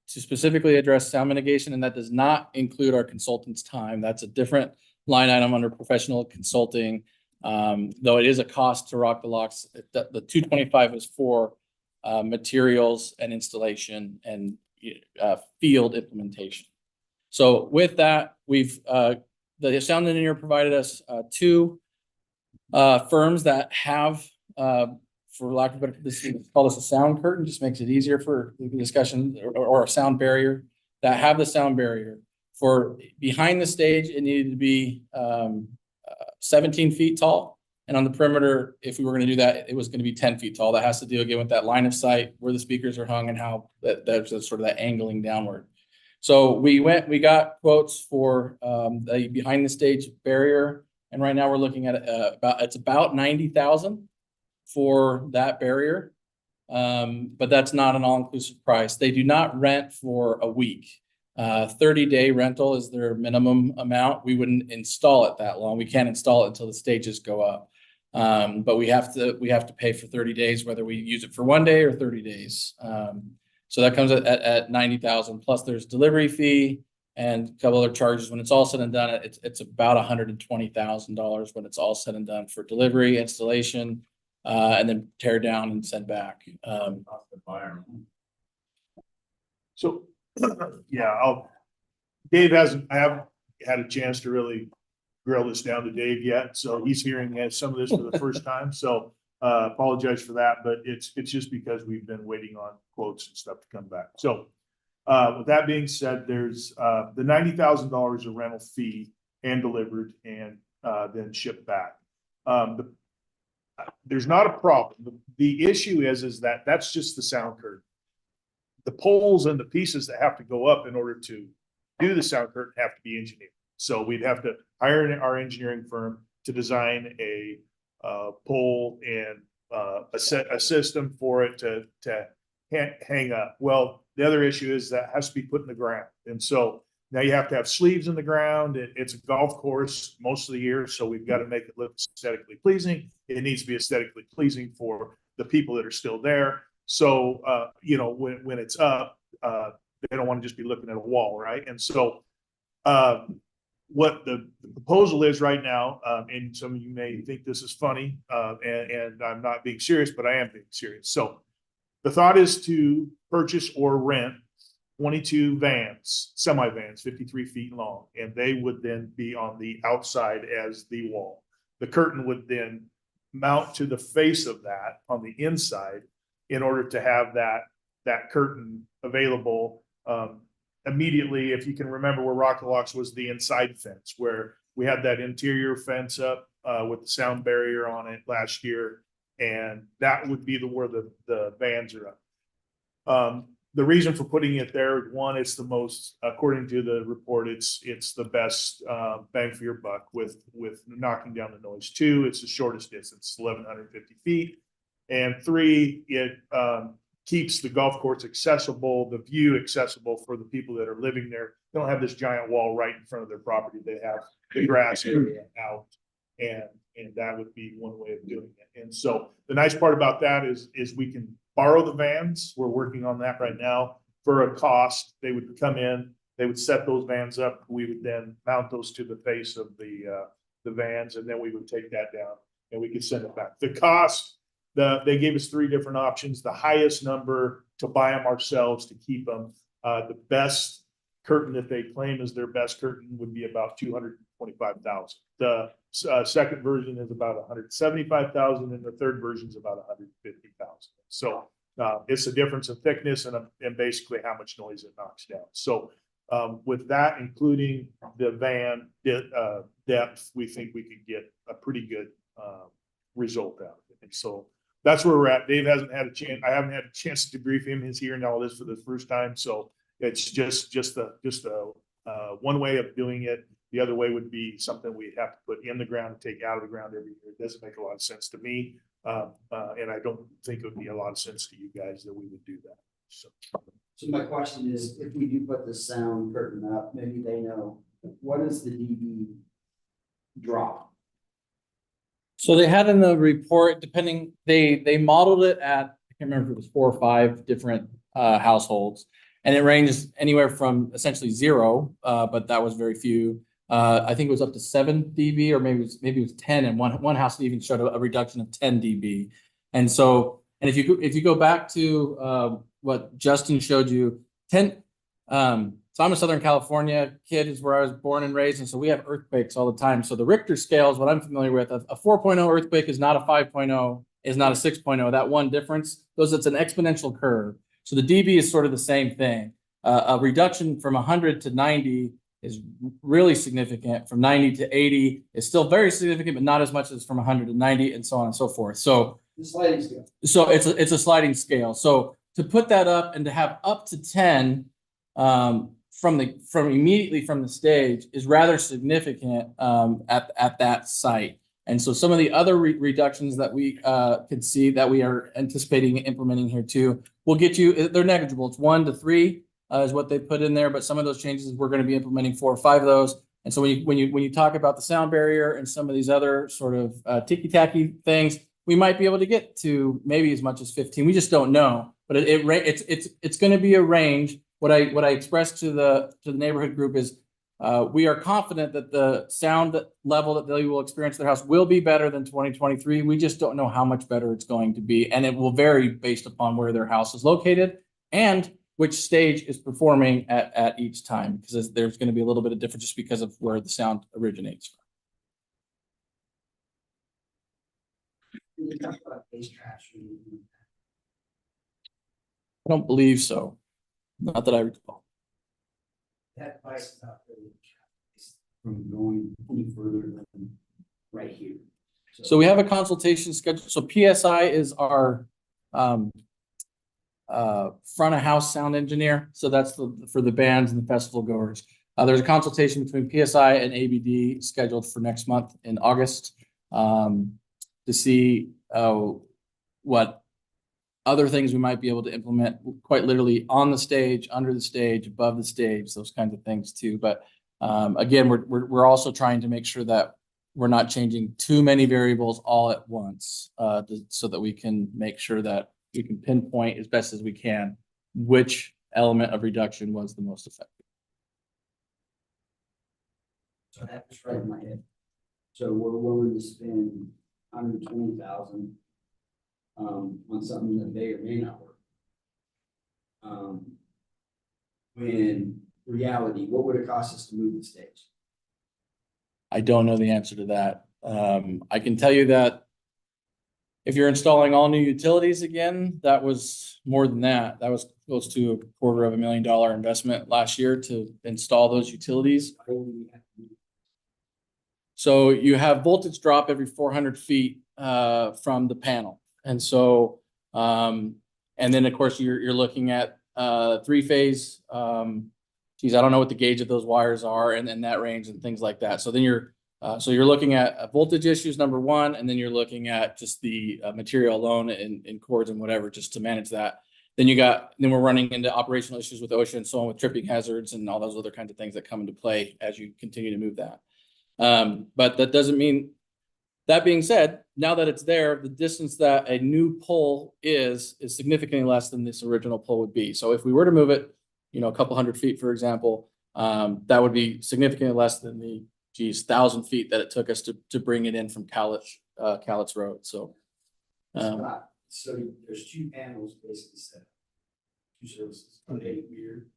to specifically address sound mitigation, and that does not include our consultants' time. That's a different line item under professional consulting, though it is a cost to Rock the Locks. The 225 is for materials and installation and field implementation. So with that, the sound engineer provided us 2 firms that have, for lack of a better, call this a sound curtain, just makes it easier for the discussion, or a sound barrier, that have the sound barrier. For behind the stage, it needed to be 17 feet tall. And on the perimeter, if we were going to do that, it was going to be 10 feet tall. That has to do again with that line of sight, where the speakers are hung, and how that's sort of that angling downward. So we got quotes for the behind the stage barrier, and right now we're looking at about 90,000 for that barrier, but that's not an all-inclusive price. They do not rent for a week. 30-day rental is their minimum amount. We wouldn't install it that long. We can't install it until the stages go up, but we have to pay for 30 days, whether we use it for 1 day or 30 days. So that comes at 90,000, plus there's delivery fee, and a couple other charges. When it's all said and done, it's about $120,000 when it's all said and done for delivery, installation, and then tear down and send back. So, yeah, I haven't had a chance to really grill this down to Dave yet, so he's hearing some of this for the first time, so apologize for that, but it's just because we've been waiting on quotes and stuff to come back. So with that being said, there's the $90,000 of rental fee hand delivered and then shipped back. There's not a problem. The issue is that that's just the sound curtain. The poles and the pieces that have to go up in order to do the sound curtain have to be engineered. So we'd have to hire our engineering firm to design a pole and a system for it to hang up. Well, the other issue is that has to be put in the ground. And so now you have to have sleeves in the ground. It's a golf course most of the year, so we've got to make it look aesthetically pleasing. It needs to be aesthetically pleasing for the people that are still there. So, when it's up, they don't want to just be looking at a wall, right? And so what the proposal is right now, and some of you may think this is funny, and I'm not being serious, but I am being serious. So the thought is to purchase or rent 22 vans, semi-vans, 53 feet long, and they would then be on the outside as the wall. The curtain would then mount to the face of that on the inside in order to have that curtain available immediately. If you can remember where Rock the Locks was the inside fence, where we had that interior fence up with the sound barrier on it last year, and that would be where the vans are up. The reason for putting it there, one, it's the most, according to the report, it's the best bang for your buck with knocking down the noise. Two, it's the shortest distance, 1,150 feet. And three, it keeps the golf course accessible, the view accessible for the people that are living there. They don't have this giant wall right in front of their property. They have the grass area out, and that would be one way of doing it. And so the nice part about that is we can borrow the vans. We're working on that right now for a cost. They would come in, they would set those vans up. We would then mount those to the face of the vans, and then we would take that down and we could send it back. The cost, they gave us three different options. The highest number to buy them ourselves to keep them. The best curtain that they claim is their best curtain would be about $225,000. The second version is about $175,000, and the third version is about $150,000. So it's a difference in thickness and basically how much noise it knocks down. So with that, including the van depth, we think we could get a pretty good result out of it. And so that's where we're at. Dave hasn't had a chance. I haven't had a chance to debrief him. He's hearing all this for the first time. So it's just one way of doing it. The other way would be something we'd have to put in the ground and take out of the ground every year. It doesn't make a lot of sense to me. And I don't think it would be a lot of sense to you guys that we would do that. So my question is, if we do put the sound curtain up, maybe they know, what is the dB drop? So they had in the report, depending, they modeled it at, I can't remember if it was 4 or 5 different households. And it ranges anywhere from essentially 0, but that was very few. I think it was up to 7 dB, or maybe it was 10, and one house even showed a reduction of 10 dB. And so, and if you go back to what Justin showed you, so I'm a Southern California kid, is where I was born and raised, and so we have earthquakes all the time. So the Richter scale is what I'm familiar with. A 4.0 earthquake is not a 5.0, is not a 6.0. That one difference, it's an exponential curve. So the dB is sort of the same thing. A reduction from 100 to 90 is really significant. From 90 to 80 is still very significant, but not as much as from 100 to 90, and so on and so forth. So the sliding scale. So it's a sliding scale. So to put that up and to have up to 10 from immediately from the stage is rather significant at that site. And so some of the other reductions that we could see that we are anticipating implementing here too will get you, they're negligible. It's 1 to 3 is what they put in there, but some of those changes we're going to be implementing 4 or 5 of those. And so when you talk about the sound barrier and some of these other sort of ticky-tacky things, we might be able to get to maybe as much as 15. We just don't know, but it's going to be a range. what I expressed to the neighborhood group is, we are confident that the sound level that they will experience in their house will be better than 2023. We just don't know how much better it's going to be, and it will vary based upon where their house is located and which stage is performing at each time, because there's going to be a little bit of difference just because of where the sound originates from. We talked about base trash. I don't believe so. Not that I recall. That device is out there from going any further than right here. So we have a consultation scheduled. So PSI is our front of house sound engineer. So that's for the bands and the festival goers. There's a consultation between PSI and ABD scheduled for next month in August, to see what other things we might be able to implement, quite literally on the stage, under the stage, above the stage, those kinds of things too. But again, we're also trying to make sure that we're not changing too many variables all at once, so that we can make sure that we can pinpoint as best as we can which element of reduction was the most effective. So that was right in my head. So we're willing to spend $120,000 on something that may or may not work. When reality, what would it cost us to move the stage? I don't know the answer to that. I can tell you that if you're installing all new utilities again, that was more than that. That was close to $250,000 investment last year to install those utilities. So you have voltage drop every 400 feet from the panel. And so, and then of course you're looking at three-phase, geez, I don't know what the gauge of those wires are and that range and things like that. So then you're looking at voltage issues, number one, and then you're looking at just the material alone in cords and whatever, just to manage that. Then we're running into operational issues with OSHA and so on, with tripping hazards and all those other kinds of things that come into play as you continue to move that. But that doesn't mean, that being said, now that it's there, the distance that a new pole is significantly less than this original pole would be. So if we were to move it, a couple hundred feet, for example, that would be significantly less than the 1,000 feet that it took us to bring it in from Cowlitz Road. So, so there's two panels basically set up, two services. Are they weird?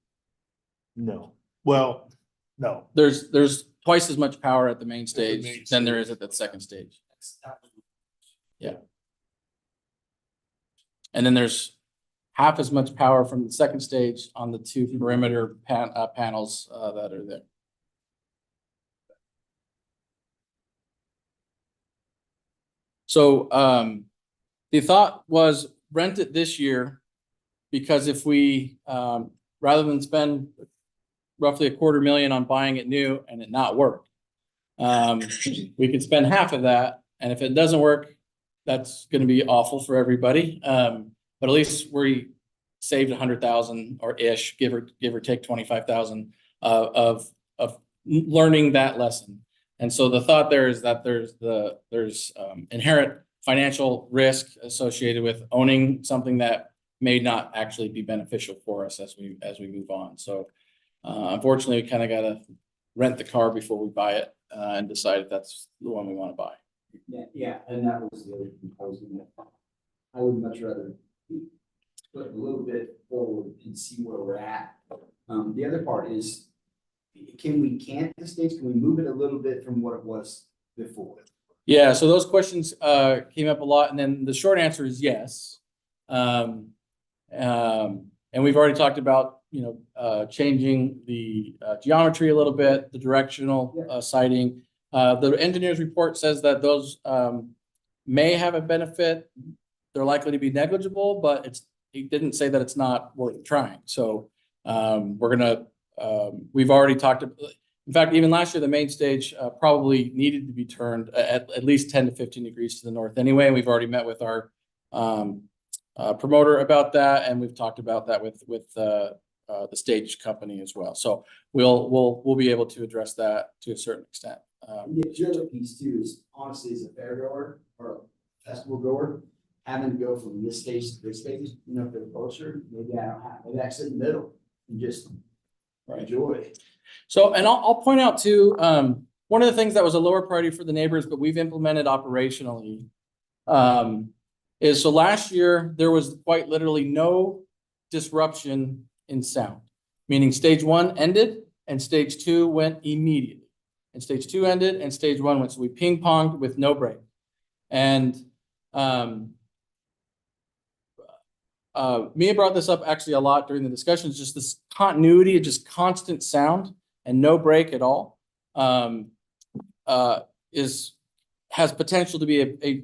No. Well, no. There's twice as much power at the main stage than there is at that second stage. Yeah. And then there's half as much power from the second stage on the two perimeter panels that are there. So the thought was rent it this year, because if we, rather than spend roughly $250,000 on buying it new and it not work, we could spend half of that. And if it doesn't work, that's going to be awful for everybody. But at least we saved 100,000 or ish, give or take 25,000 of learning that lesson. And so the thought there is that there's inherent financial risk associated with owning something that may not actually be beneficial for us as we move on. So unfortunately, we kind of got to rent the car before we buy it and decide if that's the one we want to buy. Yeah, and that was the other component. I would much rather put a little bit forward and see where we're at. The other part is, can we cant the stage? Can we move it a little bit from what it was before? Yeah, so those questions came up a lot, and then the short answer is yes. And we've already talked about changing the geometry a little bit, the directional sighting. The engineer's report says that those may have a benefit. They're likely to be negligible, but it didn't say that it's not worth trying. So we've already talked about, in fact, even last year, the main stage probably needed to be turned at least 10 to 15 degrees to the north anyway. And we've already met with our promoter about that, and we've talked about that with the stage company as well. So we'll be able to address that to a certain extent. The other piece too is, honestly, as a fair goer or a festival goer, having to go from this stage to this stage, if they're closer, maybe I don't have, maybe I sit in the middle. and just Right. enjoy. So, and I'll point out too, one of the things that was a lower priority for the neighbors, but we've implemented operationally. Is so last year, there was quite literally no disruption in sound. Meaning stage 1 ended and stage 2 went immediately. And stage 2 ended and stage 1 went, so we ping ponged with no break. And, Mia brought this up actually a lot during the discussions, just this continuity of just constant sound and no break at all. Has potential to be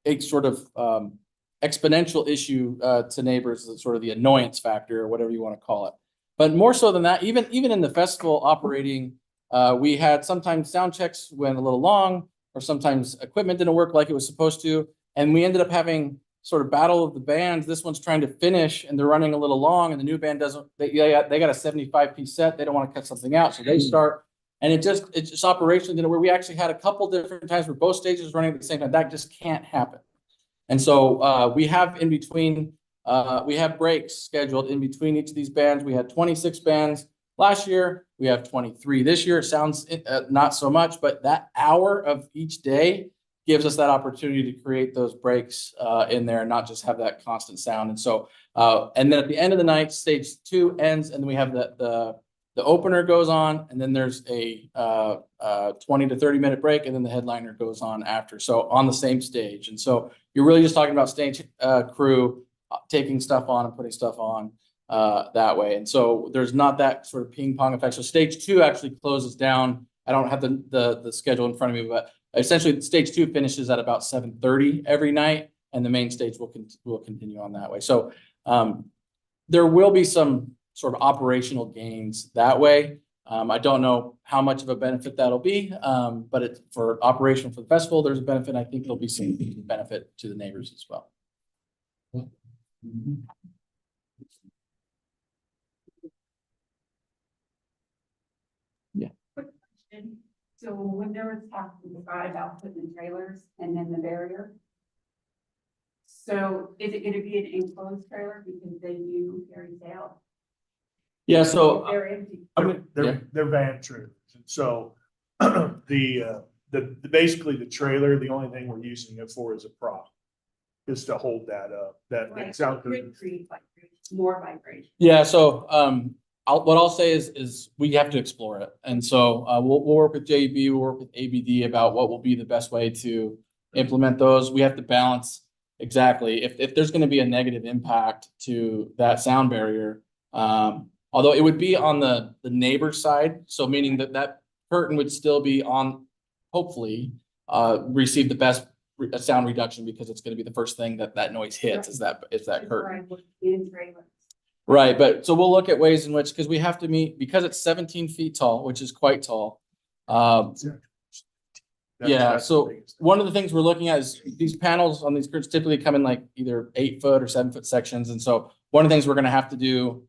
a sort of exponential issue to neighbors, sort of the annoyance factor or whatever you want to call it. But more so than that, even in the festival operating, we had sometimes sound checks went a little long, or sometimes equipment didn't work like it was supposed to, and we ended up having sort of battle of the bands. This one's trying to finish and they're running a little long, and the new band doesn't. They got a 75-piece set. They don't want to cut something out, so they start. And it just operationally didn't work. We actually had a couple different times where both stages running at the same time. That just can't happen. And so we have in between, we have breaks scheduled in between each of these bands. We had 26 bands last year. We have 23 this year. It sounds not so much, but that hour of each day gives us that opportunity to create those breaks in there and not just have that constant sound. And so, and then at the end of the night, stage 2 ends, and then we have the opener goes on, and then there's a 20 to 30 minute break, and then the headliner goes on after. So on the same stage. And so you're really just talking about stage crew taking stuff on and putting stuff on that way. And so there's not that sort of ping pong effect. So stage 2 actually closes down. I don't have the schedule in front of me, but essentially stage 2 finishes at about 7:30 every night, and the main stage will continue on that way. So there will be some sort of operational gains that way. I don't know how much of a benefit that'll be, but it's for operation for the festival, there's a benefit. I think there'll be some benefit to the neighbors as well. Yeah. So when there was talk to the side about putting in trailers and then the barrier. So is it gonna be an enclosed trailer because they do carry sale? Yeah, so They're empty. They're van trailers. And so the basically the trailer, the only thing we're using it for is a prop. Is to hold that up, that sound. More vibration. Yeah, so what I'll say is we have to explore it. And so we'll work with JEB, we'll work with ABD about what will be the best way to implement those. We have to balance exactly if there's going to be a negative impact to that sound barrier. Although it would be on the neighbor side, so meaning that curtain would still be on, hopefully, receive the best sound reduction, because it's going to be the first thing that noise hits is that curtain. Right, but so we'll look at ways in which, because we have to meet, because it's 17 feet tall, which is quite tall. Yeah, so one of the things we're looking at is these panels on these curtains typically come in like either 8 foot or 7 foot sections. And so one of the things we're going to have to do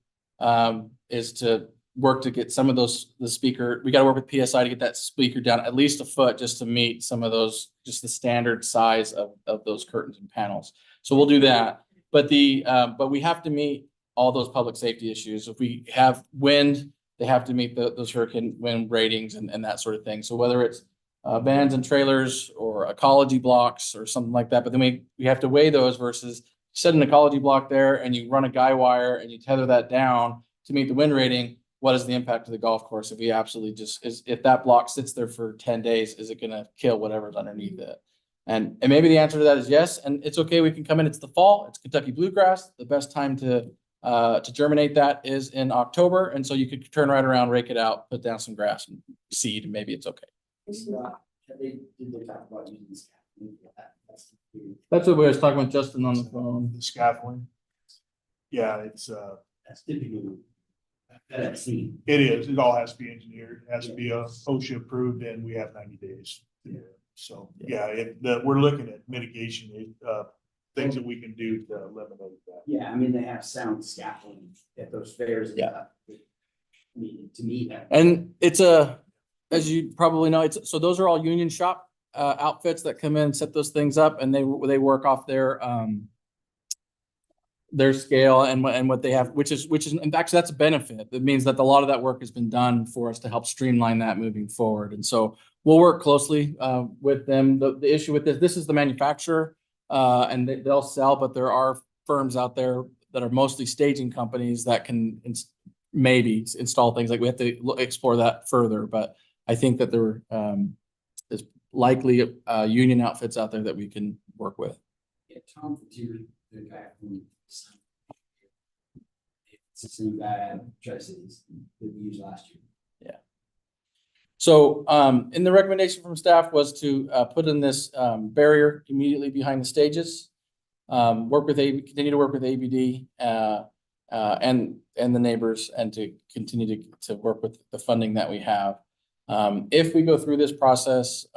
is to work to get some of the speaker, we got to work with PSI to get that speaker down at least a foot just to meet some of those, just the standard size of those curtains and panels. So we'll do that. But but we have to meet all those public safety issues. If we have wind, they have to meet those hurricane wind ratings and that sort of thing. So whether it's vans and trailers or ecology blocks or something like that, but then we have to weigh those versus set an ecology block there and you run a guy wire and you tether that down to meet the wind rating. What is the impact of the golf course if we absolutely if that block sits there for 10 days, is it going to kill whatever's underneath it? And maybe the answer to that is yes. And it's okay. We can come in. It's the fall. It's Kentucky bluegrass. The best time to germinate that is in October. And so you could turn right around, rake it out, put down some grass and seed, and maybe it's okay. Did they talk about using scaffolding for that? That's what we was talking with Justin on the phone. The scaffolding. Yeah, that's typically that I've seen. It is. It all has to be engineered. It has to be OSHA approved, and we have 90 days. Yeah. So we're looking at mitigation, things that we can do to eliminate that. Yeah, I mean, they have sound scaffolding at those fairs. Yeah. I mean, to me, that. And it's as you probably know, so those are all union shop outfits that come in, set those things up, and they work off their their scale and what they have, which is, in fact, that's a benefit. That means that a lot of that work has been done for us to help streamline that moving forward. And so we'll work closely with them. The issue with this is the manufacturer and they'll sell, but there are firms out there that are mostly staging companies that can maybe install things. Like we have to explore that further, but I think that there is likely union outfits out there that we can work with. Yeah, Tom Fatier, the guy from it's the same guy at Tri-Cities that we used last year. Yeah. So in the recommendation from staff was to put in this barrier immediately behind the stages. Continue to work with ABD and the neighbors, and to continue to work with the funding that we have. If we go through this process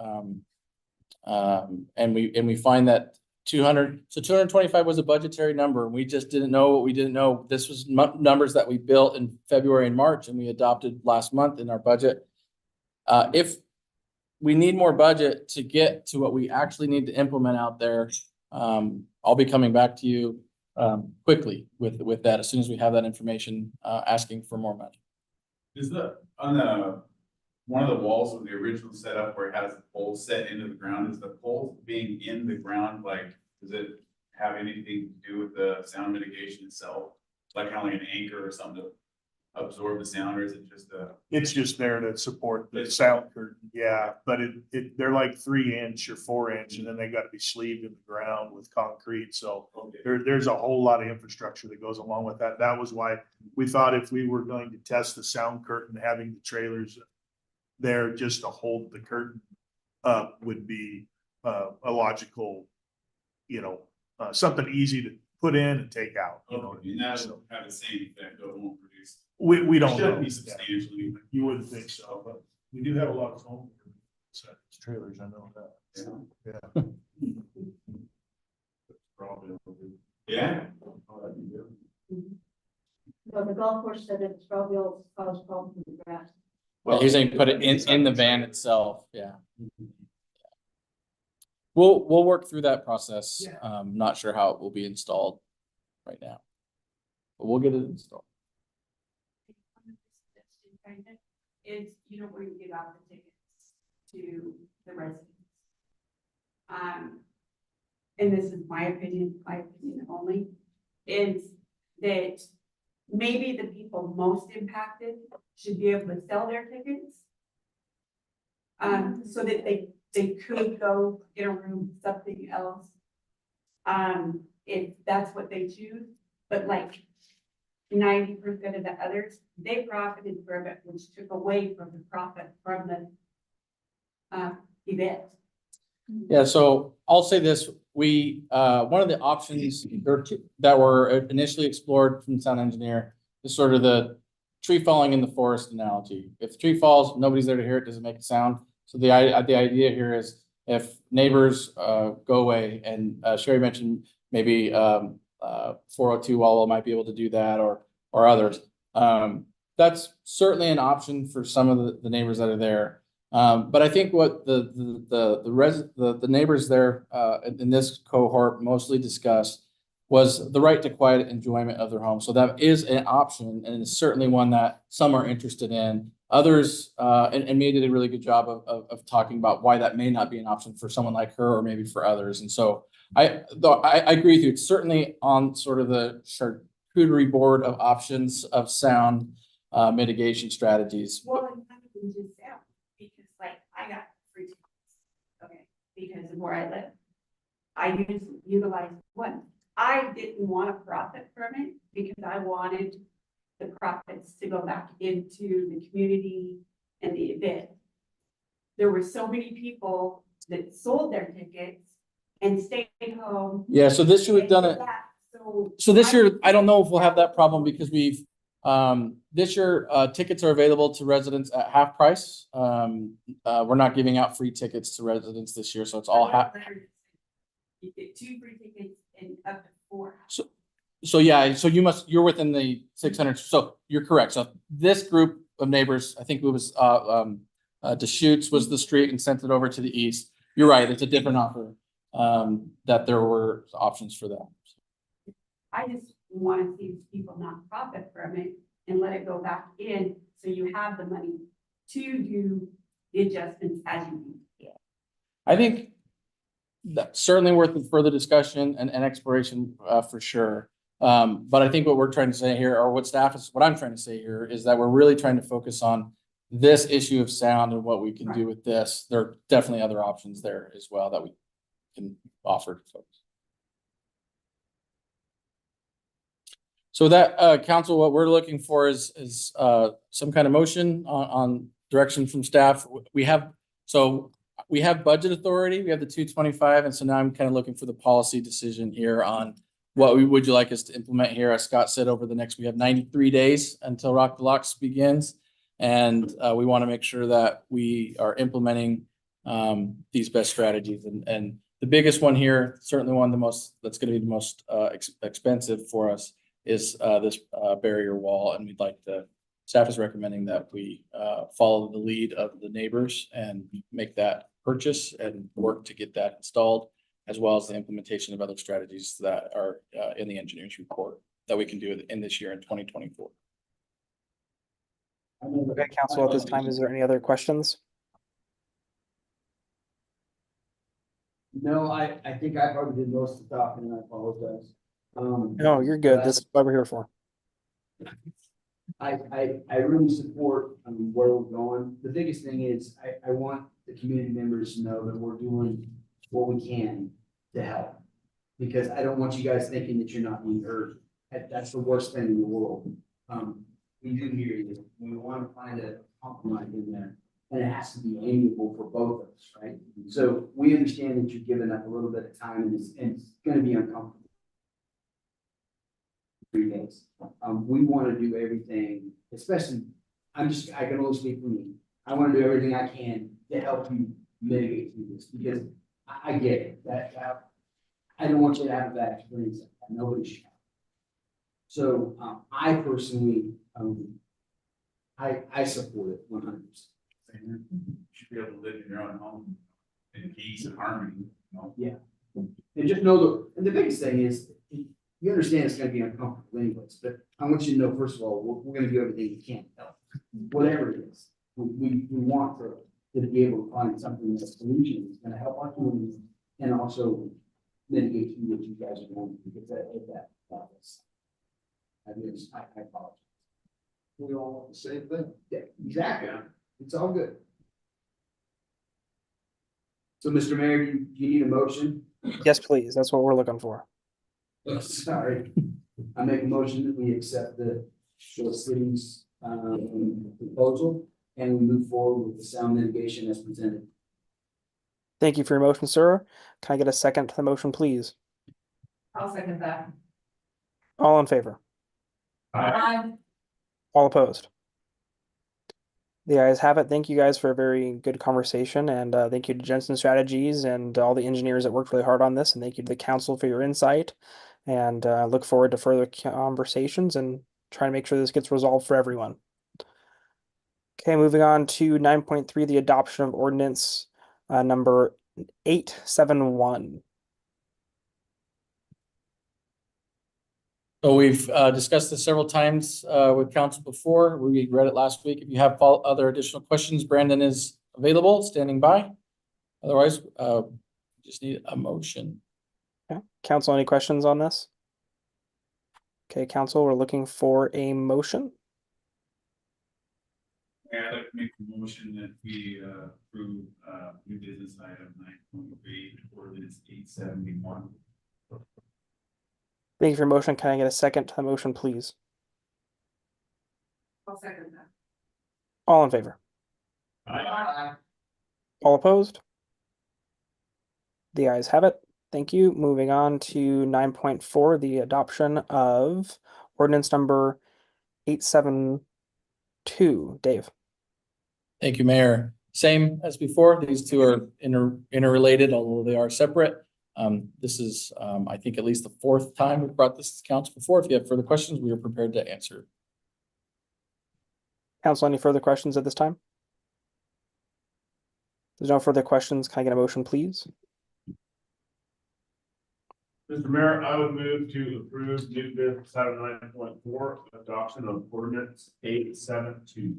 and we find that 225 was a budgetary number, and we just didn't know what we didn't know. This was numbers that we built in February and March, and we adopted last month in our budget. If we need more budget to get to what we actually need to implement out there, I'll be coming back to you quickly with that as soon as we have that information, asking for more money. Is on one of the walls of the original setup where it has the pole set into the ground, is the pole being in the ground, like, does it have anything to do with the sound mitigation itself? Like kind of like an anchor or something to absorb the sound, or is it just a? It's just there to support the sound curtain, yeah, but they're like 3-inch or 4-inch, and then they got to be sleeved in the ground with concrete, so there's a whole lot of infrastructure that goes along with that. That was why we thought if we were going to test the sound curtain, having the trailers there just to hold the curtain up would be a logical, something easy to put in and take out. And that'll have the same effect, though it won't produce. We don't Shouldn't know. be substantially. You wouldn't think so, but we do have a lot of home trailers, I know that. Yeah. Yeah. So the golf course said it's probably all cause problems with the grass. Well, he's saying put it in the van itself, yeah. We'll work through that process. Not sure how it will be installed right now, but we'll get it installed. Is, where you give out the tickets to the residents. And this is my opinion only, is that maybe the people most impacted should be able to sell their tickets. So that they could go get a room, something else. If that's what they choose, but like 90% of the others, they profited from it, which took away from the profit from the event. Yeah, so I'll say this, we, one of the options that were initially explored from the sound engineer is sort of the tree falling in the forest analogy. If the tree falls, nobody's there to hear it, doesn't make a sound. So the idea here is if neighbors go away, and Sherry mentioned maybe 402 Wallow might be able to do that, or others. That's certainly an option for some of the neighbors that are there. But I think what the neighbors there in this cohort mostly discussed was the right to quiet enjoyment of their home. So that is an option, and it's certainly one that some are interested in. Others, and Mia did a really good job of talking about why that may not be an option for someone like her, or maybe for others. And so I agree with you. It's certainly on sort of the charcuterie board of options of sound mitigation strategies. Well, and kind of just sound, because like I got free tickets, okay, because of where I live. I utilized one. I didn't want to profit from it because I wanted the profits to go back into the community and the event. There were so many people that sold their tickets and stayed home. Yeah, so this year we've done it. So this year, I don't know if we'll have that problem because we've, this year, tickets are available to residents at half price. We're not giving out free tickets to residents this year, so it's all half. You get 2 free tickets and up to 4. So yeah, so you're within the 600, so you're correct. So this group of neighbors, I think it was, Deschutes was the street and sent it over to the east. You're right, it's a different offer, that there were options for that. I just We want to see people not profit from it and let it go back in, so you have the money to do the adjustments as you need. I think that's certainly worth further discussion and exploration, for sure. But I think what we're trying to say here, or what I'm trying to say here, is that we're really trying to focus on this issue of sound and what we can do with this. There are definitely other options there as well that we can offer to folks. So that, council, what we're looking for is some kind of motion on direction from staff. We have budget authority, we have the 225, and so now I'm kind of looking for the policy decision here on what would you like us to implement here. As Scott said, we have 93 days until Rock the Locks begins. And we want to make sure that we are implementing these best strategies. And the biggest one here, certainly one of the most, that's going to be the most expensive for us, is this barrier wall. And staff is recommending that we follow the lead of the neighbors and make that purchase and work to get that installed, as well as the implementation of other strategies that are in the engineer's report that we can do in this year in 2024. Okay, council, at this time, is there any other questions? No, I think I probably did most of the talking, and I apologize. No, you're good. This is what we're here for. I really support where we're going. The biggest thing is I want the community members to know that we're doing what we can to help. Because I don't want you guys thinking that you're not being heard. That's the worst thing in the world. We do hear you. We want to find a compromise in there. And it has to be amiable for both of us, right? So we understand that you're giving up a little bit of time and it's going to be uncomfortable. 3 days. We want to do everything, especially, I can only speak for me. I want to do everything I can to help you mitigate through this, because I get it, that I don't want you to have a bad experience. Nobody should. So I personally, I support it 100%. You should be able to live in your own home in peace and harmony, you know? Yeah. And just know and the biggest thing is, you understand it's gonna be uncomfortable anyways, but I want you to know, first of all, we're gonna do everything we can to help. Whatever it is, we want to be able to find something that's a solution that's gonna help our community and also mitigate what you guys are going to, because that. I apologize. We all want the same thing. Yeah, exactly. It's all good. So, Mr. Mayor, do you need a motion? Yes, please. That's what we're looking for. Oh, sorry. I make a motion that we accept the city's proposal and we move forward with the sound mitigation as presented. Thank you for your motion, sir. Can I get a second to the motion, please? I'll second that. All in favor? Aye. All opposed? The ayes have it. Thank you guys for a very good conversation, and thank you to Jensen Strategies and all the engineers that worked really hard on this, and thank you to the council for your insight, and look forward to further conversations and trying to make sure this gets resolved for everyone. Okay, moving on to 9.3, the adoption of ordinance number 871. So we've discussed this several times with council before. We read it last week. If you have other additional questions, Brandon is available, standing by. Otherwise, just need a motion. Okay. Council, any questions on this? Okay, council, we're looking for a motion. Yeah, I'd like to make a motion that we approve new business item 9.3, ordinance 871. Thank you for your motion. Can I get a second to the motion, please? I'll second that. All in favor? Aye. All opposed? The ayes have it. Thank you. Moving on to 9.4, the adoption of ordinance number 872. Dave. Thank you, Mayor. Same as before. These two are interrelated, although they are separate. This is, I think, at least the 4th time we've brought this to council before. If you have further questions, we are prepared to answer. Council, any further questions at this time? If there's no further questions, can I get a motion, please? Mr. Mayor, I would move to approve new business item 9.4, adoption of ordinance 872.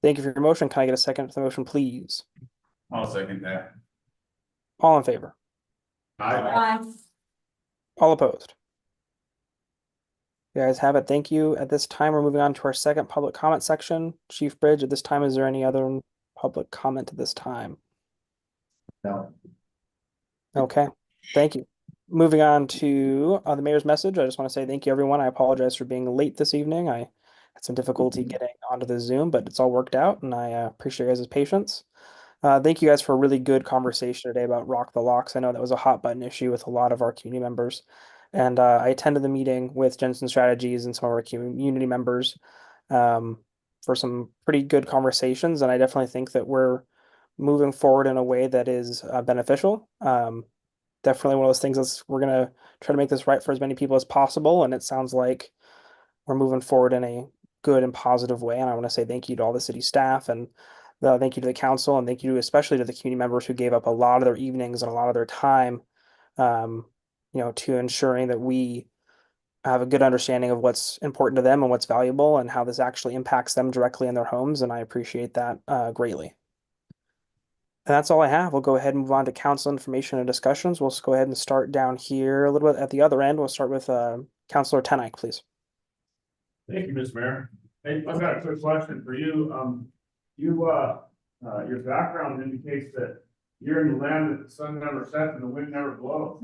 Thank you for your motion. Can I get a second to the motion, please? I'll second that. All in favor? Aye. All opposed? You guys have it. Thank you. At this time, we're moving on to our second public comment section. Chief Bridge, at this time, is there any other public comment at this time? No. Okay, thank you. Moving on to the mayor's message. I just want to say thank you, everyone. I apologize for being late this evening. I had some difficulty getting onto the Zoom, but it's all worked out, and I appreciate your guys' patience. Thank you guys for a really good conversation today about Rock the Locks. I know that was a hot button issue with a lot of our community members. And I attended the meeting with Jensen Strategies and some of our community members for some pretty good conversations. And I definitely think that we're moving forward in a way that is beneficial. Definitely one of those things that's we're going to try to make this right for as many people as possible. And it sounds like we're moving forward in a good and positive way. And I want to say thank you to all the city staff and thank you to the council, and thank you especially to the community members who gave up a lot of their evenings and a lot of their time to ensuring that we have a good understanding of what's important to them and what's valuable and how this actually impacts them directly in their homes. And I appreciate that greatly. And that's all I have. We'll go ahead and move on to council information and discussions. We'll just go ahead and start down here a little bit at the other end. We'll start with Councilor Tenike, please. Thank you, Mr. Mayor. Hey, I've got a quick question for you. Your background indicates that you're in the land that the sun never sets and the wind never blows.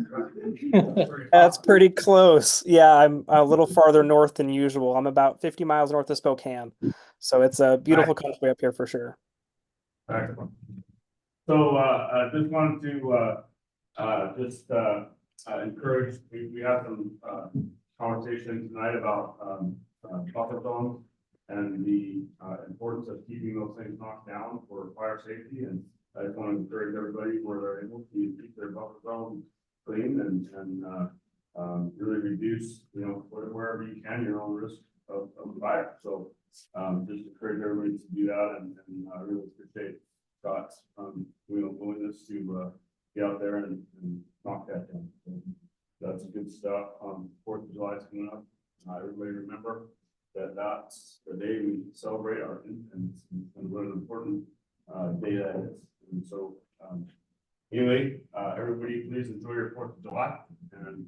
That's pretty close. Yeah, I'm a little farther north than usual. I'm about 50 miles north of Spokane. So it's a beautiful country up here for sure. Excellent. So I just wanted to encourage, we had some conversation tonight about buffer zones and the importance of keeping those things knocked down for fire safety. And I just want to encourage everybody where they're able to keep their buffer zone clean and really reduce, wherever you can, your own risk of fire. So just encourage everybody to do that, and I really appreciate Scott's willingness to get out there and knock that down. So that's good stuff. 4th of July is coming up. Everybody remember that that's the day we celebrate our independence, and what an important day that is. And so anyway, everybody please enjoy your 4th of July. And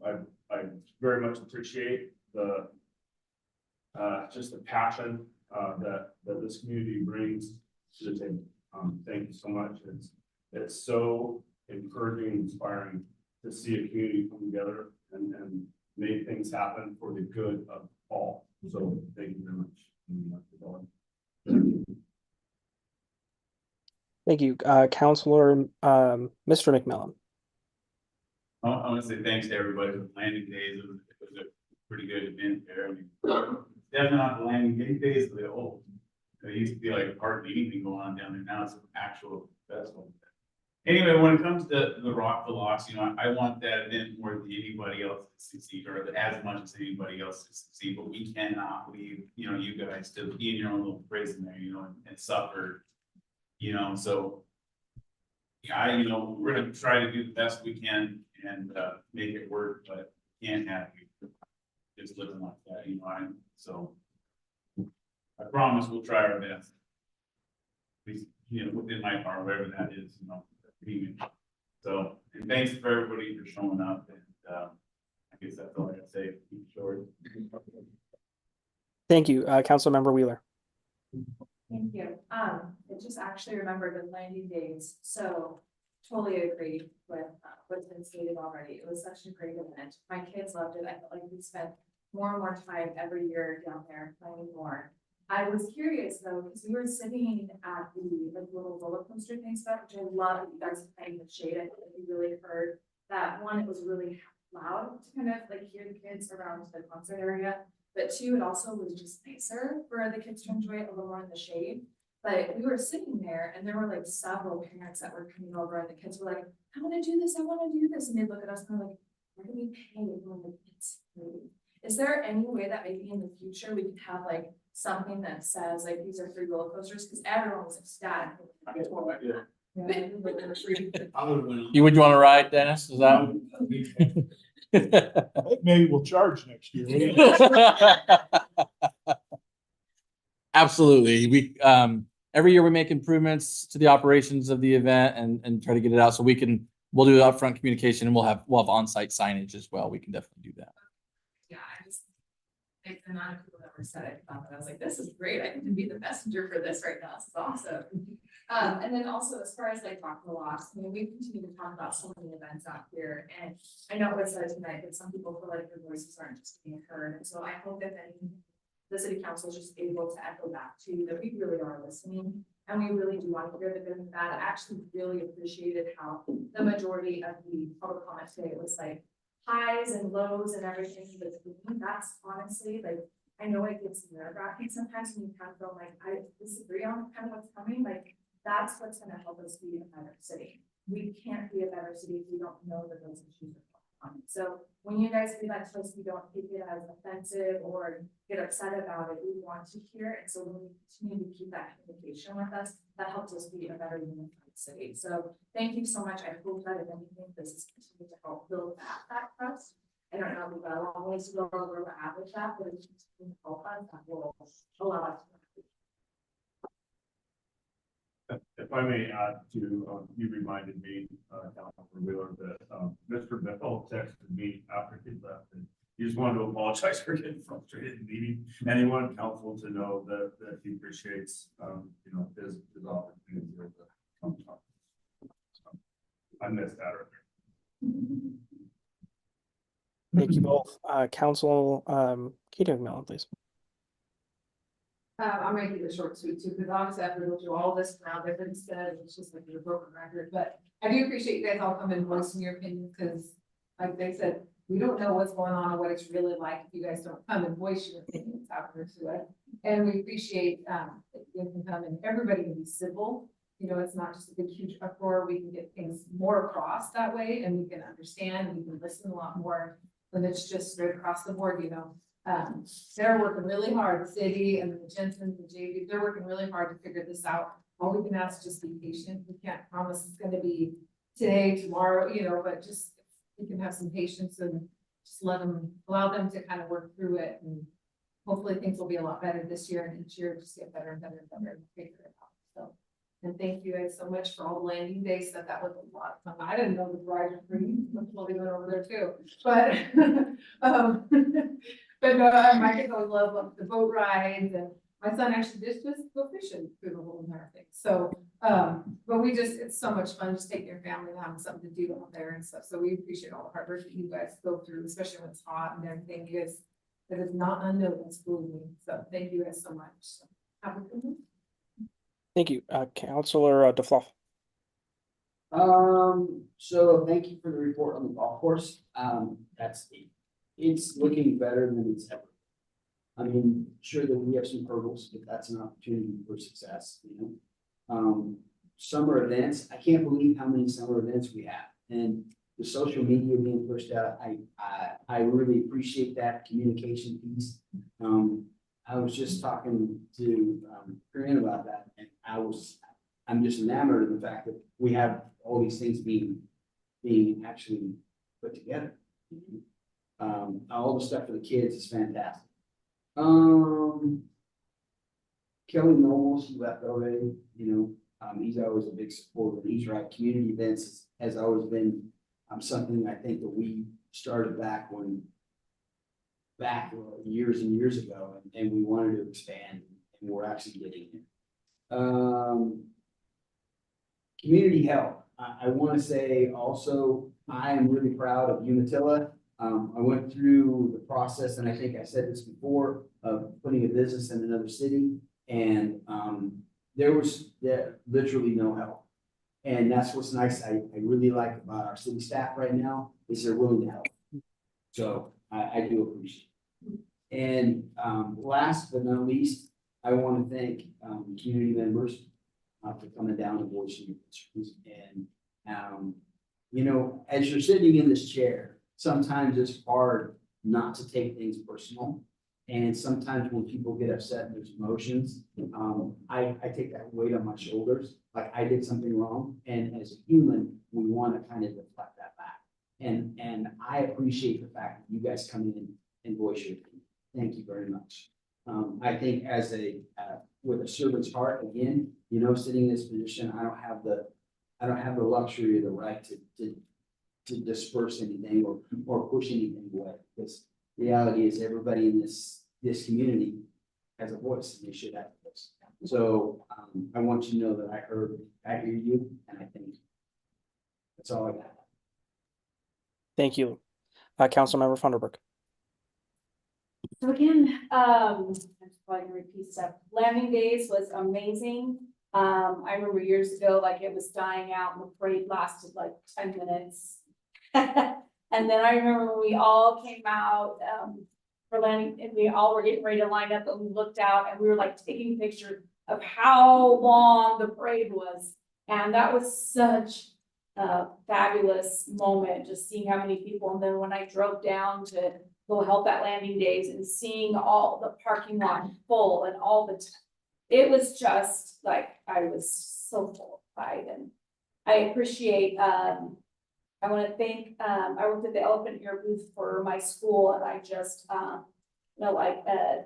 I very much appreciate the just the passion that this community brings to the table. Thank you so much. It's so encouraging and inspiring to see a community come together and make things happen for the good of all. So thank you very much. Thank you, Councilor Mr. McMillan. I want to say thanks to everybody for the landing days. It was a pretty good event there. I mean, definitely not the landing days of the old. There used to be like hardly anything going on down there. Now it's an actual festival. Anyway, when it comes to the Rock the Locks, I want that event more than anybody else to succeed, or as much as anybody else to succeed. But we cannot leave, you guys to be in your own little prison there, and suffer. So yeah, we're gonna try to do the best we can and make it work, but can't have you just living like that, so I promise we'll try our best. At least, within my power, whatever that is, So, and thanks for everybody for showing up, and I guess that's all I gotta say. Keep it short. Thank you, Councilmember Wheeler. Thank you. I just actually remembered the 90 days, so totally agree with what's been stated already. It was such a great event. My kids loved it. I felt like we spent more and more time every year down there playing more. I was curious though, because we were sitting at the little roller coaster thing stuff, which I love. You guys playing the shade. I think you really heard that. One, it was really loud to kind of hear the kids around the concert area. But 2, it also was just nicer for the kids to enjoy it a little more in the shade. But we were sitting there and there were several parents that were coming over, and the kids were like, I want to do this, I want to do this. And they look at us and they're like, where do we pay when the kids leave? Is there any way that maybe in the future we could have something that says these are free roller coasters? Because everyone was ecstatic. You would want to ride, Dennis? Is that? Maybe we'll charge next year. Absolutely. Every year we make improvements to the operations of the event and try to get it out so we'll do upfront communication and we'll have on-site signage as well. We can definitely do that. Yeah, like the amount of people that were said it, I was like, this is great. I can be the messenger for this right now. This is awesome. And then also as far as like Rock the Locks, I mean, we continue to talk about so many events out here, and I know it was said tonight that some people feel like their voices aren't just being heard. And so I hope that the city council is just able to echo back to you that we really are listening. And we really do want to hear the good and bad. I actually really appreciated how the majority of the public comment today was like highs and lows and everything between. That's honestly like, I know it gets nerve-wracking sometimes when you kind of feel like I disagree on kind of what's coming. Like that's what's going to help us be a better city. We can't be a better city if we don't know that those issues are coming. So when you guys do that to us, we don't take it as offensive or get upset about it. We want to hear it. And so when we continue to keep that communication with us, that helps us be a better unified city. So thank you so much. I hope that if anything, this is continuing to help build that trust. I don't know if we've got a long ways to go where we're at with that, but if it's continuing to help us, that will allow us to. If I may add to, you reminded me, Councilor Wheeler, that Mr. Bell texted me after he left, and he just wanted to apologize for getting frustrated in meeting anyone council to know that he appreciates, his opportunity to come talk. So, I missed that earlier. Thank you both. Council, Katie McMillan, please. I'm gonna keep it short and sweet too, because obviously after we go through all this now, different stuff, it's just like a broken record, but I do appreciate you guys all coming and voicing your opinions, because like they said, we don't know what's going on or what it's really like if you guys don't come and voice your opinions out here to it. And we appreciate that you can come and everybody can be civil. It's not just a big, huge uproar. We can get things more across that way, and we can understand, we can listen a lot more than it's just straight across the board, They're working really hard, the city and the Jensens and JV, they're working really hard to figure this out. All we can ask is just be patient. We can't promise it's gonna be today, tomorrow, but just we can have some patience and just allow them to kind of work through it. And hopefully things will be a lot better this year, and each year just get better and better and better and figure it out. So, and thank you guys so much for all the landing day stuff. That was a lot of fun. I didn't know the rides were free. I'm floating over there too, but but no, my kids always love the boat rides, and my son actually just go fishing through the whole entire thing. So, but it's so much fun just taking your family and having something to do out there and stuff. So we appreciate all the hard work that you guys go through, especially when it's hot and everything. You guys, that is not unnoticed, believe me. So thank you guys so much. So, have a good one. Thank you. Councilor DeFluff. So thank you for the report on the golf course. It's looking better than it's ever. I mean, sure that we have some hurdles, but that's an opportunity for success, Summer events, I can't believe how many summer events we have, and the social media being pushed out, I really appreciate that communication piece. I was just talking to Corinne about that, and I'm just enamored of the fact that we have all these things being actually put together. All the stuff for the kids is fantastic. Kelly Nobles, he left already, he's always a big supporter. He's right. Community events has always been something I think that we started back years and years ago, and we wanted to expand, and we're actually getting it. Community help. I want to say also, I am really proud of Umatilla. I went through the process, and I think I said this before, of putting a business in another city, and there was literally no help. And that's what's nice. I really like about our city staff right now is they're willing to help. So I do appreciate it. And last but not least, I want to thank community members for coming down and voicing your concerns. And as you're sitting in this chair, sometimes it's hard not to take things personal. And sometimes when people get upset, and there's emotions, I take that weight on my shoulders, like I did something wrong. And as a human, we want to kind of deflect that back. And I appreciate the fact that you guys come in and voice your opinion. Thank you very much. I think as with a servant's heart, again, you know, sitting in this position, I don't have the luxury or the right to disperse anything or push anything away. Because the reality is everybody in this community has a voice, and they should have a voice. So I want you to know that I hear you, and I think that's all I got. Thank you. Councilmember Funderburk. So again, I'm probably gonna repeat stuff. Landing days was amazing. I remember years ago, like it was dying out and the parade lasted like 10 minutes. And then I remember when we all came out, for landing, and we all were getting ready to line up, and we looked out and we were like taking pictures of how long the parade was. And that was such a fabulous moment, just seeing how many people. And then when I drove down to go help at landing days and seeing all the parking lot full and all the, it was just like, I was so full of pride. And I appreciate, I want to thank, I worked at the Elephant Ear booth for my school, and I just,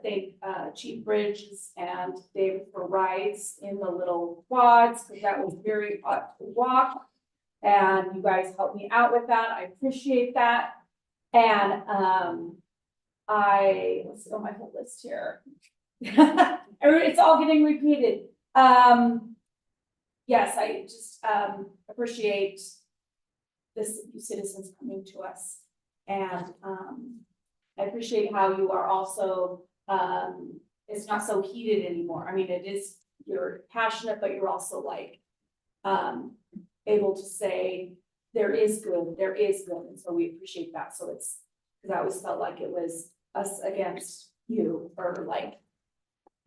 thank Chief Bridges and David for rides in the little quads, because that was very hot to walk. And you guys helped me out with that. I appreciate that. And let's go my whole list here. It's all getting repeated. Yes, I just appreciate this citizens coming to us. And I appreciate how you are also, it's not so heated anymore. I mean, it is, you're passionate, but you're also like, able to say, there is good. And so we appreciate that. So it's, because I always felt like it was us against you, or like,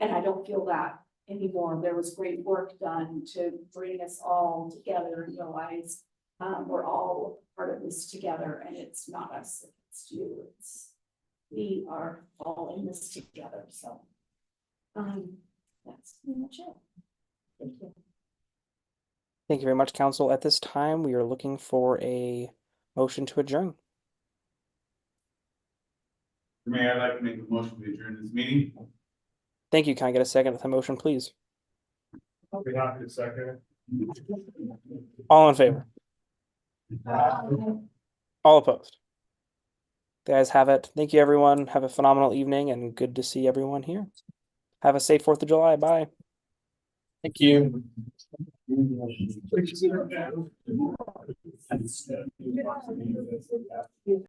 and I don't feel that anymore. There was great work done to bring us all together and realize we're all part of this together, and it's not us against you. We are all in this together. So that's pretty much it. Thank you. Thank you very much, Council. At this time, we are looking for a motion to adjourn. Mayor, I'd like to make a motion to adjourn this meeting. Thank you. Can I get a second with the motion, please? I'll be happy to second it. All in favor? All opposed? The ayes have it. Thank you, everyone. Have a phenomenal evening, and good to see everyone here. Have a safe 4th of July. Bye. Thank you.